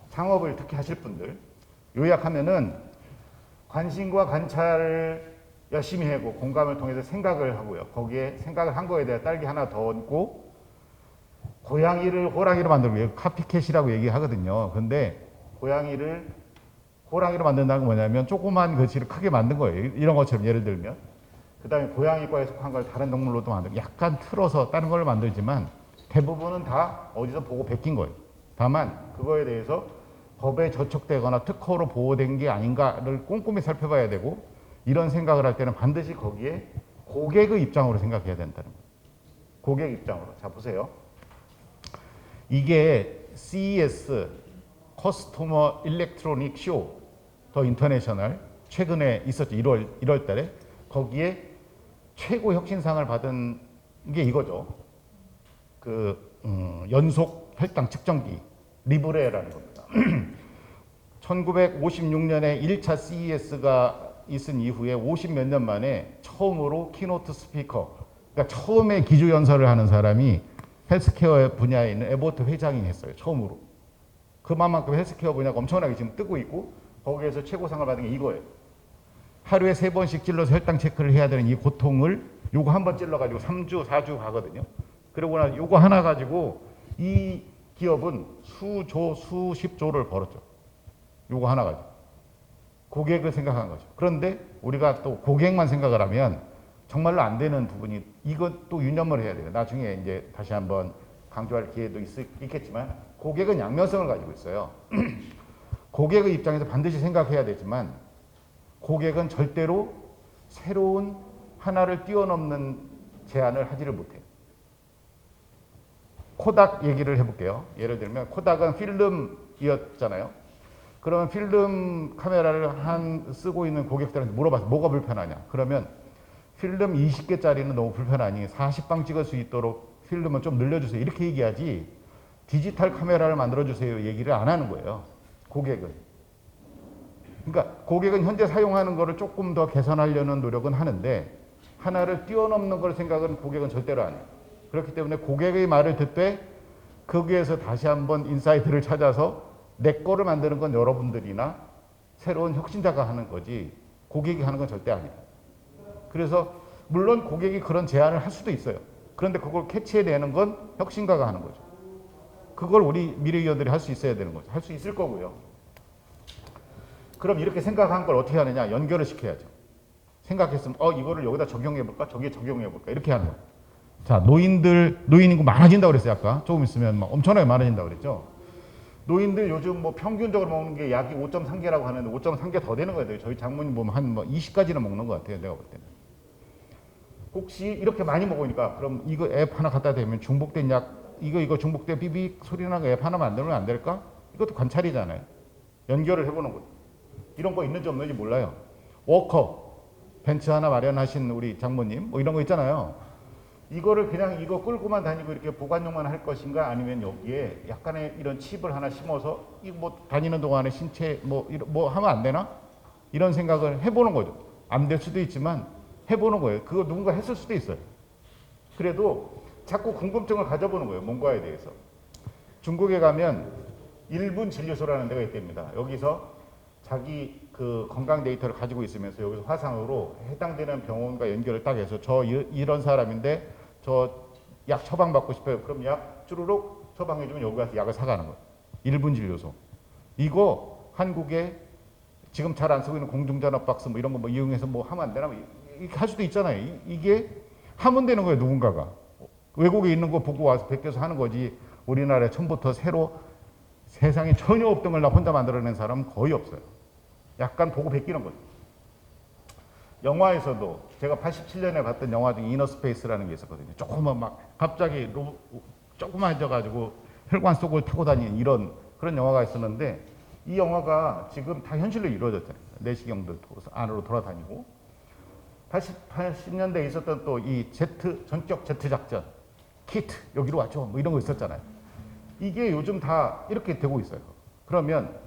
F: 창업을 특히 하실 분들 요약하면은 관심과 관찰을 열심히 하고 공감을 통해서 생각을 하고요. 거기에 생각을 한 거에 대해 딸기 하나 더 얹고 고양이를 호랑이로 만들고 카피캣이라고 얘기하거든요. 근데 고양이를 호랑이로 만든다는 건 뭐냐면 조그만 거치를 크게 만든 거예요. 이런 것처럼 예를 들면 그 다음에 고양이과에 속한 걸 다른 동물로도 만들고 약간 틀어서 다른 걸 만들지만 대부분은 다 어디서 보고 베낀 거예요. 다만 그거에 대해서 법에 저촉되거나 특허로 보호된 게 아닌가를 꼼꼼히 살펴봐야 되고 이런 생각을 할 때는 반드시 거기에 고객의 입장으로 생각해야 된다는 거예요. 고객 입장으로. 자 보세요. 이게 CES 커스터머 일렉트로닉 쇼 더 인터내셔널 최근에 있었죠. 1월 달에 거기에 최고 혁신상을 받은 게 이거죠. 연속 혈당 측정기 리브레라는 겁니다. 1956년에 1차 CES가 있은 이후에 50 몇 년 만에 처음으로 키노트 스피커, 그러니까 처음에 기조 연설을 하는 사람이 헬스케어 분야에 있는 에버트 회장이 했어요. 처음으로. 그만큼 헬스케어 분야가 엄청나게 지금 뜨고 있고 거기에서 최고상을 받은 게 이거예요. 하루에 3번씩 찔러서 혈당 체크를 해야 되는 이 고통을 요거 한 번 찔러가지고 3주, 4주 가거든요. 그러고 나서 요거 하나 가지고 이 기업은 수십조를 벌었죠. 요거 하나 가지고. 고객을 생각한 거죠. 그런데 우리가 또 고객만 생각을 하면 정말로 안 되는 부분이 이것도 유념을 해야 돼요. 나중에 이제 다시 한번 강조할 기회도 있겠지만 고객은 양면성을 가지고 있어요. 고객의 입장에서 반드시 생각해야 되지만 고객은 절대로 새로운 하나를 뛰어넘는 제안을 하지를 못해요. 코닥 얘기를 해볼게요. 예를 들면 코닥은 필름이었잖아요. 그러면 필름 카메라를 쓰고 있는 고객들한테 물어봐서 뭐가 불편하냐? 그러면 필름 20개짜리는 너무 불편하니 40방 찍을 수 있도록 필름을 좀 늘려주세요. 이렇게 얘기하지 디지털 카메라를 만들어주세요 얘기를 안 하는 거예요. 고객은. 그러니까 고객은 현재 사용하는 거를 조금 더 개선하려는 노력은 하는데 하나를 뛰어넘는 걸 생각은 고객은 절대로 안 해요. 그렇기 때문에 고객의 말을 듣되 거기에서 다시 한번 인사이트를 찾아서 내 거를 만드는 건 여러분들이나 새로운 혁신자가 하는 거지 고객이 하는 건 절대 아니에요. 그래서 물론 고객이 그런 제안을 할 수도 있어요. 그런데 그걸 캐치해내는 건 혁신가가 하는 거죠. 그걸 우리 미래위원들이 할 수 있어야 되는 거죠. 할 수 있을 거고요. 그럼 이렇게 생각한 걸 어떻게 하느냐? 연결을 시켜야죠. 생각했으면 이거를 여기다 적용해볼까? 저기에 적용해볼까? 이렇게 하는 거예요. 자, 노인 인구 많아진다고 그랬어요. 아까 조금 있으면 막 엄청나게 많아진다고 그랬죠. 노인들 요즘 뭐 평균적으로 먹는 게 약이 5.3개라고 하는데 5.3개 더 되는 거예요. 저희 장모님 보면 한 20가지는 먹는 것 같아요. 내가 볼 때는. 혹시 이렇게 많이 먹으니까 그럼 이거 앱 하나 갖다 대면 중복된 약 이거 중복된 삐빅 소리 나는 앱 하나 만들면 안 될까? 이것도 관찰이잖아요. 연결을 해보는 거예요. 이런 거 있는지 없는지 몰라요. 워커 벤츠 하나 마련하신 우리 장모님 뭐 이런 거 있잖아요. 이거를 그냥 이거 끌고만 다니고 이렇게 보관용만 할 것인가 아니면 여기에 약간의 이런 칩을 하나 심어서 이거 뭐 다니는 동안에 신체 뭐 하면 안 되나? 이런 생각을 해보는 거죠. 안 될 수도 있지만 해보는 거예요. 그거 누군가 했을 수도 있어요. 그래도 자꾸 궁금증을 가져보는 거예요. 뭔가에 대해서. 중국에 가면 1분 진료소라는 데가 있답니다. 여기서 자기 그 건강 데이터를 가지고 있으면서 여기서 화상으로 해당되는 병원과 연결을 딱 해서 이런 사람인데 저 약 처방받고 싶어요. 그럼 약 쭈루룩 처방해주면 여기 가서 약을 사가는 거예요. 1분 진료소. 이거 한국에 지금 잘 안 쓰고 있는 공중전화 박스 뭐 이런 거 뭐 이용해서 뭐 하면 안 되나? 이렇게 할 수도 있잖아요. 이게 하면 되는 거예요. 누군가가. 외국에 있는 거 보고 와서 베껴서 하는 거지 우리나라에 처음부터 새로 세상에 전혀 없던 걸 나 혼자 만들어낸 사람은 거의 없어요. 약간 보고 베끼는 거죠. 영화에서도 제가 87년에 봤던 영화 중에 이너스페이스라는 게 있었거든요. 조금만 막 갑자기 조그만해져가지고 혈관 속을 타고 다니는 이런 그런 영화가 있었는데 이 영화가 지금 다 현실로 이루어졌잖아요. 내시경도 안으로 돌아다니고 80년대에 있었던 또 이 전격 제트 작전 키트 여기로 왔죠. 뭐 이런 거 있었잖아요. 이게 요즘 다 이렇게 되고 있어요. 그러면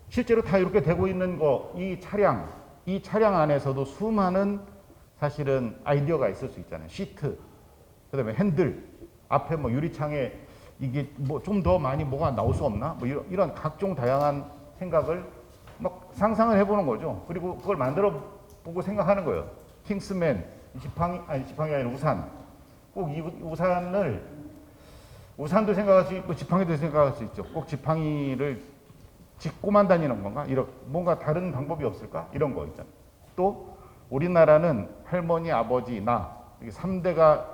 F: 실제로 다 이렇게 되고 있는 거, 이 차량 안에서도 수많은 사실은 아이디어가 있을 수 있잖아요. 시트, 그 다음에 핸들, 앞에 뭐 유리창에 이게 뭐 좀 더 많이 뭐가 나올 수 없나? 뭐 이런 각종 다양한 생각을 막 상상을 해보는 거죠. 그리고 그걸 만들어 보고 생각하는 거예요. 킹스맨, 지팡이 아니라 우산. 꼭 이 우산도 생각할 수 있고 지팡이도 생각할 수 있죠. 꼭 지팡이를 짚고만 다니는 건가? 뭔가 다른 방법이 없을까? 이런 거 있잖아요. 또 우리나라는 할머니, 아버지, 나 이게 3대가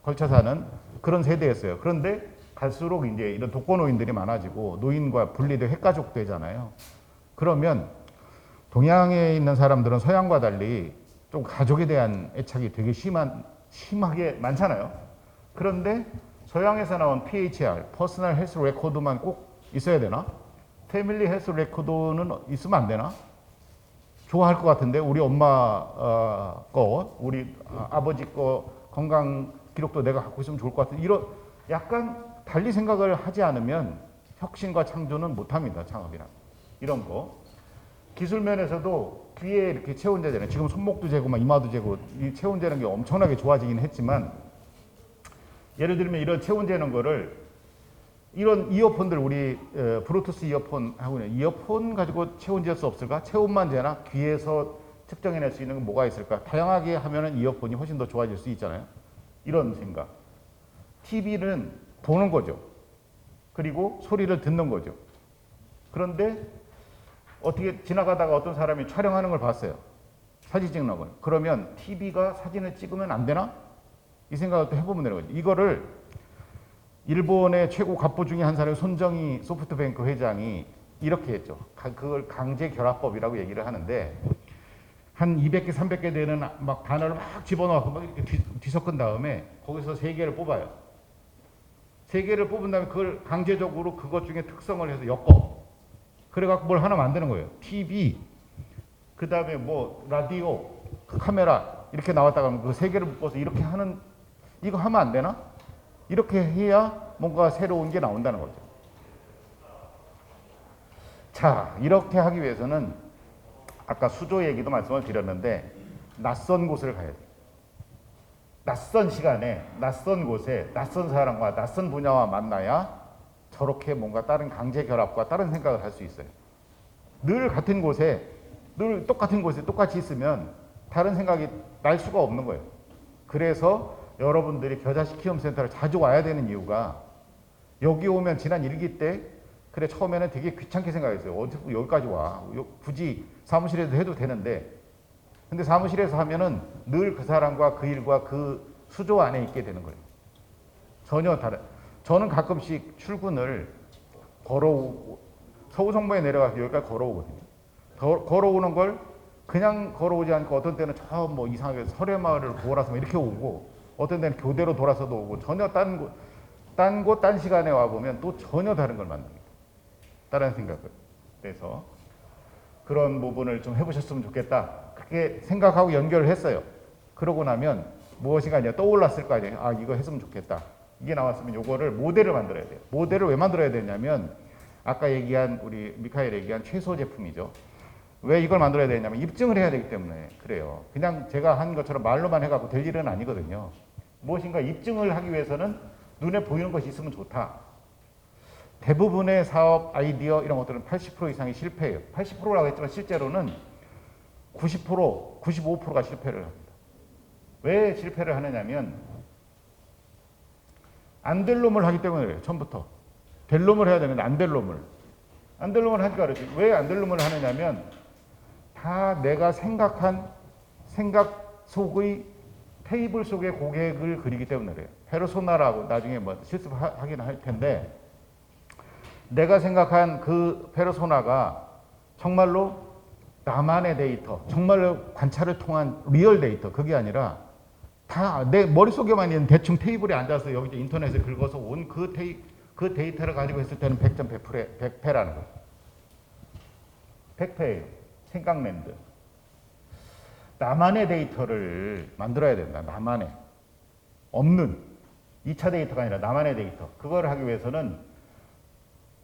F: 걸쳐 사는 그런 세대였어요. 그런데 갈수록 이제 이런 독거노인들이 많아지고 노인과 분리되고 핵가족 되잖아요. 그러면 동양에 있는 사람들은 서양과 달리 좀 가족에 대한 애착이 되게 심하게 많잖아요. 그런데 서양에서 나온 PHR, 퍼스널 헬스 레코드만 꼭 있어야 되나? 패밀리 헬스 레코드는 있으면 안 되나? 좋아할 것 같은데 우리 엄마 거, 우리 아버지 거 건강 기록도 내가 갖고 있으면 좋을 것 같은데 이런 약간 달리 생각을 하지 않으면 혁신과 창조는 못합니다. 창업이란 이런 거. 기술 면에서도 귀에 이렇게 체온재잖아요. 지금 손목도 재고 막 이마도 재고 이 체온재는 게 엄청나게 좋아지긴 했지만 예를 들면 이런 체온재는 거를 이런 이어폰들 우리 브루투스 이어폰 하고 있는 이어폰 가지고 체온 잴 수 없을까? 체온만 재나 귀에서 측정해낼 수 있는 건 뭐가 있을까? 다양하게 하면은 이어폰이 훨씬 더 좋아질 수 있잖아요. 이런 생각. TV는 보는 거죠. 그리고 소리를 듣는 거죠. 그런데 어떻게 지나가다가 어떤 사람이 촬영하는 걸 봤어요. 사진 찍는 걸. 그러면 TV가 사진을 찍으면 안 되나? 이 생각을 또 해보면 되는 거죠. 이거를 일본의 최고 갑부 중에 한 사람이 손정희 소프트뱅크 회장이 이렇게 했죠. 그걸 강제 결합법이라고 얘기를 하는데 한 200개, 300개 되는 막 단어를 막 집어넣고 막 이렇게 뒤섞은 다음에 거기서 3개를 뽑아요. 3개를 뽑은 다음에 그걸 강제적으로 그것 중에 특성을 해서 엮어. 그래갖고 뭘 하나 만드는 거예요. TV, 그 다음에 뭐 라디오, 카메라 이렇게 나왔다가 하면 그 세 개를 묶어서 이렇게 하는, 이거 하면 안 되나? 이렇게 해야 뭔가 새로운 게 나온다는 거죠. 자, 이렇게 하기 위해서는 아까 수조 얘기도 말씀을 드렸는데 낯선 곳을 가야 돼요. 낯선 시간에, 낯선 곳에, 낯선 사람과 낯선 분야와 만나야 저렇게 뭔가 다른 강제 결합과 다른 생각을 할 수 있어요. 늘 같은 곳에, 늘 똑같은 곳에 똑같이 있으면 다른 생각이 날 수가 없는 거예요. 그래서 여러분들이 겨자식 키움센터를 자주 와야 되는 이유가, 여기 오면 지난 1기 때 그래 처음에는 되게 귀찮게 생각했어요. 어떻게 여기까지 와? 굳이 사무실에서 해도 되는데, 근데 사무실에서 하면은 늘 그 사람과 그 일과 그 수조 안에 있게 되는 거예요. 전혀 다른. 저는 가끔씩 출근을 서우성모에 내려가서 여기까지 걸어오거든요. 걸어오는 걸 그냥 걸어오지 않고 어떤 때는 저 뭐 이상하게 설해마을을 돌아서 이렇게 오고, 어떤 때는 교대로 돌아서도 오고, 전혀 딴 시간에 와보면 또 전혀 다른 걸 만납니다. 다른 생각을. 그래서 그런 부분을 좀 해보셨으면 좋겠다. 그렇게 생각하고 연결을 했어요. 그러고 나면 무엇인가 이제 떠올랐을 거 아니에요. 아, 이거 했으면 좋겠다. 이게 나왔으면 요거를 모델을 만들어야 돼요. 모델을 왜 만들어야 되냐면, 아까 얘기한 우리 미카엘 얘기한 최소 제품이죠. 왜 이걸 만들어야 되냐면 입증을 해야 되기 때문에 그래요. 그냥 제가 한 것처럼 말로만 해갖고 될 일은 아니거든요. 무엇인가 입증을 하기 위해서는 눈에 보이는 것이 있으면 좋다. 대부분의 사업 아이디어 이런 것들은 80% 이상이 실패해요. 80%라고 했지만 실제로는 90%, 95%가 실패를 합니다. 왜 실패를 하느냐면 안 될 놈을 하기 때문에 그래요. 처음부터. 될 놈을 해야 되는데 안 될 놈을. 안 될 놈을 하니까 그러지. 왜 안 될 놈을 하느냐면 다 내가 생각한 생각 속의 테이블 속의 고객을 그리기 때문에 그래요. 페르소나라고 나중에 뭐 실습하긴 할 텐데, 내가 생각한 그 페르소나가 정말로 나만의 데이터, 정말로 관찰을 통한 리얼 데이터, 그게 아니라 다 내 머릿속에만 있는 대충 테이블에 앉아서 여기 인터넷에 긁어서 온 그 데이터를 가지고 했을 때는 100점 100패라는 거죠. 100패예요. 생각랜드. 나만의 데이터를 만들어야 된다. 나만의. 없는 2차 데이터가 아니라 나만의 데이터. 그걸 하기 위해서는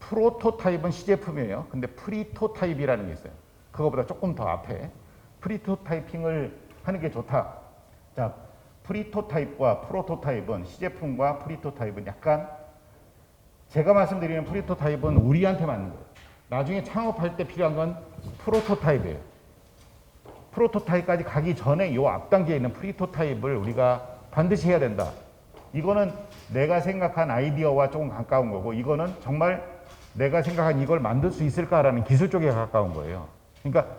F: 프로토타입은 시제품이에요. 근데 프리토타입이라는 게 있어요. 그거보다 조금 더 앞에 프리토타이핑을 하는 게 좋다. 자, 프리토타입과 프로토타입은, 시제품과 프리토타입은 약간, 제가 말씀드리는 프리토타입은 우리한테 맞는 거예요. 나중에 창업할 때 필요한 건 프로토타입이에요. 프로토타입까지 가기 전에 이 앞단계에 있는 프리토타입을 우리가 반드시 해야 된다. 이거는 내가 생각한 아이디어와 조금 가까운 거고, 이거는 정말 내가 생각한 이걸 만들 수 있을까라는 기술 쪽에 가까운 거예요. 그러니까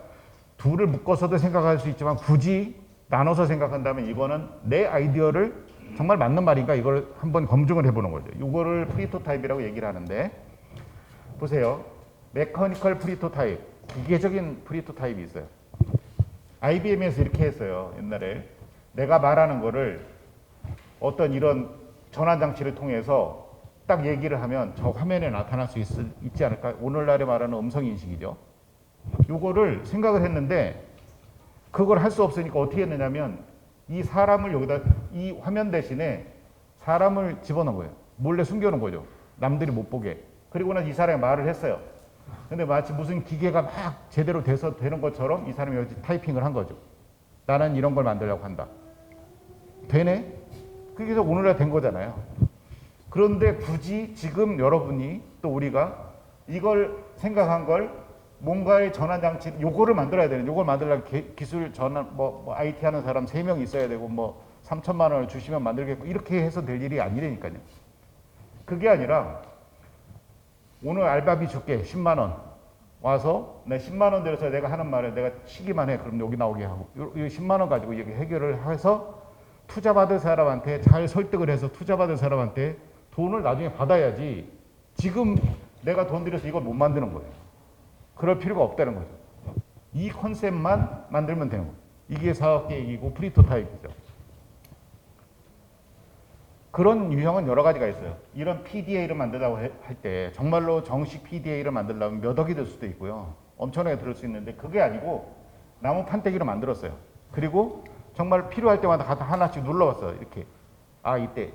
F: 둘을 묶어서도 생각할 수 있지만 굳이 나눠서 생각한다면 이거는 내 아이디어를 정말 맞는 말인가, 이걸 한번 검증을 해보는 거죠. 이거를 프리토타입이라고 얘기를 하는데, 보세요. 메커니컬 프리토타입, 기계적인 프리토타입이 있어요. IBM에서 이렇게 했어요. 옛날에 내가 말하는 거를 어떤 이런 전환장치를 통해서 딱 얘기를 하면 저 화면에 나타날 수 있지 않을까? 오늘날에 말하는 음성인식이죠. 요거를 생각을 했는데 그걸 할 수 없으니까 어떻게 했느냐면, 이 사람을 여기다, 이 화면 대신에 사람을 집어넣은 거예요. 몰래 숨겨놓은 거죠. 남들이 못 보게. 그리고 나서 이 사람이 말을 했어요. 근데 마치 무슨 기계가 막 제대로 돼서 되는 것처럼 이 사람이 여기 타이핑을 한 거죠. 나는 이런 걸 만들려고 한다. 되네? 그래서 오늘날 된 거잖아요. 그런데 굳이 지금 여러분이 또 우리가 이걸 생각한 걸 뭔가의 전환 장치, 요거를 만들어야 되는, 요걸 만들려면 기술 전환, 뭐 IT 하는 사람 3명 있어야 되고, 뭐 3천만 원을 주시면 만들겠고, 이렇게 해서 될 일이 아니라니까요. 그게 아니라 오늘 알바비 줄게 10만 원 와서 내 10만 원 들여서 내가 하는 말을 내가 치기만 해. 그럼 여기 나오게 하고, 이 10만 원 가지고 여기 해결을 해서 투자 받을 사람한테 잘 설득을 해서 투자 받을 사람한테 돈을 나중에 받아야지, 지금 내가 돈 들여서 이걸 못 만드는 거예요. 그럴 필요가 없다는 거죠. 이 컨셉만 만들면 되는 거예요. 이게 사업 계획이고 프리토타입이죠. 그런 유형은 여러 가지가 있어요. 이런 PDA를 만들라고 할 때 정말로 정식 PDA를 만들려면 몇 억이 들 수도 있고요. 엄청나게 들을 수 있는데 그게 아니고 나무 판때기로 만들었어요. 그리고 정말 필요할 때마다 가서 하나씩 눌러봤어요. 이렇게. 아, 이때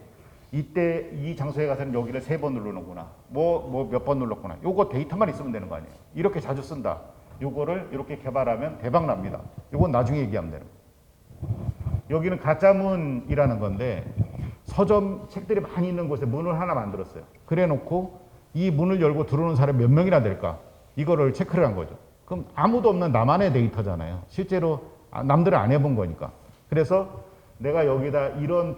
F: 이 장소에 가서는 여기를 3번 누르는구나. 뭐 몇 번 눌렀구나. 요거 데이터만 있으면 되는 거 아니에요. 이렇게 자주 쓴다. 요거를 이렇게 개발하면 대박 납니다. 요건 나중에 얘기하면 되는 거예요. 여기는 가짜문이라는 건데 서점 책들이 많이 있는 곳에 문을 하나 만들었어요. 그래 놓고 이 문을 열고 들어오는 사람이 몇 명이나 될까? 이거를 체크를 한 거죠. 그럼 아무도 없는 나만의 데이터잖아요. 실제로 남들은 안 해본 거니까. 그래서 내가 여기다 이런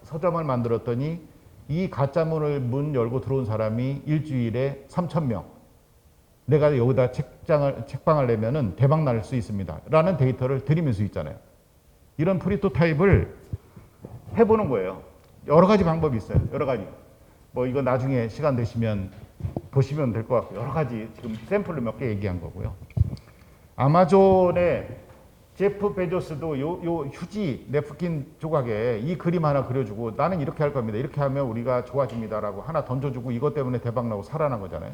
F: 서점을 만들었더니 이 가짜문을 문 열고 들어온 사람이 일주일에 3,000명. 내가 여기다 책방을 내면은 대박 날 수 있습니다. 라는 데이터를 드리면 수 있잖아요. 이런 프리토타입을 해보는 거예요. 여러 가지 방법이 있어요. 여러 가지. 뭐 이거 나중에 시간 되시면 보시면 될 것 같고 여러 가지 지금 샘플로 몇 개 얘기한 거고요. 아마존의 제프 베조스도 요 휴지 냅킨 조각에 이 그림 하나 그려주고 나는 이렇게 할 겁니다. 이렇게 하면 우리가 좋아집니다라고 하나 던져주고 이것 때문에 대박나고 살아난 거잖아요.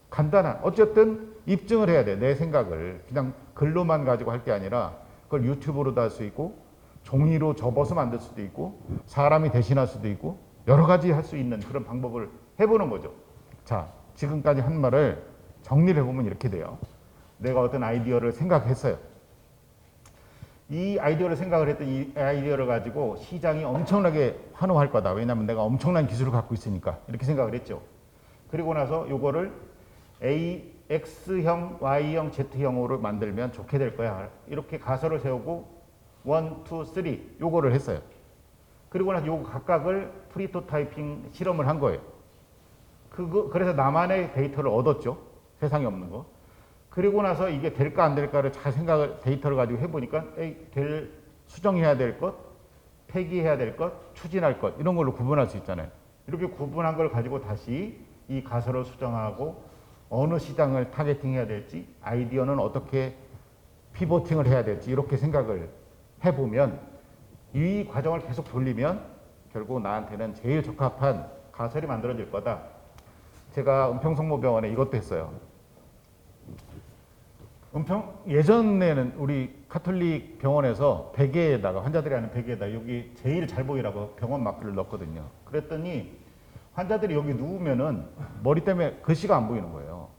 F: 간단한 어쨌든 입증을 해야 돼. 내 생각을 그냥 글로만 가지고 할 게 아니라 그걸 유튜브로도 할 수 있고 종이로 접어서 만들 수도 있고 사람이 대신할 수도 있고 여러 가지 할 수 있는 그런 방법을 해보는 거죠. 자, 지금까지 한 말을 정리를 해보면 이렇게 돼요. 내가 어떤 아이디어를 생각했어요. 이 아이디어를 생각을 했던 이 아이디어를 가지고 시장이 엄청나게 환호할 거다. 왜냐하면 내가 엄청난 기술을 갖고 있으니까 이렇게 생각을 했죠. 그리고 나서 요거를 X형, Y형, Z형으로 만들면 좋게 될 거야. 이렇게 가설을 세우고 1, 2, 3 요거를 했어요. 그리고 나서 요거 각각을 프리토타이핑 실험을 한 거예요. 그래서 나만의 데이터를 얻었죠. 세상에 없는 거. 그리고 나서 이게 될까 안 될까를 잘 데이터를 가지고 해보니까 수정해야 될 것, 폐기해야 될 것, 추진할 것 이런 걸로 구분할 수 있잖아요. 이렇게 구분한 걸 가지고 다시 이 가설을 수정하고 어느 시장을 타겟팅해야 될지 아이디어는 어떻게 피보팅을 해야 될지 이렇게 생각을 해보면 이 과정을 계속 돌리면 결국 나한테는 제일 적합한 가설이 만들어질 거다. 제가 은평성모병원에 이것도 했어요. 예전에는 우리 카톨릭 병원에서 베개에다가 환자들이 하는 베개에다 여기 제일 잘 보이라고 병원 마크를 넣었거든요. 그랬더니 환자들이 여기 누우면은 머리 때문에 글씨가 안 보이는 거예요.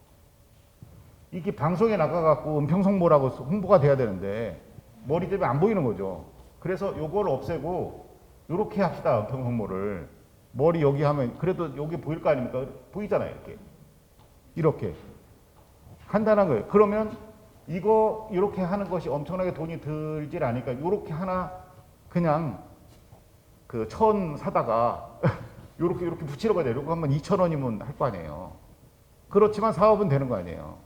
F: 이게 방송에 나가갖고 은평성모라고 홍보가 돼야 되는데 머리 때문에 안 보이는 거죠. 그래서 요걸 없애고 요렇게 합시다. 은평성모를 머리 여기 하면 그래도 여기 보일 거 아닙니까? 보이잖아요. 이렇게 간단한 거예요. 그러면 이거 이렇게 하는 것이 엄청나게 돈이 들질 않으니까 이렇게 하나 그냥 그 천 사다가 이렇게 붙이러 가야 돼요. 이렇게 하면 2,000원이면 할 거 아니에요. 그렇지만 사업은 되는 거 아니에요.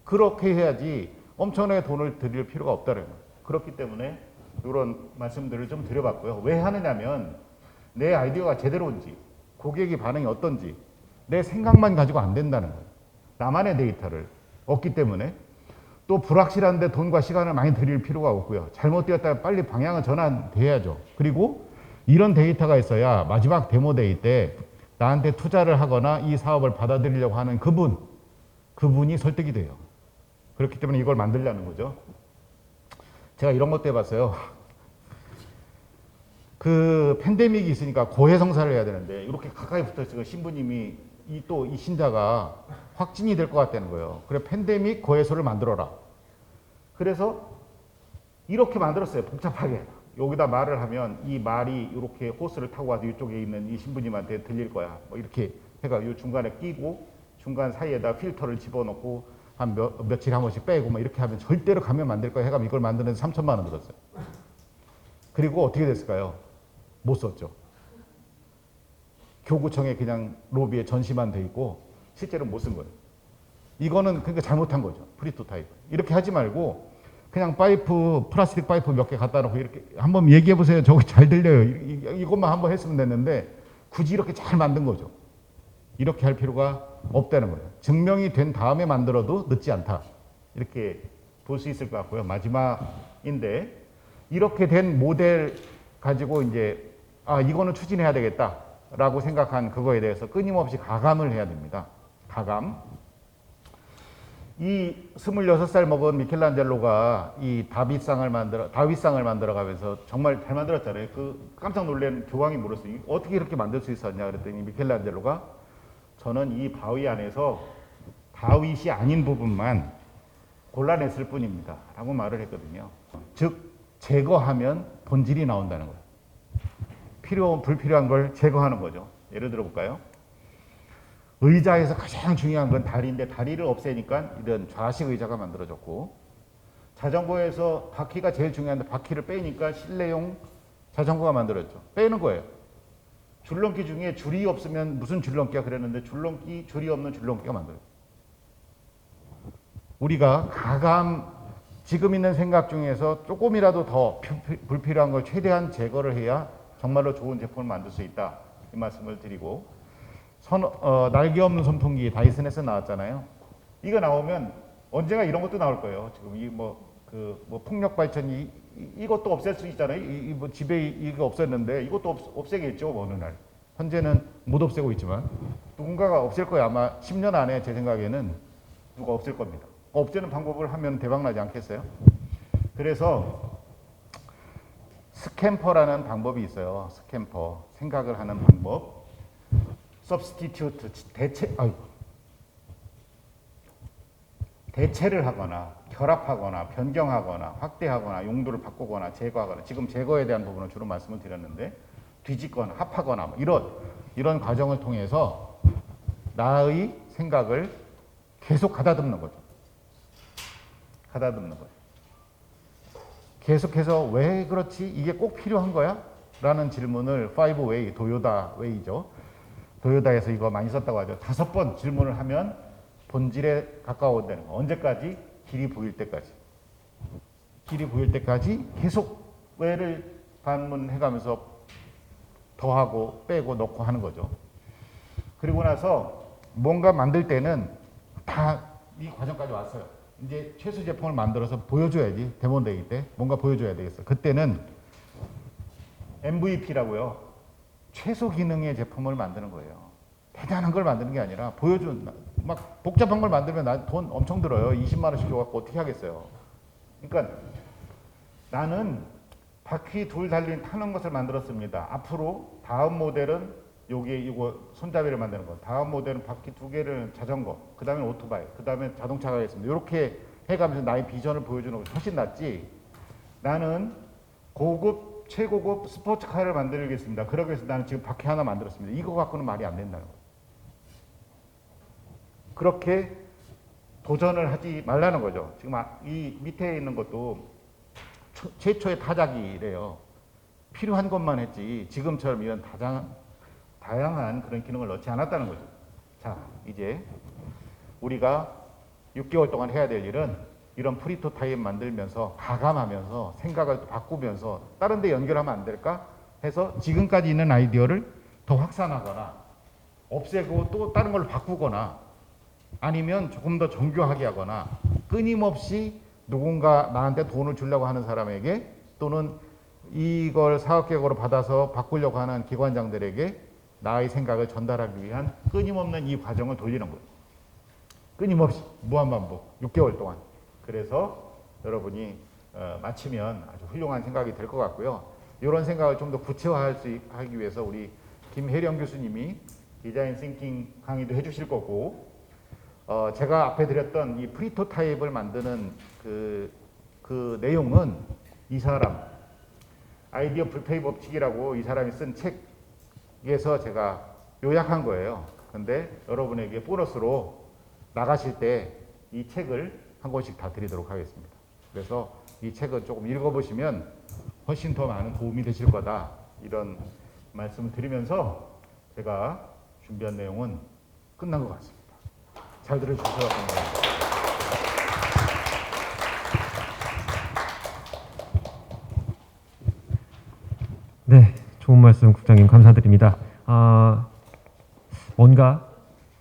F: 그렇게 해야지 엄청나게 돈을 들일 필요가 없다는 거예요. 그렇기 때문에 이런 말씀들을 좀 드려봤고요. 왜 하느냐면 내 아이디어가 제대로인지 고객의 반응이 어떤지 내 생각만 가지고 안 된다는 거예요. 나만의 데이터를 얻기 때문에 또 불확실한데 돈과 시간을 많이 들일 필요가 없고요. 잘못되었다면 빨리 방향을 전환돼야죠. 그리고 이런 데이터가 있어야 마지막 데모데이 때 나한테 투자를 하거나 이 사업을 받아들이려고 하는 그분이 설득이 돼요. 그렇기 때문에 이걸 만들려는 거죠. 제가 이런 것도 해봤어요. 그 팬데믹이 있으니까 고해성사를 해야 되는데 이렇게 가까이 붙어있어요. 신부님이 이 신자가 확진이 될 것 같다는 거예요. 그래 팬데믹 고해소를 만들어라. 그래서 이렇게 만들었어요. 복잡하게. 여기다 말을 하면 이 말이 이렇게 호스를 타고 와서 이쪽에 있는 이 신부님한테 들릴 거야. 뭐 이렇게 해가 이 중간에 끼고 중간 사이에다 필터를 집어넣고 한 며칠 한 번씩 빼고 막 이렇게 하면 절대로 감염 안 될 거야. 해가 이걸 만드는데 3,000만 원 들었어요. 그리고 어떻게 됐을까요? 못 썼죠. 교구청에 그냥 로비에 전시만 돼 있고 실제로 못 쓴 거예요. 이거는 그러니까 잘못한 거죠. 프리토타입. 이렇게 하지 말고 그냥 플라스틱 파이프 몇 개 갖다 놓고 이렇게 한번 얘기해 보세요. 저거 잘 들려요. 이것만 한번 했으면 됐는데 굳이 이렇게 잘 만든 거죠. 이렇게 할 필요가 없다는 거예요. 증명이 된 다음에 만들어도 늦지 않다. 이렇게 볼 수 있을 것 같고요. 마지막인데 이렇게 된 모델 가지고 이제 아, 이거는 추진해야 되겠다라고 생각한 그거에 대해서 끊임없이 가감을 해야 됩니다. 가감. 이 26살 먹은 미켈란젤로가 이 다윗상을 만들어 가면서 정말 잘 만들었잖아요. 그 깜짝 놀란 교황이 물었어요. 어떻게 이렇게 만들 수 있었냐 그랬더니 미켈란젤로가 저는 이 바위 안에서 다윗이 아닌 부분만 골라냈을 뿐입니다. 라고 말을 했거든요. 즉 제거하면 본질이 나온다는 거예요. 불필요한 걸 제거하는 거죠. 예를 들어 볼까요? 의자에서 가장 중요한 건 다리인데 다리를 없애니까 이런 좌식 의자가 만들어졌고, 자전거에서 바퀴가 제일 중요한데 바퀴를 빼니까 실내용 자전거가 만들어졌죠. 빼는 거예요. 줄넘기 중에 줄이 없으면 무슨 줄넘기야 그랬는데 줄이 없는 줄넘기가 만들어요. 우리가 지금 있는 생각 중에서 조금이라도 더 불필요한 걸 최대한 제거를 해야 정말로 좋은 제품을 만들 수 있다. 이 말씀을 드리고, 날개 없는 선풍기 다이슨에서 나왔잖아요. 이거 나오면 언젠가 이런 것도 나올 거예요. 지금 풍력 발전이 이것도 없앨 수 있잖아요. 집에 이거 없앴는데 이것도 없애겠죠, 어느 날. 현재는 못 없애고 있지만 누군가가 없앨 거예요. 아마 10년 안에 제 생각에는 누가 없앨 겁니다. 없애는 방법을 하면 대박 나지 않겠어요? 그래서 스캠퍼라는 방법이 있어요. 스캠퍼, 생각을 하는 방법. substitute, 대체를 하거나 결합하거나 변경하거나 확대하거나 용도를 바꾸거나 제거하거나, 지금 제거에 대한 부분을 주로 말씀을 드렸는데 뒤집거나 합하거나 이런 과정을 통해서 나의 생각을 계속 가다듬는 거죠. 계속해서 왜 그렇지? 이게 꼭 필요한 거야? 라는 질문을 5웨이, 도요다 웨이죠. 도요다에서 이거 많이 썼다고 하죠. 5번 질문을 하면 본질에 가까워온다는 거. 언제까지? 길이 보일 때까지. 길이 보일 때까지 계속 왜를 반문해가면서 더하고 빼고 넣고 하는 거죠. 그리고 나서 뭔가 만들 때는 다 이 과정까지 왔어요. 이제 최소 제품을 만들어서 보여줘야지. 데모데이 때 뭔가 보여줘야 되겠어. 그때는 MVP라고요. 최소 기능의 제품을 만드는 거예요. 대단한 걸 만드는 게 아니라 막 복잡한 걸 만들면 돈 엄청 들어요. 20만 원씩 줘갖고 어떻게 하겠어요. 그러니까 나는 바퀴 둘 달린 타는 것을 만들었습니다. 앞으로 다음 모델은 이거 손잡이를 만드는 거. 다음 모델은 바퀴 2개를 자전거. 그 다음에 오토바이. 그 다음에 자동차가 있습니다. 이렇게 해가면서 나의 비전을 보여주는 것이 훨씬 낫지. 나는 최고급 스포츠카를 만들겠습니다. 그러기 위해서 나는 지금 바퀴 하나 만들었습니다. 이거 갖고는 말이 안 된다는 거예요. 그렇게 도전을 하지 말라는 거죠. 지금 이 밑에 있는 것도 최초의 타자기래요. 필요한 것만 했지 지금처럼 이런 다양한 그런 기능을 넣지 않았다는 거죠. 자, 이제 우리가 6개월 동안 해야 될 일은 이런 프리토타입 만들면서 가감하면서 생각을 바꾸면서 다른 데 연결하면 안 될까 해서 지금까지 있는 아이디어를 더 확산하거나 없애고 또 다른 걸로 바꾸거나 아니면 조금 더 정교하게 하거나 끊임없이 누군가 나한테 돈을 주려고 하는 사람에게 또는 이걸 사업계획으로 받아서 바꾸려고 하는 기관장들에게 나의 생각을 전달하기 위한 끊임없는 이 과정을 돌리는 거예요. 끊임없이 무한반복 6개월 동안. 그래서 여러분이 마치면 아주 훌륭한 생각이 될 것 같고요. 이런 생각을 좀 더 구체화하기 위해서 우리 김혜령 교수님이 디자인 싱킹 강의도 해주실 거고, 제가 앞에 드렸던 이 프리토타입을 만드는 그 내용은 이 사람 아이디어 불페이 법칙이라고 이 사람이 쓴 책에서 제가 요약한 거예요. 근데 여러분에게 보너스로 나가실 때 이 책을 한 권씩 다 드리도록 하겠습니다. 그래서 이 책을 조금 읽어보시면 훨씬 더 많은 도움이 되실 거다, 이런 말씀을 드리면서 제가 준비한 내용은 끝난 것 같습니다. 잘 들어주셔서 감사합니다.
A: 네, 좋은 말씀 국장님 감사드립니다. 뭔가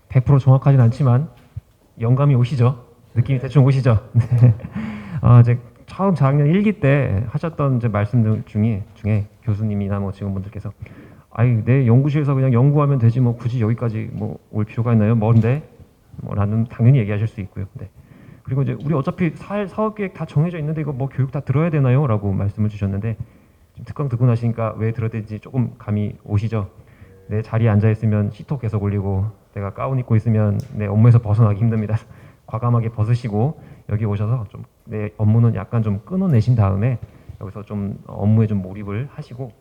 A: 100% 정확하진 않지만 영감이 오시죠? 느낌이 대충 오시죠? 네. 이제 처음 자학년 1기 때 하셨던 이제 말씀들 중에 교수님이나 뭐 직원분들께서 아이 내 연구실에서 그냥 연구하면 되지 뭐 굳이 여기까지 뭐 올 필요가 있나요? 뭔데? 뭐라는 당연히 얘기하실 수 있고요. 네. 그리고 이제 우리 어차피 사업 계획 다 정해져 있는데 이거 뭐 교육 다 들어야 되나요? 라고 말씀을 주셨는데 지금 특강 듣고 나시니까 왜 들어야 되는지 조금 감이 오시죠? 내 자리에 앉아 있으면 시터 계속 올리고 내가 가운 입고 있으면 내 업무에서 벗어나기 힘듭니다. 과감하게 벗으시고 여기 오셔서 좀 내 업무는 약간 좀 끊어내신 다음에 여기서 좀 업무에 좀 몰입을 하시고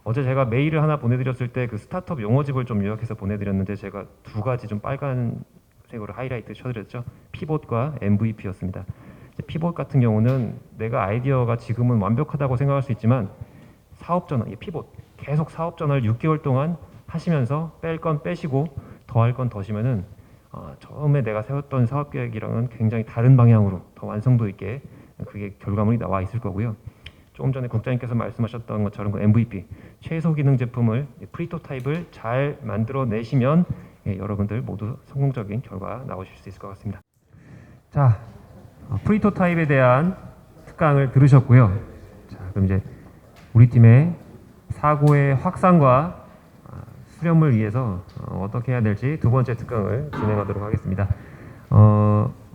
A: 어제 제가 메일을 하나 보내드렸을 때 그 스타트업 용어집을 좀 요약해서 보내드렸는데 제가 두 가지 좀 빨간색으로 하이라이트 쳐드렸죠. 피봇과 MVP였습니다. 피봇 같은 경우는 내가 아이디어가 지금은 완벽하다고 생각할 수 있지만 사업 전환, 피봇 계속 사업 전환을 6개월 동안 하시면서 뺄 건 빼시고 더할 건 더시면은 처음에 내가 세웠던 사업 계획이랑은 굉장히 다른 방향으로 더 완성도 있게 그게 결과물이 나와 있을 거고요. 조금 전에 국장님께서 말씀하셨던 것처럼 그 MVP 최소 기능 제품을 프리토타입을 잘 만들어 내시면 여러분들 모두 성공적인 결과 나오실 수 있을 것 같습니다. 자, 프리토타입에 대한 특강을 들으셨고요. 자, 그럼 이제 우리 팀의 사고의 확산과 수렴을 위해서 어떻게 해야 될지 두 번째 특강을 진행하도록 하겠습니다.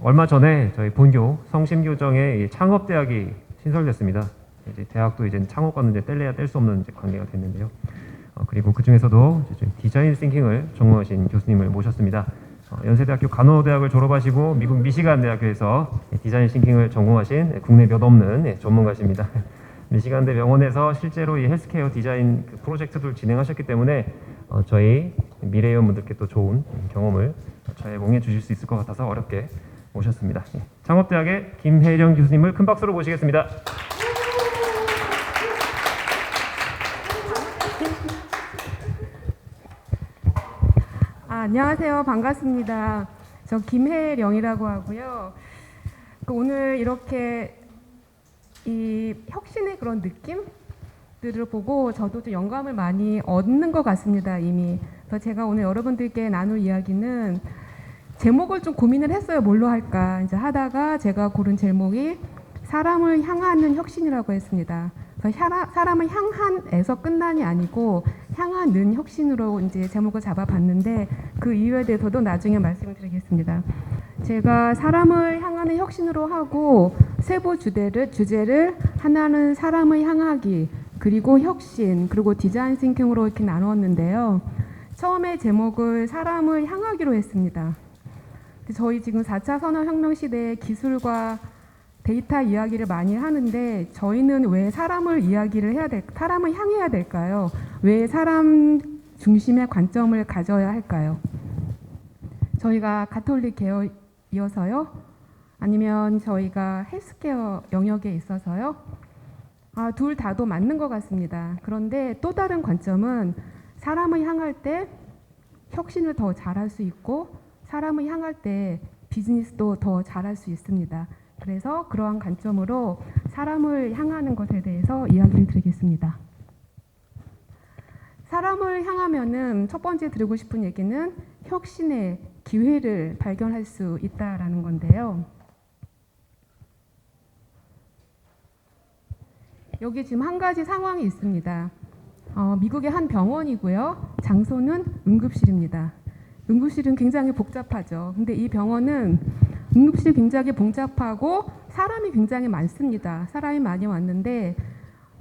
A: 얼마 전에 저희 본교 성심교정의 창업대학이 신설됐습니다. 이제 대학도 이제 창업과는 이제 뗄래야 뗄 수 없는 이제 관계가 됐는데요. 그리고 그 중에서도 디자인 싱킹을 전공하신 교수님을 모셨습니다. 연세대학교 간호대학을 졸업하시고 미국 미시간 대학교에서 디자인 싱킹을 전공하신 국내 몇 없는 전문가십니다. 미시간대 병원에서 실제로 이 헬스케어 디자인 그 프로젝트를 진행하셨기 때문에 저희 미래의원분들께 또 좋은 경험을 제공해 주실 수 있을 것 같아서 어렵게 모셨습니다. 창업대학의 김혜령 교수님을 큰 박수로 모시겠습니다.
G: 안녕하세요. 반갑습니다. 저 김혜령이라고 하고요. 오늘 이렇게 이 혁신의 그런 느낌들을 보고 저도 좀 영감을 많이 얻는 것 같습니다. 이미. 그래서 제가 오늘 여러분들께 나눌 이야기는 제목을 좀 고민을 했어요. 뭘로 할까? 이제 하다가 제가 고른 제목이 사람을 향하는 혁신이라고 했습니다. 그래서 사람을 향한에서 끝난이 아니고 향하는 혁신으로 이제 제목을 잡아봤는데 그 이유에 대해서도 나중에 말씀을 드리겠습니다. 제가 사람을 향하는 혁신으로 하고 세부 주제를 하나는 사람을 향하기, 그리고 혁신, 그리고 디자인 싱킹으로 이렇게 나누었는데요. 처음에 제목을 사람을 향하기로 했습니다. 저희 지금 4차 산업혁명 시대의 기술과 데이터 이야기를 많이 하는데 저희는 왜 사람을 사람을 향해야 될까요? 왜 사람 중심의 관점을 가져야 할까요? 저희가 가톨릭 계열이어서요? 아니면 저희가 헬스케어 영역에 있어서요? 둘 다도 맞는 것 같습니다. 그런데 또 다른 관점은 사람을 향할 때 혁신을 더 잘할 수 있고 사람을 향할 때 비즈니스도 더 잘할 수 있습니다. 그래서 그러한 관점으로 사람을 향하는 것에 대해서 이야기를 드리겠습니다. 사람을 향하면은 첫 번째 드리고 싶은 얘기는 혁신의 기회를 발견할 수 있다라는 건데요. 여기 지금 한 가지 상황이 있습니다. 미국의 한 병원이고요. 장소는 응급실입니다. 응급실은 굉장히 복잡하죠. 근데 이 병원은 응급실이 굉장히 복잡하고 사람이 굉장히 많습니다. 사람이 많이 왔는데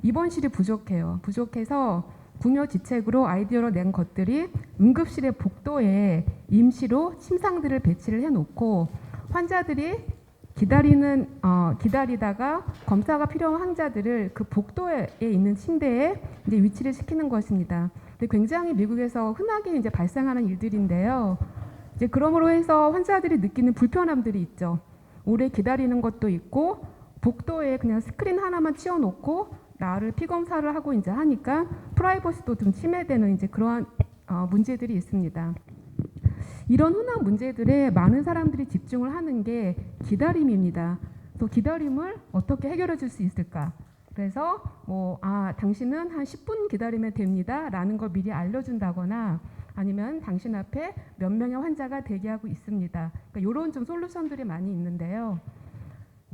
G: 입원실이 부족해요. 부족해서 궁여지책으로 아이디어로 낸 것들이 응급실의 복도에 임시로 침상들을 배치를 해놓고 환자들이 기다리다가 검사가 필요한 환자들을 그 복도에 있는 침대에 이제 위치를 시키는 것입니다. 근데 굉장히 미국에서 흔하게 이제 발생하는 일들인데요. 이제 그러므로 해서 환자들이 느끼는 불편함들이 있죠. 오래 기다리는 것도 있고 복도에 그냥 스크린 하나만 치워놓고 나를 피검사를 하고 이제 하니까 프라이버시도 좀 침해되는 이제 그러한 문제들이 있습니다. 이런 흔한 문제들에 많은 사람들이 집중을 하는 게 기다림입니다. 또 기다림을 어떻게 해결해 줄 수 있을까? 그래서 당신은 한 10분 기다리면 됩니다. 라는 걸 미리 알려준다거나 아니면 당신 앞에 몇 명의 환자가 대기하고 있습니다. 그러니까 이런 좀 솔루션들이 많이 있는데요.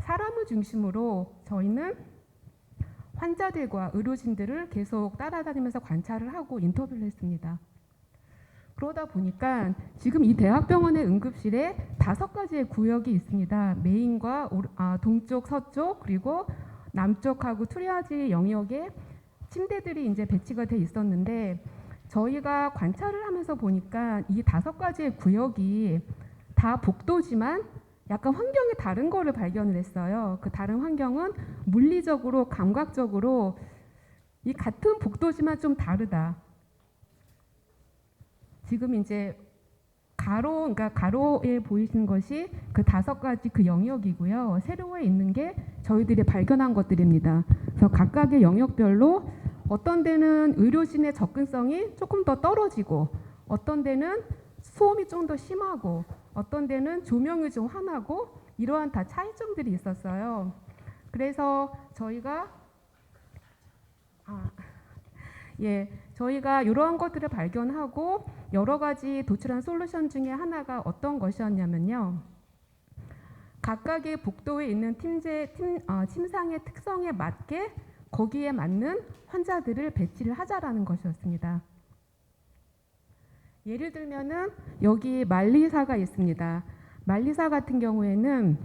G: 사람을 중심으로 저희는 환자들과 의료진들을 계속 따라다니면서 관찰을 하고 인터뷰를 했습니다. 그러다 보니까 지금 이 대학병원의 응급실에 5가지의 구역이 있습니다. 메인과 동쪽, 서쪽, 그리고 남쪽하고 트리아지 영역에 침대들이 이제 배치가 돼 있었는데, 저희가 관찰을 하면서 보니까 이 5가지의 구역이 다 복도지만 약간 환경이 다른 거를 발견을 했어요. 그 다른 환경은 물리적으로, 감각적으로 이 같은 복도지만 좀 다르다. 지금 이제 그러니까 가로에 보이시는 것이 그 5가지 그 영역이고요. 세로에 있는 게 저희들이 발견한 것들입니다. 그래서 각각의 영역별로 어떤 데는 의료진의 접근성이 조금 더 떨어지고, 어떤 데는 소음이 좀 더 심하고, 어떤 데는 조명이 좀 환하고, 이러한 다 차이점들이 있었어요. 그래서 저희가 저희가 이러한 것들을 발견하고 여러 가지 도출한 솔루션 중에 하나가 어떤 것이었냐면요. 각각의 복도에 있는 침상의 특성에 맞게 거기에 맞는 환자들을 배치를 하자라는 것이었습니다. 예를 들면은 여기 만리사가 있습니다. 만리사 같은 경우에는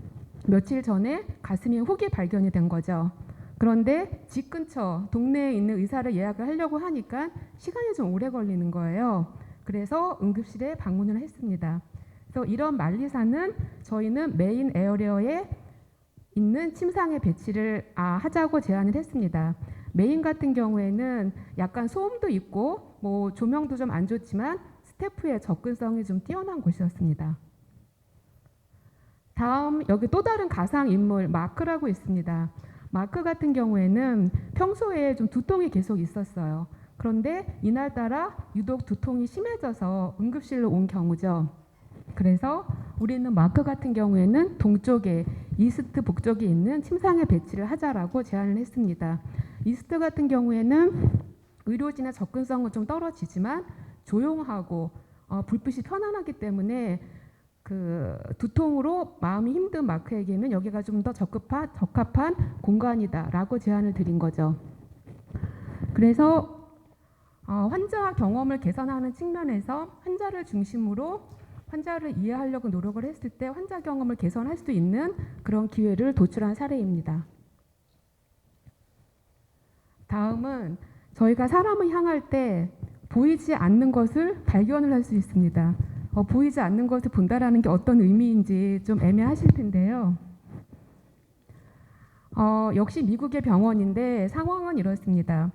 G: 며칠 전에 가슴에 혹이 발견이 된 거죠. 그런데 집 근처 동네에 있는 의사를 예약을 하려고 하니까 시간이 좀 오래 걸리는 거예요. 그래서 응급실에 방문을 했습니다. 그래서 이런 만리사는 저희는 메인 에어리어에 있는 침상에 배치를 하자고 제안을 했습니다. 메인 같은 경우에는 약간 소음도 있고 뭐 조명도 좀 안 좋지만 스태프의 접근성이 좀 뛰어난 곳이었습니다. 다음 여기 또 다른 가상 인물 마크라고 있습니다. 마크 같은 경우에는 평소에 좀 두통이 계속 있었어요. 그런데 이날따라 유독 두통이 심해져서 응급실로 온 경우죠. 그래서 우리는 마크 같은 경우에는 동쪽에 이스트 북쪽에 있는 침상에 배치를 하자라고 제안을 했습니다. 이스트 같은 경우에는 의료진의 접근성은 좀 떨어지지만 조용하고 불빛이 편안하기 때문에 그 두통으로 마음이 힘든 마크에게는 여기가 좀 더 적합한 공간이다라고 제안을 드린 거죠. 그래서 환자 경험을 개선하는 측면에서 환자를 중심으로 환자를 이해하려고 노력을 했을 때 환자 경험을 개선할 수 있는 그런 기회를 도출한 사례입니다. 다음은 저희가 사람을 향할 때 보이지 않는 것을 발견을 할 수 있습니다. 보이지 않는 것을 본다라는 게 어떤 의미인지 좀 애매하실 텐데요. 역시 미국의 병원인데 상황은 이렇습니다.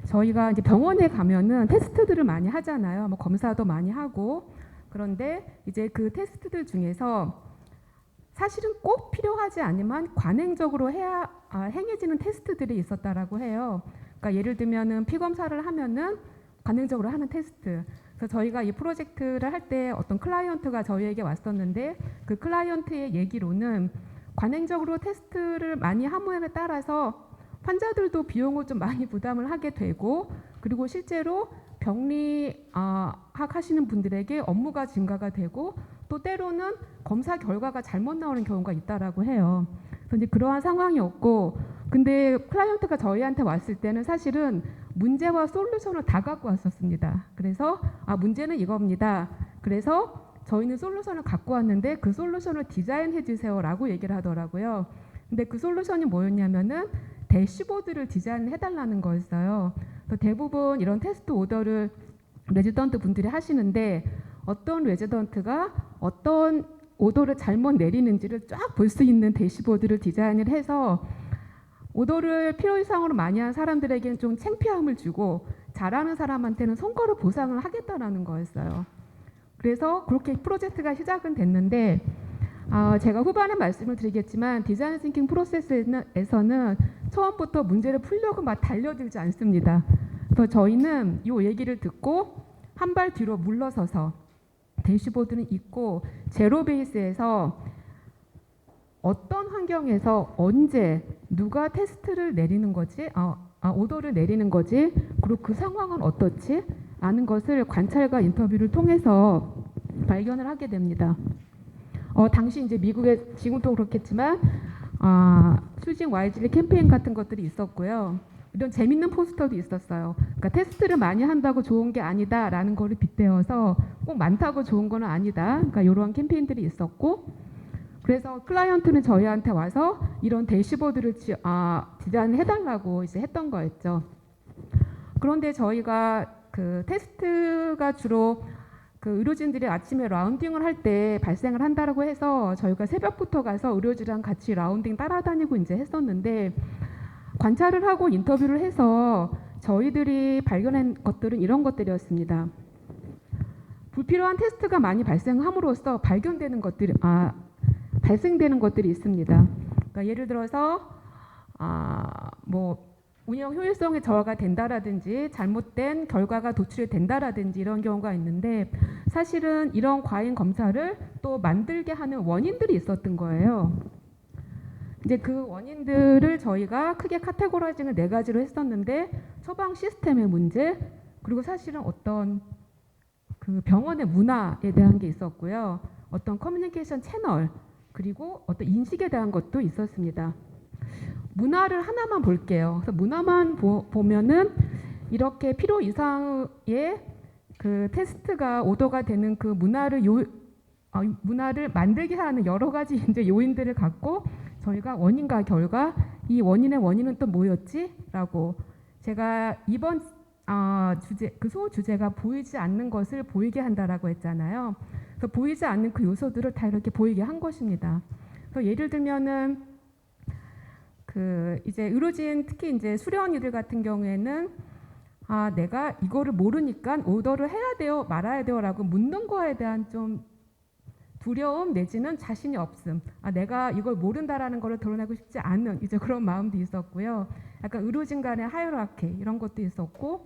G: 저희가 이제 병원에 가면은 테스트들을 많이 하잖아요. 뭐 검사도 많이 하고. 그런데 이제 그 테스트들 중에서 사실은 꼭 필요하지 않지만 관행적으로 행해지는 테스트들이 있었다라고 해요. 그러니까 예를 들면은 피 검사를 하면은 관행적으로 하는 테스트. 그래서 저희가 이 프로젝트를 할 때 어떤 클라이언트가 저희에게 왔었는데 그 클라이언트의 얘기로는 관행적으로 테스트를 많이 함에 따라서 환자들도 비용을 좀 많이 부담을 하게 되고, 그리고 실제로 병리학 하시는 분들에게 업무가 증가가 되고, 또 때로는 검사 결과가 잘못 나오는 경우가 있다라고 해요. 그래서 이제 그러한 상황이었고, 근데 클라이언트가 저희한테 왔을 때는 사실은 문제와 솔루션을 다 갖고 왔었습니다. 그래서 문제는 이겁니다. 그래서 저희는 솔루션을 갖고 왔는데 그 솔루션을 디자인해 주세요라고 얘기를 하더라고요. 근데 그 솔루션이 뭐였냐면은 대시보드를 디자인을 해달라는 거였어요. 대부분 이런 테스트 오더를 레지던트 분들이 하시는데 어떤 레지던트가 어떤 오더를 잘못 내리는지를 쫙 볼 수 있는 대시보드를 디자인을 해서 오더를 필요 이상으로 많이 한 사람들에게는 좀 창피함을 주고 잘하는 사람한테는 성과를 보상을 하겠다라는 거였어요. 그래서 그렇게 프로젝트가 시작은 됐는데 제가 후반에 말씀을 드리겠지만 디자인 싱킹 프로세스에서는 처음부터 문제를 풀려고 막 달려들지 않습니다. 그래서 저희는 이 얘기를 듣고 한 발 뒤로 물러서서 대시보드는 있고 제로 베이스에서 어떤 환경에서 언제 누가 테스트를 내리는 거지, 오더를 내리는 거지, 그리고 그 상황은 어떻지 아는 것을 관찰과 인터뷰를 통해서 발견을 하게 됩니다. 당시 이제 미국에 지금도 그렇겠지만 수직 YGL 캠페인 같은 것들이 있었고요. 이런 재밌는 포스터도 있었어요. 그러니까 테스트를 많이 한다고 좋은 게 아니다라는 거를 빗대어서 꼭 많다고 좋은 건 아니다. 그러니까 이런 캠페인들이 있었고, 그래서 클라이언트는 저희한테 와서 이런 대시보드를 디자인해달라고 이제 했던 거였죠. 그런데 저희가 그 테스트가 주로 그 의료진들이 아침에 라운딩을 할 때 발생을 한다라고 해서 저희가 새벽부터 가서 의료진이랑 같이 라운딩 따라다니고 이제 했었는데, 관찰을 하고 인터뷰를 해서 저희들이 발견한 것들은 이런 것들이었습니다. 불필요한 테스트가 많이 발생함으로써 발생되는 것들이 있습니다. 그러니까 예를 들어서 뭐 운영 효율성이 저하가 된다라든지 잘못된 결과가 도출이 된다라든지 이런 경우가 있는데, 사실은 이런 과잉 검사를 또 만들게 하는 원인들이 있었던 거예요. 이제 그 원인들을 저희가 크게 카테고라이징을 4가지로 했었는데, 처방 시스템의 문제, 그리고 사실은 어떤 그 병원의 문화에 대한 게 있었고요. 어떤 커뮤니케이션 채널, 그리고 어떤 인식에 대한 것도 있었습니다. 문화를 하나만 볼게요. 그래서 문화만 보면은 이렇게 필요 이상의 그 테스트가 오더가 되는 그 문화를 만들게 하는 여러 가지 이제 요인들을 갖고 저희가 원인과 결과, 이 원인의 원인은 또 뭐였지?라고, 제가 이번 그 수호 주제가 보이지 않는 것을 보이게 한다라고 했잖아요. 그래서 보이지 않는 그 요소들을 다 이렇게 보이게 한 것입니다. 그래서 예를 들면은 그 이제 의료진, 특히 이제 수련이들 같은 경우에는 내가 이거를 모르니까 오더를 해야 돼요, 말아야 돼요라고 묻는 거에 대한 좀 두려움 내지는 자신이 없음. 내가 이걸 모른다라는 거를 드러내고 싶지 않은 이제 그런 마음도 있었고요. 약간 의료진 간의 하이라키 이런 것도 있었고,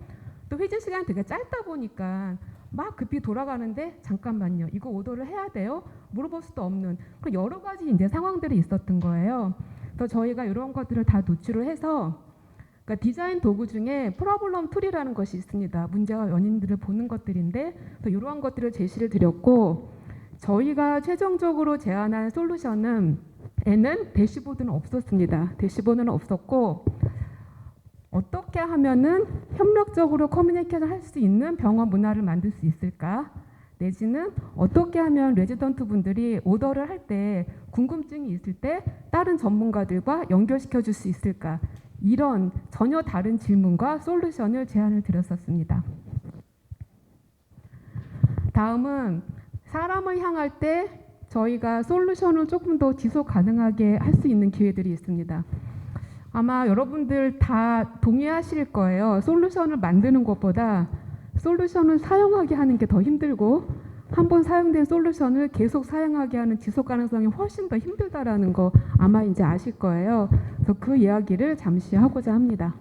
G: 또 회진 시간이 되게 짧다 보니까 막 급히 돌아가는데 잠깐만요, 이거 오더를 해야 돼요? 물어볼 수도 없는 그런 여러 가지 이제 상황들이 있었던 거예요. 그래서 저희가 이런 것들을 다 노출을 해서, 그러니까 디자인 도구 중에 프로블럼 툴이라는 것이 있습니다. 문제와 원인들을 보는 것들인데, 또 이러한 것들을 제시를 드렸고, 저희가 최종적으로 제안한 솔루션은 대시보드는 없었습니다. 대시보드는 없었고, 어떻게 하면은 협력적으로 커뮤니케이션 할 수 있는 병원 문화를 만들 수 있을까? 내지는 어떻게 하면 레지던트 분들이 오더를 할 때 궁금증이 있을 때 다른 전문가들과 연결시켜 줄 수 있을까? 이런 전혀 다른 질문과 솔루션을 제안을 드렸었습니다. 다음은 사람을 향할 때 저희가 솔루션을 조금 더 지속 가능하게 할 수 있는 기회들이 있습니다. 아마 여러분들 다 동의하실 거예요. 솔루션을 만드는 것보다 솔루션을 사용하게 하는 게 더 힘들고, 한 번 사용된 솔루션을 계속 사용하게 하는 지속 가능성이 훨씬 더 힘들다라는 거 아마 이제 아실 거예요. 그래서 그 이야기를 잠시 하고자 합니다.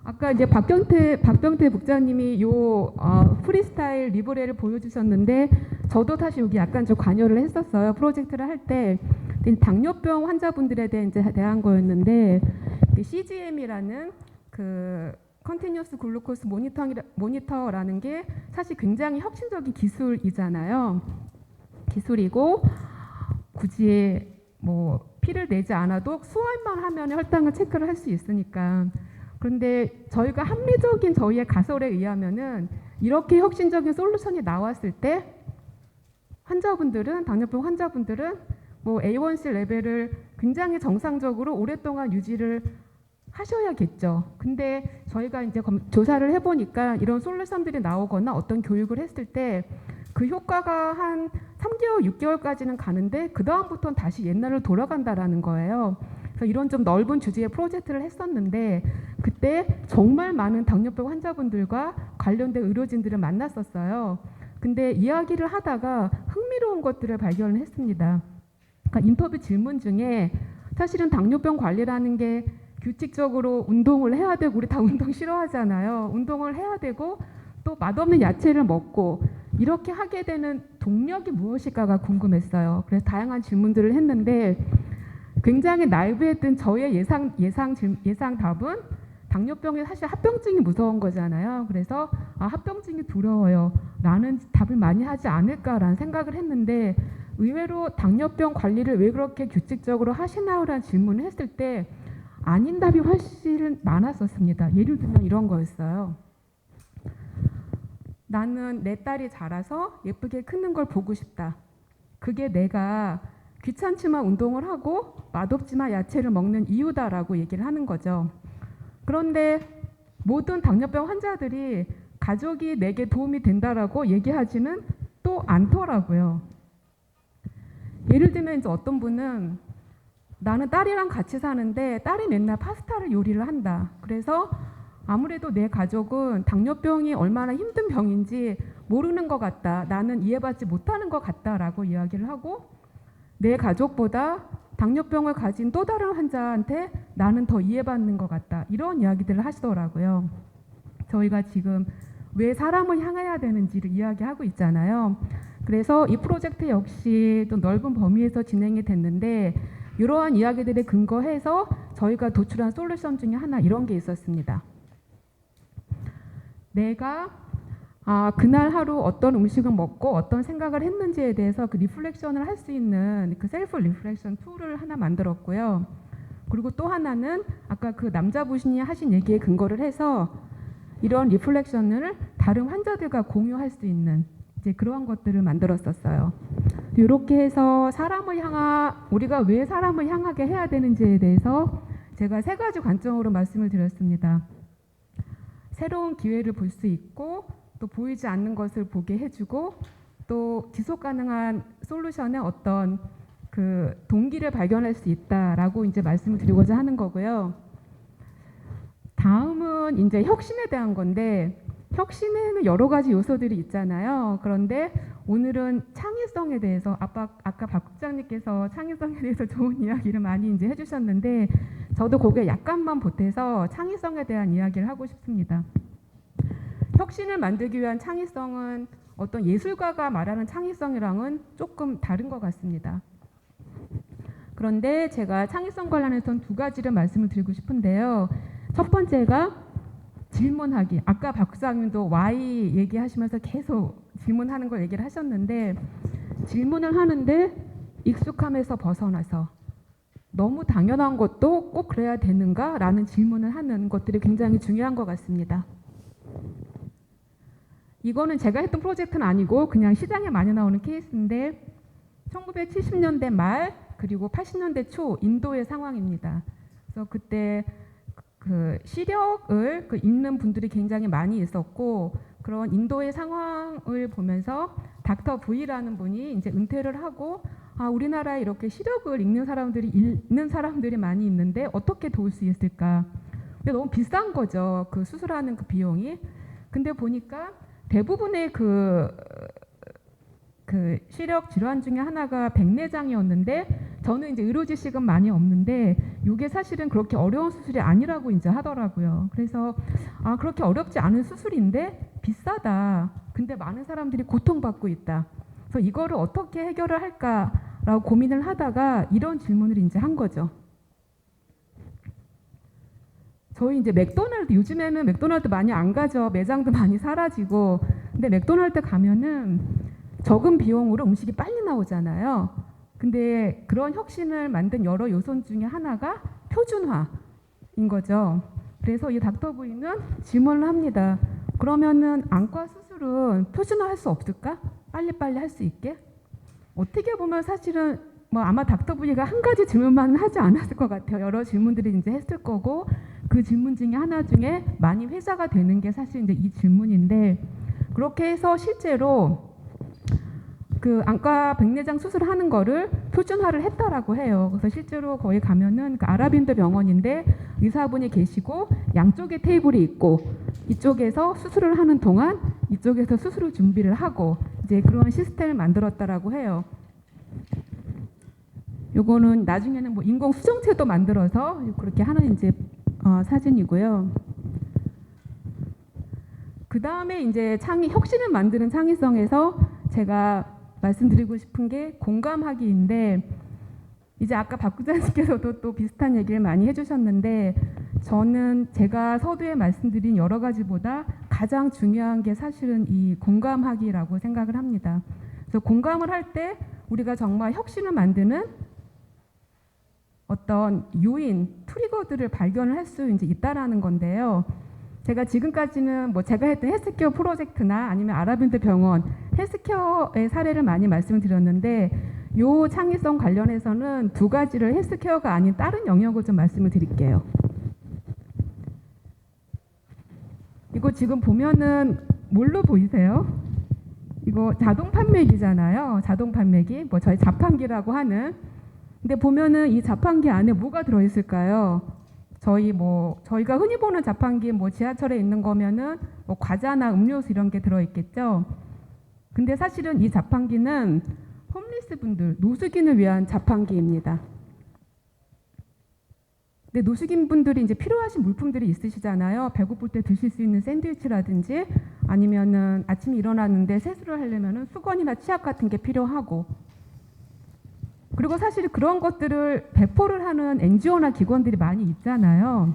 G: 아까 이제 박병태 국장님이 프리스타일 리브레를 보여주셨는데, 저도 사실 여기 약간 좀 관여를 했었어요. 프로젝트를 할 때 당뇨병 환자분들에 대한 거였는데, CGM이라는 그 컨티뉴어스 글루코스 모니터라는 게 사실 굉장히 혁신적인 기술이잖아요. 기술이고, 굳이 뭐 피를 내지 않아도 수화만 하면 혈당을 체크를 할 수 있으니까. 그런데 저희가 합리적인 저희의 가설에 의하면은 이렇게 혁신적인 솔루션이 나왔을 때 당뇨병 환자분들은 뭐 A1C 레벨을 굉장히 정상적으로 오랫동안 유지를 하셔야겠죠. 근데 저희가 이제 조사를 해보니까 이런 솔루션들이 나오거나 어떤 교육을 했을 때 그 효과가 한 3개월, 6개월까지는 가는데 그 다음부터는 다시 옛날로 돌아간다라는 거예요. 그래서 이런 좀 넓은 주제의 프로젝트를 했었는데, 그때 정말 많은 당뇨병 환자분들과 관련된 의료진들을 만났었어요. 근데 이야기를 하다가 흥미로운 것들을 발견을 했습니다. 그러니까 인터뷰 질문 중에 사실은 당뇨병 관리라는 게 규칙적으로 운동을 해야 되고, 우리 다 운동 싫어하잖아요. 운동을 해야 되고 또 맛없는 야채를 먹고 이렇게 하게 되는 동력이 무엇일까가 궁금했어요. 그래서 다양한 질문들을 했는데 굉장히 나이브했던 저의 예상 답은 당뇨병이 사실 합병증이 무서운 거잖아요. 그래서 합병증이 두려워요. 나는 답을 많이 하지 않을까라는 생각을 했는데 의외로 당뇨병 관리를 왜 그렇게 규칙적으로 하시나요라는 질문을 했을 때 아닌 답이 훨씬 많았었습니다. 예를 들면 이런 거였어요. 나는 내 딸이 자라서 예쁘게 크는 걸 보고 싶다. 그게 내가 귀찮지만 운동을 하고 맛없지만 야채를 먹는 이유다라고 얘기를 하는 거죠. 그런데 모든 당뇨병 환자들이 가족이 내게 도움이 된다라고 얘기하지는 또 않더라고요. 예를 들면 이제 어떤 분은 나는 딸이랑 같이 사는데 딸이 맨날 파스타를 요리를 한다. 그래서 아무래도 내 가족은 당뇨병이 얼마나 힘든 병인지 모르는 것 같다. 나는 이해받지 못하는 것 같다라고 이야기를 하고 내 가족보다 당뇨병을 가진 또 다른 환자한테 나는 더 이해받는 것 같다. 이런 이야기들을 하시더라고요. 저희가 지금 왜 사람을 향해야 되는지를 이야기하고 있잖아요. 그래서 이 프로젝트 역시 또 넓은 범위에서 진행이 됐는데 이러한 이야기들에 근거해서 저희가 도출한 솔루션 중에 하나 이런 게 있었습니다. 내가 그날 하루 어떤 음식을 먹고 어떤 생각을 했는지에 대해서 그 리플렉션을 할 수 있는 그 셀프 리플렉션 툴을 하나 만들었고요. 그리고 또 하나는 아까 그 남자 부신이 하신 얘기에 근거를 해서 이런 리플렉션을 다른 환자들과 공유할 수 있는 이제 그러한 것들을 만들었었어요. 이렇게 해서 우리가 왜 사람을 향하게 해야 되는지에 대해서 제가 3가지 관점으로 말씀을 드렸습니다. 새로운 기회를 볼 수 있고 또 보이지 않는 것을 보게 해주고 또 지속 가능한 솔루션의 어떤 그 동기를 발견할 수 있다라고 이제 말씀을 드리고자 하는 거고요. 다음은 이제 혁신에 대한 건데 혁신에는 여러 가지 요소들이 있잖아요. 그런데 오늘은 창의성에 대해서 아까 박 국장님께서 창의성에 대해서 좋은 이야기를 많이 이제 해주셨는데 저도 거기에 약간만 보태서 창의성에 대한 이야기를 하고 싶습니다. 혁신을 만들기 위한 창의성은 어떤 예술가가 말하는 창의성이랑은 조금 다른 것 같습니다. 그런데 제가 창의성 관련해서는 2가지를 말씀을 드리고 싶은데요. 첫 번째가 질문하기. 아까 박사님도 Y 얘기하시면서 계속 질문하는 걸 얘기를 하셨는데 질문을 하는데 익숙함에서 벗어나서 너무 당연한 것도 꼭 그래야 되는가? 라는 질문을 하는 것들이 굉장히 중요한 것 같습니다. 이거는 제가 했던 프로젝트는 아니고 그냥 시장에 많이 나오는 케이스인데 1970년대 말 그리고 80년대 초 인도의 상황입니다. 그래서 그때 그 시력을 읽는 분들이 굉장히 많이 있었고 그런 인도의 상황을 보면서 닥터 V라는 분이 이제 은퇴를 하고 우리나라에 이렇게 시력을 읽는 사람들이 많이 있는데 어떻게 도울 수 있을까? 근데 너무 비싼 거죠. 그 수술하는 그 비용이. 근데 보니까 대부분의 그 시력 질환 중에 하나가 백내장이었는데 저는 이제 의료 지식은 많이 없는데 이게 사실은 그렇게 어려운 수술이 아니라고 이제 하더라고요. 그래서 그렇게 어렵지 않은 수술인데 비싸다. 근데 많은 사람들이 고통받고 있다. 그래서 이거를 어떻게 해결을 할까라고 고민을 하다가 이런 질문을 이제 한 거죠. 저희 이제 요즘에는 맥도날드 많이 안 가죠. 매장도 많이 사라지고. 근데 맥도날드 가면은 적은 비용으로 음식이 빨리 나오잖아요. 근데 그런 혁신을 만든 여러 요소 중에 하나가 표준화인 거죠. 그래서 이 닥터 V는 질문을 합니다. 그러면은 안과 수술은 표준화할 수 없을까? 빨리빨리 할 수 있게? 어떻게 보면 사실은 아마 닥터 V가 한 가지 질문만 하지 않았을 것 같아요. 여러 질문들이 이제 했을 거고 그 질문 중에 하나 중에 많이 회자가 되는 게 사실 이제 이 질문인데 그렇게 해서 실제로 그 안과 백내장 수술하는 거를 표준화를 했다라고 해요. 그래서 실제로 거기 가면은 그 아랍인도 병원인데 의사분이 계시고 양쪽에 테이블이 있고 이쪽에서 수술을 하는 동안 이쪽에서 수술을 준비를 하고 이제 그런 시스템을 만들었다라고 해요. 요거는 나중에는 인공 수정체도 만들어서 그렇게 하는 이제 사진이고요. 그 다음에 이제 혁신을 만드는 창의성에서 제가 말씀드리고 싶은 게 공감하기인데 이제 아까 박 부장님께서도 또 비슷한 얘기를 많이 해주셨는데 저는 제가 서두에 말씀드린 여러 가지보다 가장 중요한 게 사실은 이 공감하기라고 생각을 합니다. 그래서 공감을 할 때 우리가 정말 혁신을 만드는 어떤 요인, 트리거들을 발견을 할 수 이제 있다라는 건데요. 제가 지금까지는 뭐 제가 했던 헬스케어 프로젝트나 아니면 아라빈드 병원 헬스케어의 사례를 많이 말씀을 드렸는데 요 창의성 관련해서는 두 가지를 헬스케어가 아닌 다른 영역을 좀 말씀을 드릴게요. 이거 지금 보면은 뭘로 보이세요? 이거 자동 판매기잖아요. 자동 판매기. 뭐 저희 자판기라고 하는. 근데 보면은 이 자판기 안에 뭐가 들어 있을까요? 저희가 흔히 보는 자판기 뭐 지하철에 있는 거면은 뭐 과자나 음료수 이런 게 들어 있겠죠. 근데 사실은 이 자판기는 홈리스 분들, 노숙인을 위한 자판기입니다. 근데 노숙인 분들이 이제 필요하신 물품들이 있으시잖아요. 배고플 때 드실 수 있는 샌드위치라든지 아니면은 아침에 일어났는데 세수를 하려면은 수건이나 치약 같은 게 필요하고 그리고 사실 그런 것들을 배포를 하는 NGO나 기관들이 많이 있잖아요.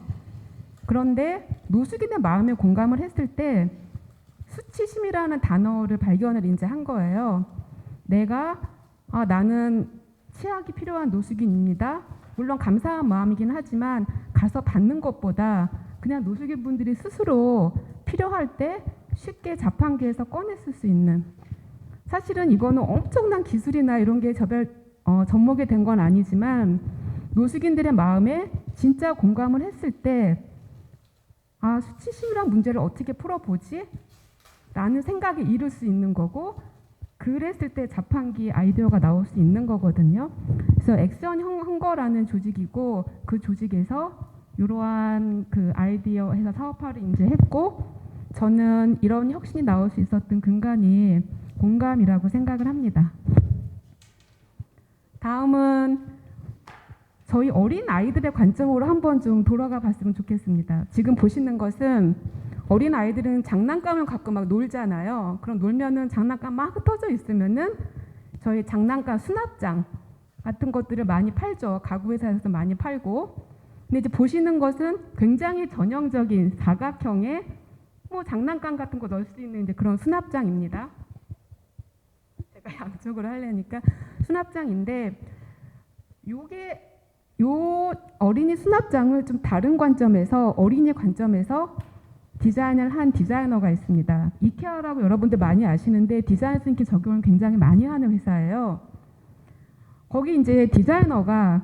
G: 그런데 노숙인의 마음에 공감을 했을 때 수치심이라는 단어를 발견을 이제 한 거예요. 나는 치약이 필요한 노숙인입니다. 물론 감사한 마음이긴 하지만 가서 받는 것보다 그냥 노숙인 분들이 스스로 필요할 때 쉽게 자판기에서 꺼냈을 수 있는 사실은 이거는 엄청난 기술이나 이런 게 접목이 된 건 아니지만 노숙인들의 마음에 진짜 공감을 했을 때 수치심이란 문제를 어떻게 풀어보지? 라는 생각이 이룰 수 있는 거고 그랬을 때 자판기 아이디어가 나올 수 있는 거거든요. 그래서 액션 헝거라는 조직이고 그 조직에서 이러한 그 아이디어 해서 사업화를 이제 했고 저는 이런 혁신이 나올 수 있었던 근간이 공감이라고 생각을 합니다. 다음은 저희 어린 아이들의 관점으로 한번 좀 돌아가 봤으면 좋겠습니다. 지금 보시는 것은 어린 아이들은 장난감을 갖고 막 놀잖아요. 그럼 놀면은 장난감 막 흩어져 있으면은 저희 장난감 수납장 같은 것들을 많이 팔죠. 가구 회사에서 많이 팔고. 근데 이제 보시는 것은 굉장히 전형적인 사각형의 뭐 장난감 같은 거 넣을 수 있는 이제 그런 수납장입니다. 제가 양쪽으로 하려니까 수납장인데 요 어린이 수납장을 좀 다른 관점에서 어린이 관점에서 디자인을 한 디자이너가 있습니다. 이케아라고 여러분들 많이 아시는데 디자인 싱킹 적용을 굉장히 많이 하는 회사예요. 거기 이제 디자이너가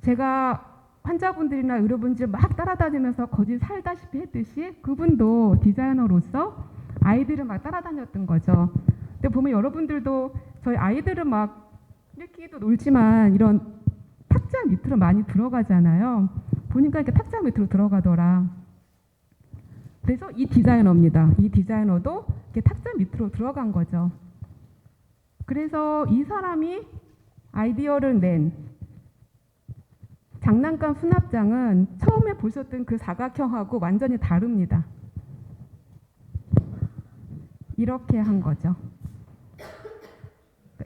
G: 제가 환자분들이나 의료분들 막 따라다니면서 거기 살다시피 했듯이 그분도 디자이너로서 아이들을 막 따라다녔던 거죠. 근데 보면 여러분들도 저희 아이들은 막 이렇게도 놀지만 이런 탁자 밑으로 많이 들어가잖아요. 보니까 이렇게 탁자 밑으로 들어가더라. 그래서 이 디자이너입니다. 이 디자이너도 이렇게 탁자 밑으로 들어간 거죠. 그래서 이 사람이 아이디어를 낸 장난감 수납장은 처음에 보셨던 그 사각형하고 완전히 다릅니다. 이렇게 한 거죠.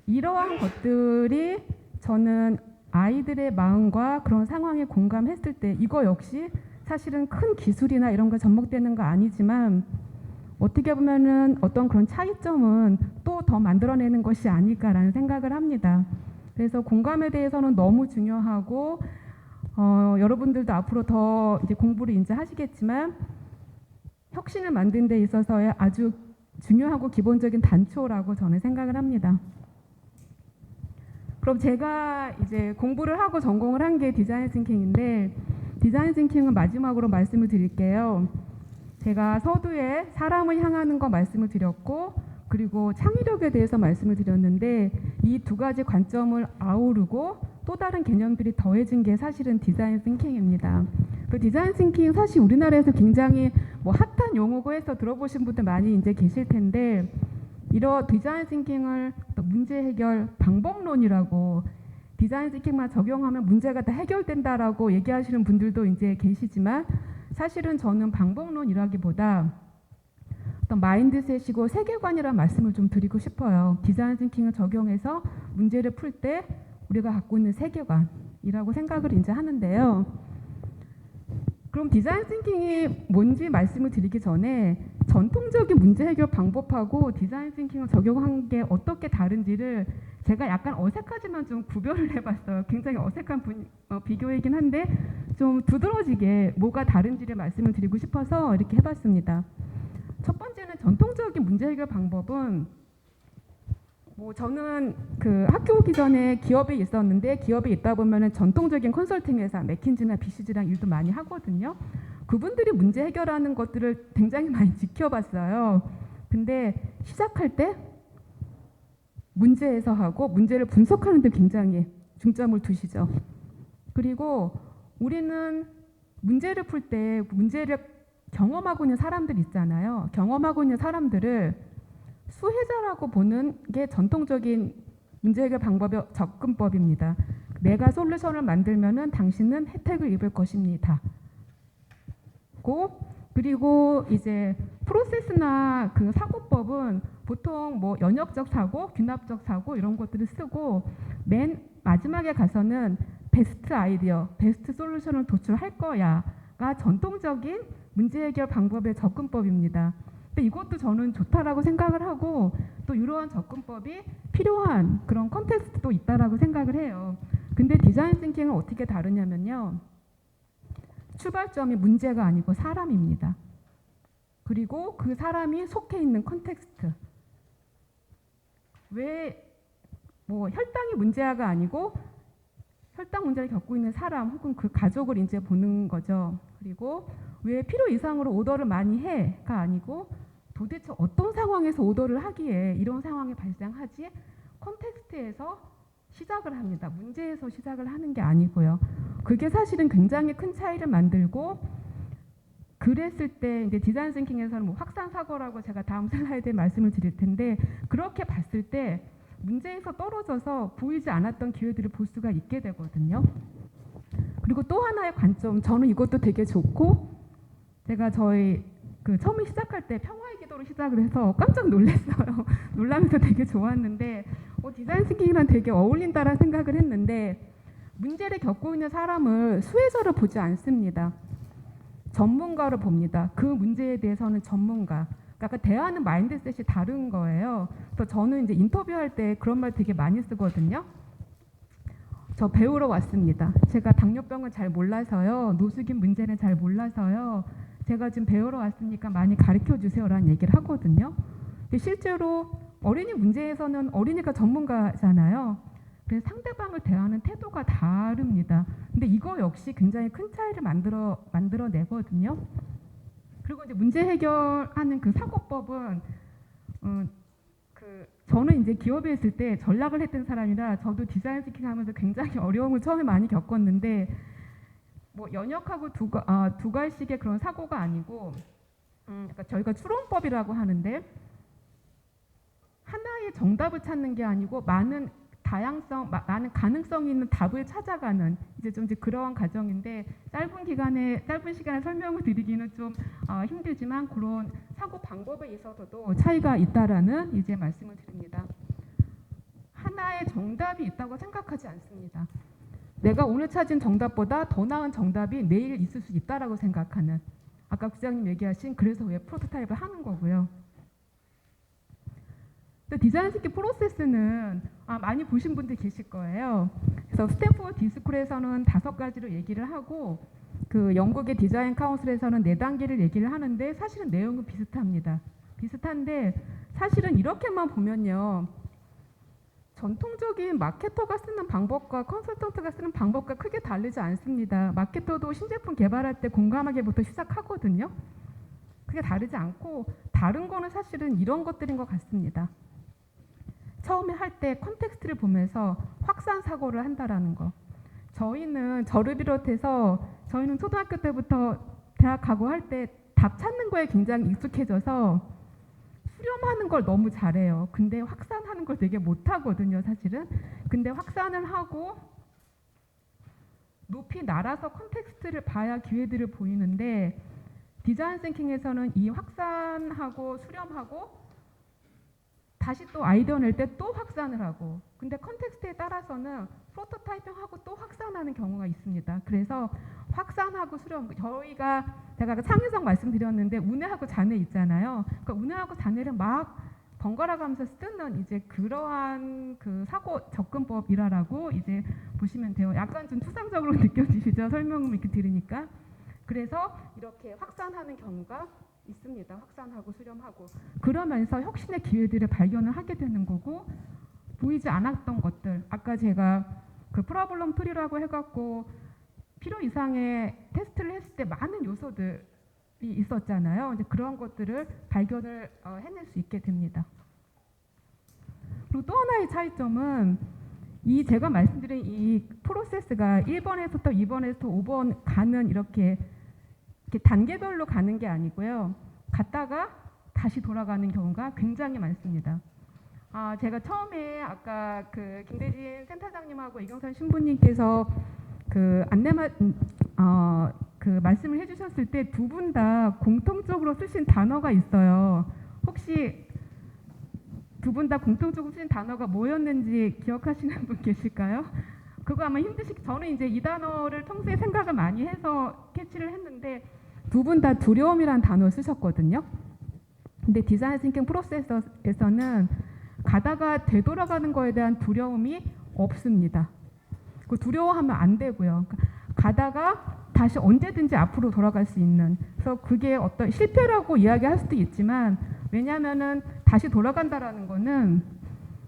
G: 이러한 것들이 저는 아이들의 마음과 그런 상황에 공감했을 때 이거 역시 사실은 큰 기술이나 이런 거 접목되는 거 아니지만 어떻게 보면은 어떤 그런 차이점은 또 더 만들어내는 것이 아닐까라는 생각을 합니다. 그래서 공감에 대해서는 너무 중요하고 여러분들도 앞으로 더 이제 공부를 이제 하시겠지만 혁신을 만드는 데 있어서의 아주 중요하고 기본적인 단초라고 저는 생각을 합니다. 그럼 제가 이제 공부를 하고 전공을 한 게 디자인 싱킹인데 디자인 싱킹은 마지막으로 말씀을 드릴게요. 제가 서두에 사람을 향하는 거 말씀을 드렸고 그리고 창의력에 대해서 말씀을 드렸는데 이 두 가지 관점을 아우르고 또 다른 개념들이 더해진 게 사실은 디자인 싱킹입니다. 그 디자인 싱킹 사실 우리나라에서 굉장히 뭐 핫한 용어고 해서 들어보신 분들 많이 이제 계실 텐데 이런 디자인 싱킹을 또 문제 해결 방법론이라고 디자인 싱킹만 적용하면 문제가 다 해결된다라고 얘기하시는 분들도 이제 계시지만 사실은 저는 방법론이라기보다 어떤 마인드셋이고 세계관이라는 말씀을 좀 드리고 싶어요. 디자인 싱킹을 적용해서 문제를 풀 때 우리가 갖고 있는 세계관이라고 생각을 이제 하는데요. 그럼 디자인 싱킹이 뭔지 말씀을 드리기 전에 전통적인 문제 해결 방법하고 디자인 싱킹을 적용한 게 어떻게 다른지를 제가 약간 어색하지만 좀 구별을 해봤어요. 굉장히 어색한 비교이긴 한데 좀 두드러지게 뭐가 다른지를 말씀을 드리고 싶어서 이렇게 해봤습니다. 첫 번째는 전통적인 문제 해결 방법은 저는 그 학교 오기 전에 기업에 있었는데 기업에 있다 보면은 전통적인 컨설팅 회사 맥킨지나 BCG랑 일도 많이 하거든요. 그분들이 문제 해결하는 것들을 굉장히 많이 지켜봤어요. 근데 시작할 때 문제에서 하고 문제를 분석하는 데 굉장히 중점을 두시죠. 그리고 우리는 문제를 풀 때 문제를 경험하고 있는 사람들 있잖아요. 경험하고 있는 사람들을 수혜자라고 보는 게 전통적인 문제 해결 방법의 접근법입니다. 내가 솔루션을 만들면은 당신은 혜택을 입을 것입니다. 그리고 이제 프로세스나 그 사고법은 보통 연역적 사고, 귀납적 사고 이런 것들을 쓰고 맨 마지막에 가서는 베스트 아이디어, 베스트 솔루션을 도출할 거야가 전통적인 문제 해결 방법의 접근법입니다. 근데 이것도 저는 좋다라고 생각을 하고 또 이러한 접근법이 필요한 그런 컨텍스트도 있다라고 생각을 해요. 근데 디자인 싱킹은 어떻게 다르냐면요. 출발점이 문제가 아니고 사람입니다. 그리고 그 사람이 속해 있는 컨텍스트. 왜 혈당이 문제가 아니고 혈당 문제를 겪고 있는 사람 혹은 그 가족을 이제 보는 거죠. 그리고 왜 필요 이상으로 오더를 많이 해가 아니고 도대체 어떤 상황에서 오더를 하기에 이런 상황이 발생하지? 컨텍스트에서 시작을 합니다. 문제에서 시작을 하는 게 아니고요. 그게 사실은 굉장히 큰 차이를 만들고 그랬을 때 이제 디자인 싱킹에서는 확산 사고라고 제가 다음 슬라이드에 말씀을 드릴 텐데 그렇게 봤을 때 문제에서 떨어져서 보이지 않았던 기회들을 볼 수가 있게 되거든요. 그리고 또 하나의 관점, 저는 이것도 되게 좋고 제가 저희 처음에 시작할 때 평화의 기도로 시작을 해서 깜짝 놀랐어요. 놀라면서 되게 좋았는데 디자인 싱킹이랑 되게 어울린다라는 생각을 했는데 문제를 겪고 있는 사람을 수혜자로 보지 않습니다. 전문가로 봅니다. 그 문제에 대해서는 전문가. 그러니까 대하는 마인드셋이 다른 거예요. 그래서 저는 이제 인터뷰할 때 그런 말 되게 많이 쓰거든요. 저 배우러 왔습니다. 제가 당뇨병은 잘 몰라서요. 노숙인 문제는 잘 몰라서요. 제가 지금 배우러 왔으니까 많이 가르쳐 주세요라는 얘기를 하거든요. 근데 실제로 어린이 문제에서는 어린이가 전문가잖아요. 그래서 상대방을 대하는 태도가 다릅니다. 근데 이거 역시 굉장히 큰 차이를 만들어내거든요. 그리고 이제 문제 해결하는 그 사고법은 저는 이제 기업에 있을 때 전략을 했던 사람이라 저도 디자인 싱킹 하면서 굉장히 어려움을 처음에 많이 겪었는데 연역하고 두 가지씩의 그런 사고가 아니고 그러니까 저희가 추론법이라고 하는데 하나의 정답을 찾는 게 아니고 많은 다양성, 많은 가능성이 있는 답을 찾아가는 이제 그러한 과정인데 짧은 시간에 설명을 드리기는 좀 힘들지만 그런 사고 방법에 있어서도 차이가 있다라는 이제 말씀을 드립니다. 하나의 정답이 있다고 생각하지 않습니다. 내가 오늘 찾은 정답보다 더 나은 정답이 내일 있을 수 있다라고 생각하는 아까 부장님 얘기하신 그래서 왜 프로토타입을 하는 거고요. 디자인 싱킹 프로세스는 많이 보신 분들 계실 거예요. 그래서 스탠포드 디스쿨에서는 5가지로 얘기를 하고 그 영국의 디자인 카운슬에서는 4단계를 얘기를 하는데 사실은 내용은 비슷합니다. 비슷한데 사실은 이렇게만 보면요. 전통적인 마케터가 쓰는 방법과 컨설턴트가 쓰는 방법과 크게 다르지 않습니다. 마케터도 신제품 개발할 때 공감하기부터 시작하거든요. 그게 다르지 않고 다른 거는 사실은 이런 것들인 것 같습니다. 처음에 할 때 컨텍스트를 보면서 확산 사고를 한다라는 거. 저를 비롯해서 저희는 초등학교 때부터 대학 가고 할 때 답 찾는 거에 굉장히 익숙해져서 수렴하는 걸 너무 잘해요. 근데 확산하는 걸 되게 못하거든요, 사실은. 근데 확산을 하고 높이 날아서 컨텍스트를 봐야 기회들을 보이는데 디자인 싱킹에서는 이 확산하고 수렴하고 다시 또 아이디어 낼 때 또 확산을 하고 근데 컨텍스트에 따라서는 프로토타이핑하고 또 확산하는 경우가 있습니다. 그래서 확산하고 수렴, 제가 아까 창의성 말씀드렸는데 운해하고 잔해 있잖아요. 그러니까 운해하고 잔해를 막 번갈아 가면서 쓰는 이제 그러한 그 사고 접근법이라고 이제 보시면 돼요. 약간 좀 추상적으로 느껴지시죠? 설명을 이렇게 들으니까. 그래서 이렇게 확산하는 경우가 있습니다. 확산하고 수렴하고. 그러면서 혁신의 기회들을 발견을 하게 되는 거고, 보이지 않았던 것들, 아까 제가 그 프로블럼 트리라고 해갖고 필요 이상의 테스트를 했을 때 많은 요소들이 있었잖아요. 이제 그런 것들을 발견을 해낼 수 있게 됩니다. 그리고 또 하나의 차이점은 이 제가 말씀드린 이 프로세스가 1번에서 또 2번에서 또 5번 가는 이렇게 단계별로 가는 게 아니고요. 갔다가 다시 돌아가는 경우가 굉장히 많습니다. 제가 처음에 아까 그 김대진 센터장님하고 이경선 신부님께서 그 그 말씀을 해주셨을 때 두 분 다 공통적으로 쓰신 단어가 있어요. 혹시 두 분 다 공통적으로 쓰신 단어가 뭐였는지 기억하시는 분 계실까요? 그거 아마 저는 이제 이 단어를 평소에 생각을 많이 해서 캐치를 했는데 두 분 다 두려움이라는 단어를 쓰셨거든요. 근데 디자인 싱킹 프로세서에서는 가다가 되돌아가는 거에 대한 두려움이 없습니다. 그 두려워하면 안 되고요. 그러니까 가다가 다시 언제든지 앞으로 돌아갈 수 있는. 그래서 그게 어떤 실패라고 이야기할 수도 있지만 왜냐하면은 다시 돌아간다라는 거는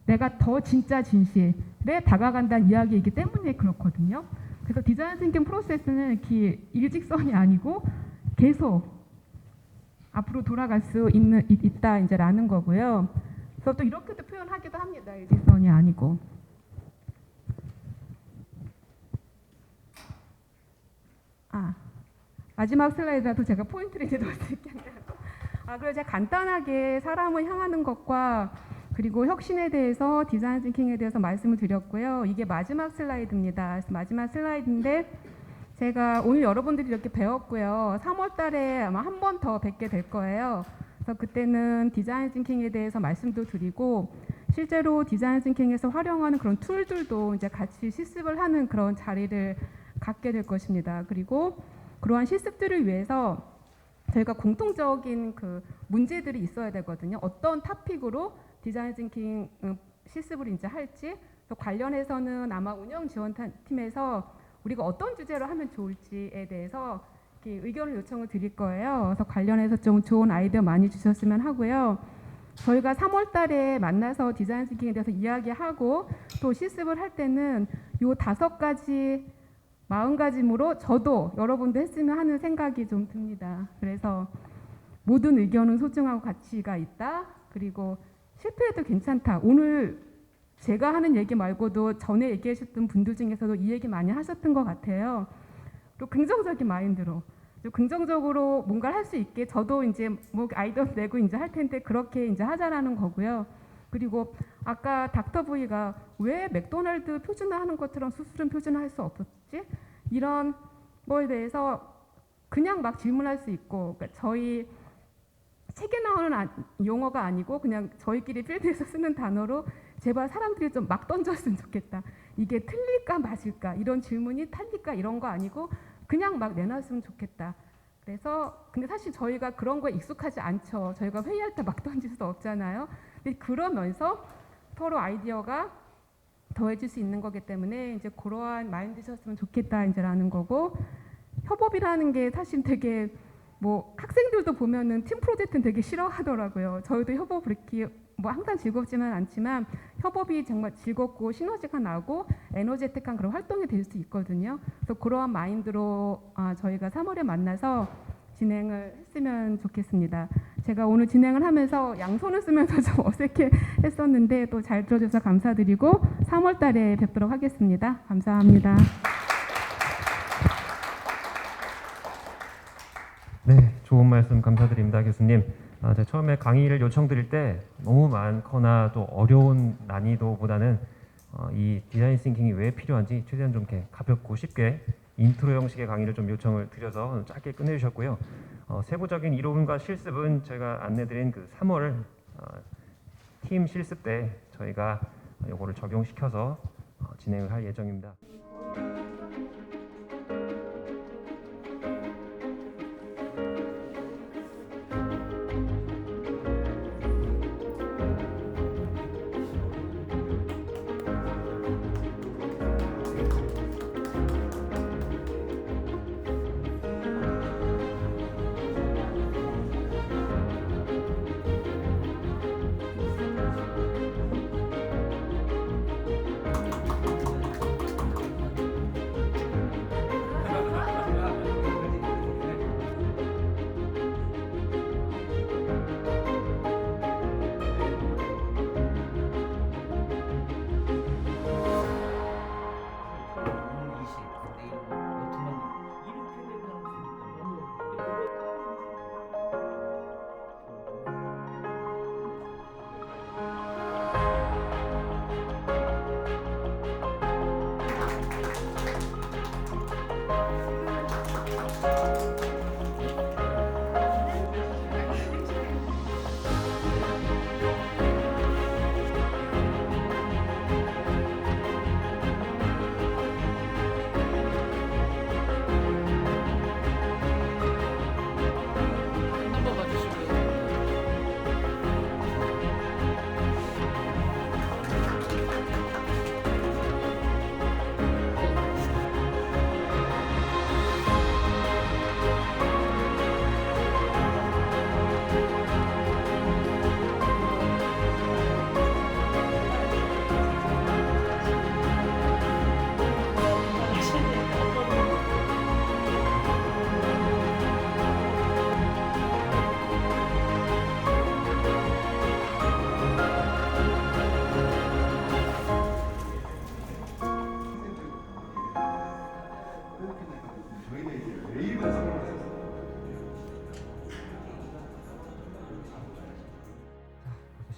G: 내가 더 진짜 진실에 다가간다는 이야기이기 때문에 그렇거든요. 그래서 디자인 싱킹 프로세스는 이렇게 일직선이 아니고 계속 앞으로 돌아갈 수 있다 이제라는 거고요. 그래서 또 이렇게도 표현하기도 합니다. 일직선이 아니고. 마지막 슬라이드라도 제가 포인트를 이제 넣을 수 있겠네요. 그래서 제가 간단하게 사람을 향하는 것과 그리고 혁신에 대해서 디자인 싱킹에 대해서 말씀을 드렸고요. 이게 마지막 슬라이드입니다. 그래서 마지막 슬라이드인데 제가 오늘 여러분들이 이렇게 배웠고요. 3월 달에 아마 한 번 더 뵙게 될 거예요. 그래서 그때는 디자인 싱킹에 대해서 말씀도 드리고 실제로 디자인 싱킹에서 활용하는 그런 툴들도 이제 같이 실습을 하는 그런 자리를 갖게 될 것입니다. 그리고 그러한 실습들을 위해서 저희가 공통적인 그 문제들이 있어야 되거든요. 어떤 토픽으로 디자인 싱킹 실습을 이제 할지, 또 관련해서는 아마 운영 지원팀에서 우리가 어떤 주제로 하면 좋을지에 대해서 이렇게 의견을 요청을 드릴 거예요. 그래서 관련해서 좀 좋은 아이디어 많이 주셨으면 하고요. 저희가 3월 달에 만나서 디자인 싱킹에 대해서 이야기하고 또 실습을 할 때는 요 5가지 마음가짐으로 저도 여러분도 했으면 하는 생각이 좀 듭니다. 그래서 모든 의견은 소중하고 가치가 있다. 그리고 실패해도 괜찮다. 오늘 제가 하는 얘기 말고도 전에 얘기하셨던 분들 중에서도 이 얘기 많이 하셨던 것 같아요. 또 긍정적인 마인드로, 또 긍정적으로 뭔가를 할 수 있게 저도 이제 뭐 아이디어 내고 이제 할 텐데 그렇게 이제 하자라는 거고요. 그리고 아까 닥터 V가 왜 맥도날드 표준화하는 것처럼 수술은 표준화할 수 없었지? 이런 거에 대해서 그냥 막 질문할 수 있고, 그러니까 저희 책에 나오는 용어가 아니고 그냥 저희끼리 필드에서 쓰는 단어로 제발 사람들이 좀 막 던졌으면 좋겠다. 이게 틀릴까 맞을까? 이런 질문이 틀릴까 이런 거 아니고 그냥 막 내놨으면 좋겠다. 그래서 근데 사실 저희가 그런 거에 익숙하지 않죠. 저희가 회의할 때 막 던질 수 없잖아요. 근데 그러면서 서로 아이디어가 더해질 수 있는 거기 때문에 이제 그러한 마인드셨으면 좋겠다 이제라는 거고, 협업이라는 게 사실 되게 뭐 학생들도 보면은 팀 프로젝트는 되게 싫어하더라고요. 저희도 협업을 이렇게 뭐 항상 즐겁지만 않지만 협업이 정말 즐겁고 시너지가 나고 에너제틱한 그런 활동이 될 수 있거든요. 그래서 그러한 마인드로 저희가 3월에 만나서 진행을 했으면 좋겠습니다. 제가 오늘 진행을 하면서 양손을 쓰면서 좀 어색해 했었는데 또 잘 들어줘서 감사드리고 3월 달에 뵙도록 하겠습니다. 감사합니다.
A: 네, 좋은 말씀 감사드립니다, 교수님. 제가 처음에 강의를 요청드릴 때 너무 많거나 또 어려운 난이도보다는 이 디자인 싱킹이 왜 필요한지 최대한 좀 이렇게 가볍고 쉽게 인트로 형식의 강의를 좀 요청을 드려서 짧게 끝내주셨고요. 세부적인 이론과 실습은 저희가 안내드린 그 3월 팀 실습 때 저희가 이거를 적용시켜서 진행을 할 예정입니다.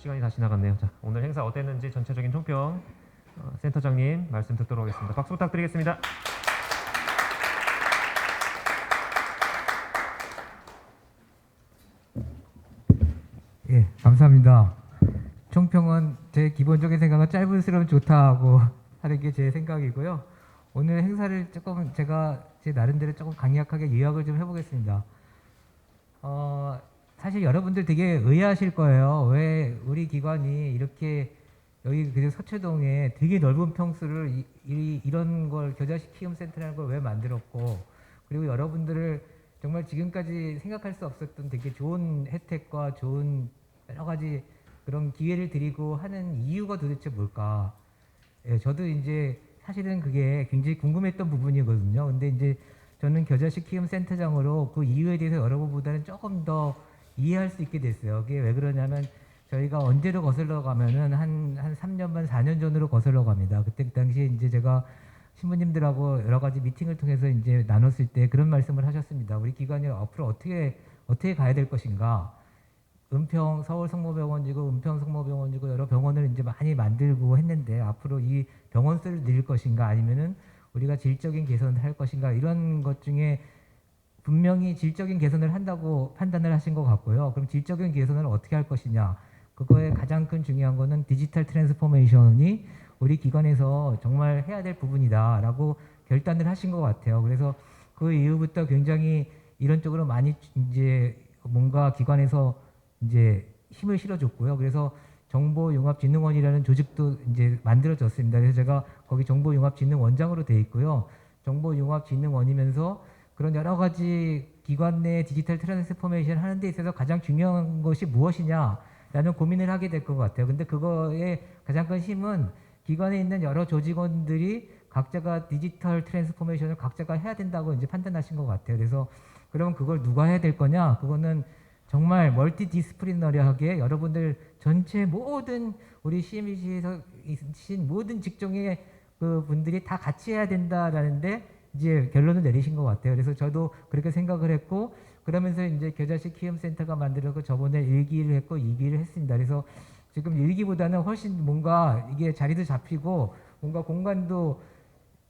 A: 시간이 다 지나갔네요. 자, 오늘 행사 어땠는지 전체적인 총평 센터장님 말씀 듣도록 하겠습니다. 박수 부탁드리겠습니다.
B: 예, 감사합니다. 총평은 제 기본적인 생각은 짧을수록 좋다고 하는 게 제 생각이고요. 오늘 행사를 조금 제가 제 나름대로 조금 강약하게 요약을 좀 해보겠습니다. 사실 여러분들 되게 의아하실 거예요. 왜 우리 기관이 이렇게 여기 그 서초동에 되게 넓은 평수를 이런 걸 겨자식 키움센터라는 걸 왜 만들었고, 그리고 여러분들을 정말 지금까지 생각할 수 없었던 되게 좋은 혜택과 좋은 여러 가지 그런 기회를 드리고 하는 이유가 도대체 뭘까? 예, 저도 이제 사실은 그게 굉장히 궁금했던 부분이거든요. 근데 이제 저는 겨자식 키움 센터장으로 그 이유에 대해서 여러분보다는 조금 더 이해할 수 있게 됐어요. 그게 왜 그러냐면 저희가 언제로 거슬러 가면은 한 3년 반, 4년 전으로 거슬러 갑니다. 그때 그 당시에 이제 제가 신부님들하고 여러 가지 미팅을 통해서 이제 나눴을 때 그런 말씀을 하셨습니다. 우리 기관이 앞으로 어떻게 가야 될 것인가? 은평 서울 성모병원이고 은평 성모병원이고 여러 병원을 이제 많이 만들고 했는데 앞으로 이 병원 수를 늘릴 것인가 아니면은 우리가 질적인 개선을 할 것인가 이런 것 중에 분명히 질적인 개선을 한다고 판단을 하신 것 같고요. 그럼 질적인 개선을 어떻게 할 것이냐? 그거에 가장 큰 중요한 거는 디지털 트랜스포메이션이 우리 기관에서 정말 해야 될 부분이다라고 결단을 하신 것 같아요. 그래서 그 이후부터 굉장히 이런 쪽으로 많이 이제 뭔가 기관에서 이제 힘을 실어줬고요. 그래서 정보융합진흥원이라는 조직도 이제 만들어졌습니다. 그래서 제가 거기 정보융합진흥원장으로 돼 있고요. 정보융합진흥원이면서 그런 여러 가지 기관 내 디지털 트랜스포메이션 하는 데 있어서 가장 중요한 것이 무엇이냐라는 고민을 하게 될 것 같아요. 근데 그거의 가장 큰 힘은 기관에 있는 여러 조직원들이 각자가 디지털 트랜스포메이션을 각자가 해야 된다고 이제 판단하신 것 같아요. 그래서 그러면 그걸 누가 해야 될 거냐? 그거는 정말 멀티 디스플리너리하게 여러분들 전체 모든 우리 CMC에서 있으신 모든 직종의 그 분들이 다 같이 해야 된다라는데 이제 결론을 내리신 것 같아요. 그래서 저도 그렇게 생각을 했고 그러면서 이제 겨자식 키움센터가 만들어서 저번에 1기를 했고 2기를 했습니다. 그래서 지금 1기보다는 훨씬 뭔가 이게 자리도 잡히고 뭔가 공간도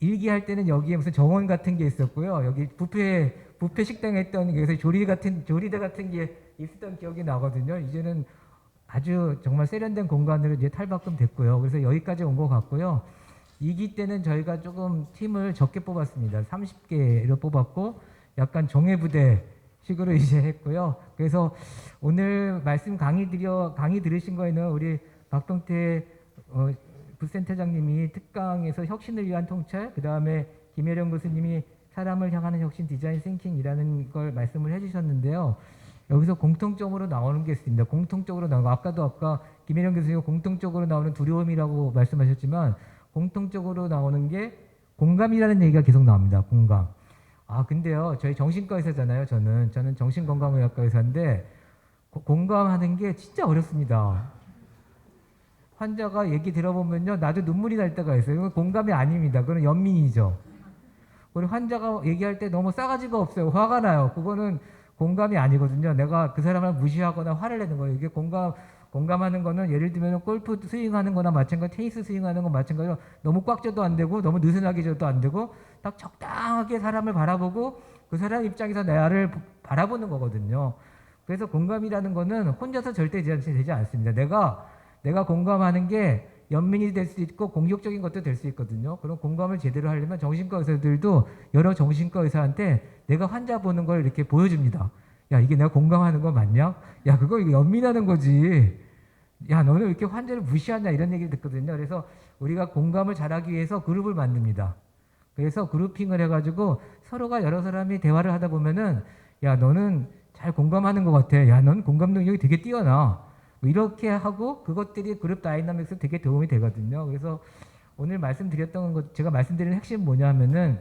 B: 1기 할 때는 여기에 무슨 정원 같은 게 있었고요. 여기 뷔페 식당 했던 그래서 조리대 같은 게 있었던 기억이 나거든요. 이제는 아주 정말 세련된 공간으로 이제 탈바꿈 됐고요. 그래서 여기까지 온 것 같고요. 2기 때는 저희가 조금 팀을 적게 뽑았습니다. 30개로 뽑았고 약간 정예부대 식으로 이제 했고요. 그래서 오늘 말씀 강의 들으신 거에는 우리 박동태 부센터장님이 특강에서 혁신을 위한 통찰, 그 다음에 김혜령 교수님이 사람을 향하는 혁신 디자인 싱킹이라는 걸 말씀을 해주셨는데요. 여기서 공통적으로 나오는 게 있습니다. 공통적으로 나오고 아까 김혜령 교수님 공통적으로 나오는 두려움이라고 말씀하셨지만 공통적으로 나오는 게 공감이라는 얘기가 계속 나옵니다. 공감. 아 근데요, 저희 정신과 의사잖아요. 저는 정신건강의학과 의사인데 공감하는 게 진짜 어렵습니다. 환자가 얘기 들어보면요, 나도 눈물이 날 때가 있어요. 이건 공감이 아닙니다. 그건 연민이죠. 우리 환자가 얘기할 때 너무 싸가지가 없어요. 화가 나요. 그거는 공감이 아니거든요. 내가 그 사람을 무시하거나 화를 내는 거예요. 이게 공감하는 거는 예를 들면 골프 스윙하는 거나 마찬가지, 테니스 스윙하는 거 마찬가지로 너무 꽉 져도 안 되고 너무 느슨하게 져도 안 되고 딱 적당하게 사람을 바라보고 그 사람 입장에서 나를 바라보는 거거든요. 그래서 공감이라는 거는 혼자서 절대 되지 않습니다. 내가 공감하는 게 연민이 될 수 있고 공격적인 것도 될 수 있거든요. 그런 공감을 제대로 하려면 정신과 의사들도 여러 정신과 의사한테 내가 환자 보는 걸 이렇게 보여줍니다. 야, 이게 내가 공감하는 거 맞냐? 야, 그거 연민하는 거지. 야, 너는 왜 이렇게 환자를 무시하냐? 이런 얘기를 듣거든요. 그래서 우리가 공감을 잘하기 위해서 그룹을 만듭니다. 그래서 그룹핑을 해가지고 서로가 여러 사람이 대화를 하다 보면은 야, 너는 잘 공감하는 것 같아. 야, 넌 공감 능력이 되게 뛰어나. 뭐 이렇게 하고 그것들이 그룹 다이나믹스 되게 도움이 되거든요. 그래서 오늘 말씀드렸던 것, 제가 말씀드리는 핵심은 뭐냐 하면은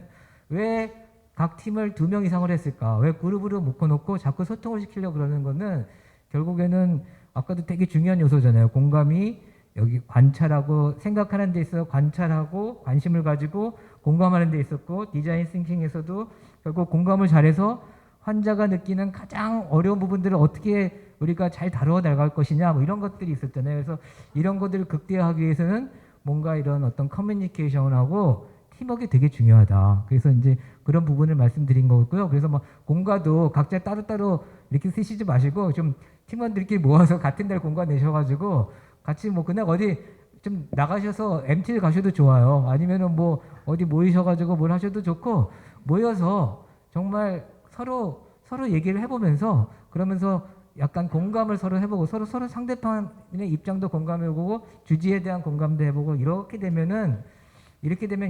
B: 왜 각 팀을 2명 이상을 했을까? 왜 그룹으로 묶어놓고 자꾸 소통을 시키려고 그러는 거는 결국에는 아까도 되게 중요한 요소잖아요. 공감이 여기 관찰하고 생각하는 데 있어서 관찰하고 관심을 가지고 공감하는 데 있었고 디자인 싱킹에서도 결국 공감을 잘해서 환자가 느끼는 가장 어려운 부분들을 어떻게 우리가 잘 다루어 나갈 것이냐 뭐 이런 것들이 있었잖아요. 그래서 이런 것들을 극대화하기 위해서는 뭔가 이런 어떤 커뮤니케이션하고 팀워크가 되게 중요하다. 그래서 이제 그런 부분을 말씀드린 거고요. 그래서 뭐 공과도 각자 따로따로 이렇게 쓰시지 마시고 좀 팀원들끼리 모아서 같은 날 공과 내셔가지고 같이 뭐 그날 어디 좀 나가셔서 MT를 가셔도 좋아요. 아니면은 뭐 어디 모이셔가지고 뭘 하셔도 좋고 모여서 정말 서로 얘기를 해보면서 그러면서 약간 공감을 서로 해보고 서로 상대방의 입장도 공감해보고 주제에 대한 공감도 해보고 이렇게 되면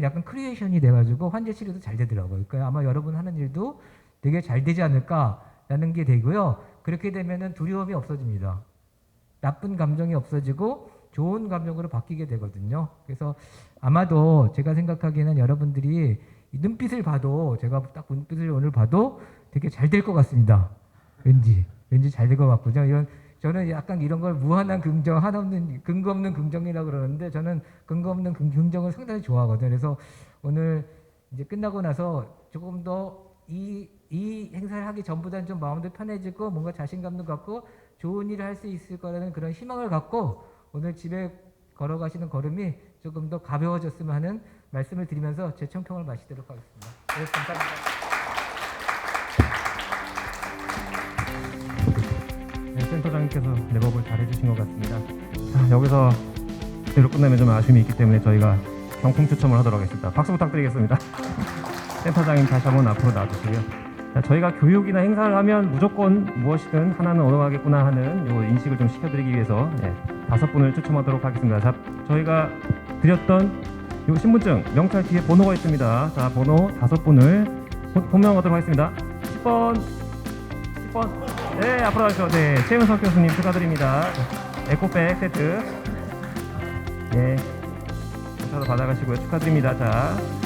B: 약간 크리에이션이 돼가지고 환자 치료도 잘 되더라고요. 그러니까 아마 여러분 하는 일도 되게 잘 되지 않을까라는 게 되고요. 그렇게 되면은 두려움이 없어집니다. 나쁜 감정이 없어지고 좋은 감정으로 바뀌게 되거든요. 그래서 아마도 제가 생각하기에는 여러분들이 이 눈빛을 봐도 제가 딱 눈빛을 오늘 봐도 되게 잘 될 것 같습니다. 왠지 잘 될 것 같거든요. 저는 약간 이런 걸 무한한 긍정, 근거 없는 긍정이라고 그러는데 저는 근거 없는 긍정을 상당히 좋아하거든요. 그래서 오늘 이제 끝나고 나서 조금 더 이 행사를 하기 전보다는 좀 마음도 편해지고 뭔가 자신감도 갖고 좋은 일을 할 수 있을 거라는 그런 희망을 갖고 오늘 집에 걸어가시는 걸음이 조금 더 가벼워졌으면 하는 말씀을 드리면서 제 청평을 마치도록 하겠습니다. 네, 감사합니다.
A: 네, 센터장님께서 랩업을 잘 해주신 것 같습니다. 자, 여기서 이대로 끝나면 좀 아쉬움이 있기 때문에 저희가 경품 추첨을 하도록 하겠습니다. 박수 부탁드리겠습니다. 센터장님 다시 한번 앞으로 나와주시고요. 자, 저희가 교육이나 행사를 하면 무조건 무엇이든 하나는 얻어가겠구나 하는 요 인식을 좀 시켜드리기 위해서 5분을 추첨하도록 하겠습니다. 자, 저희가 드렸던 요 신분증 명찰 뒤에 번호가 있습니다. 자, 번호 5분을 호명하도록 하겠습니다. 10번 네, 앞으로 가시죠. 네, 최은석 교수님 축하드립니다. 에코백 세트 네, 저도 받아가시고요. 축하드립니다. 자.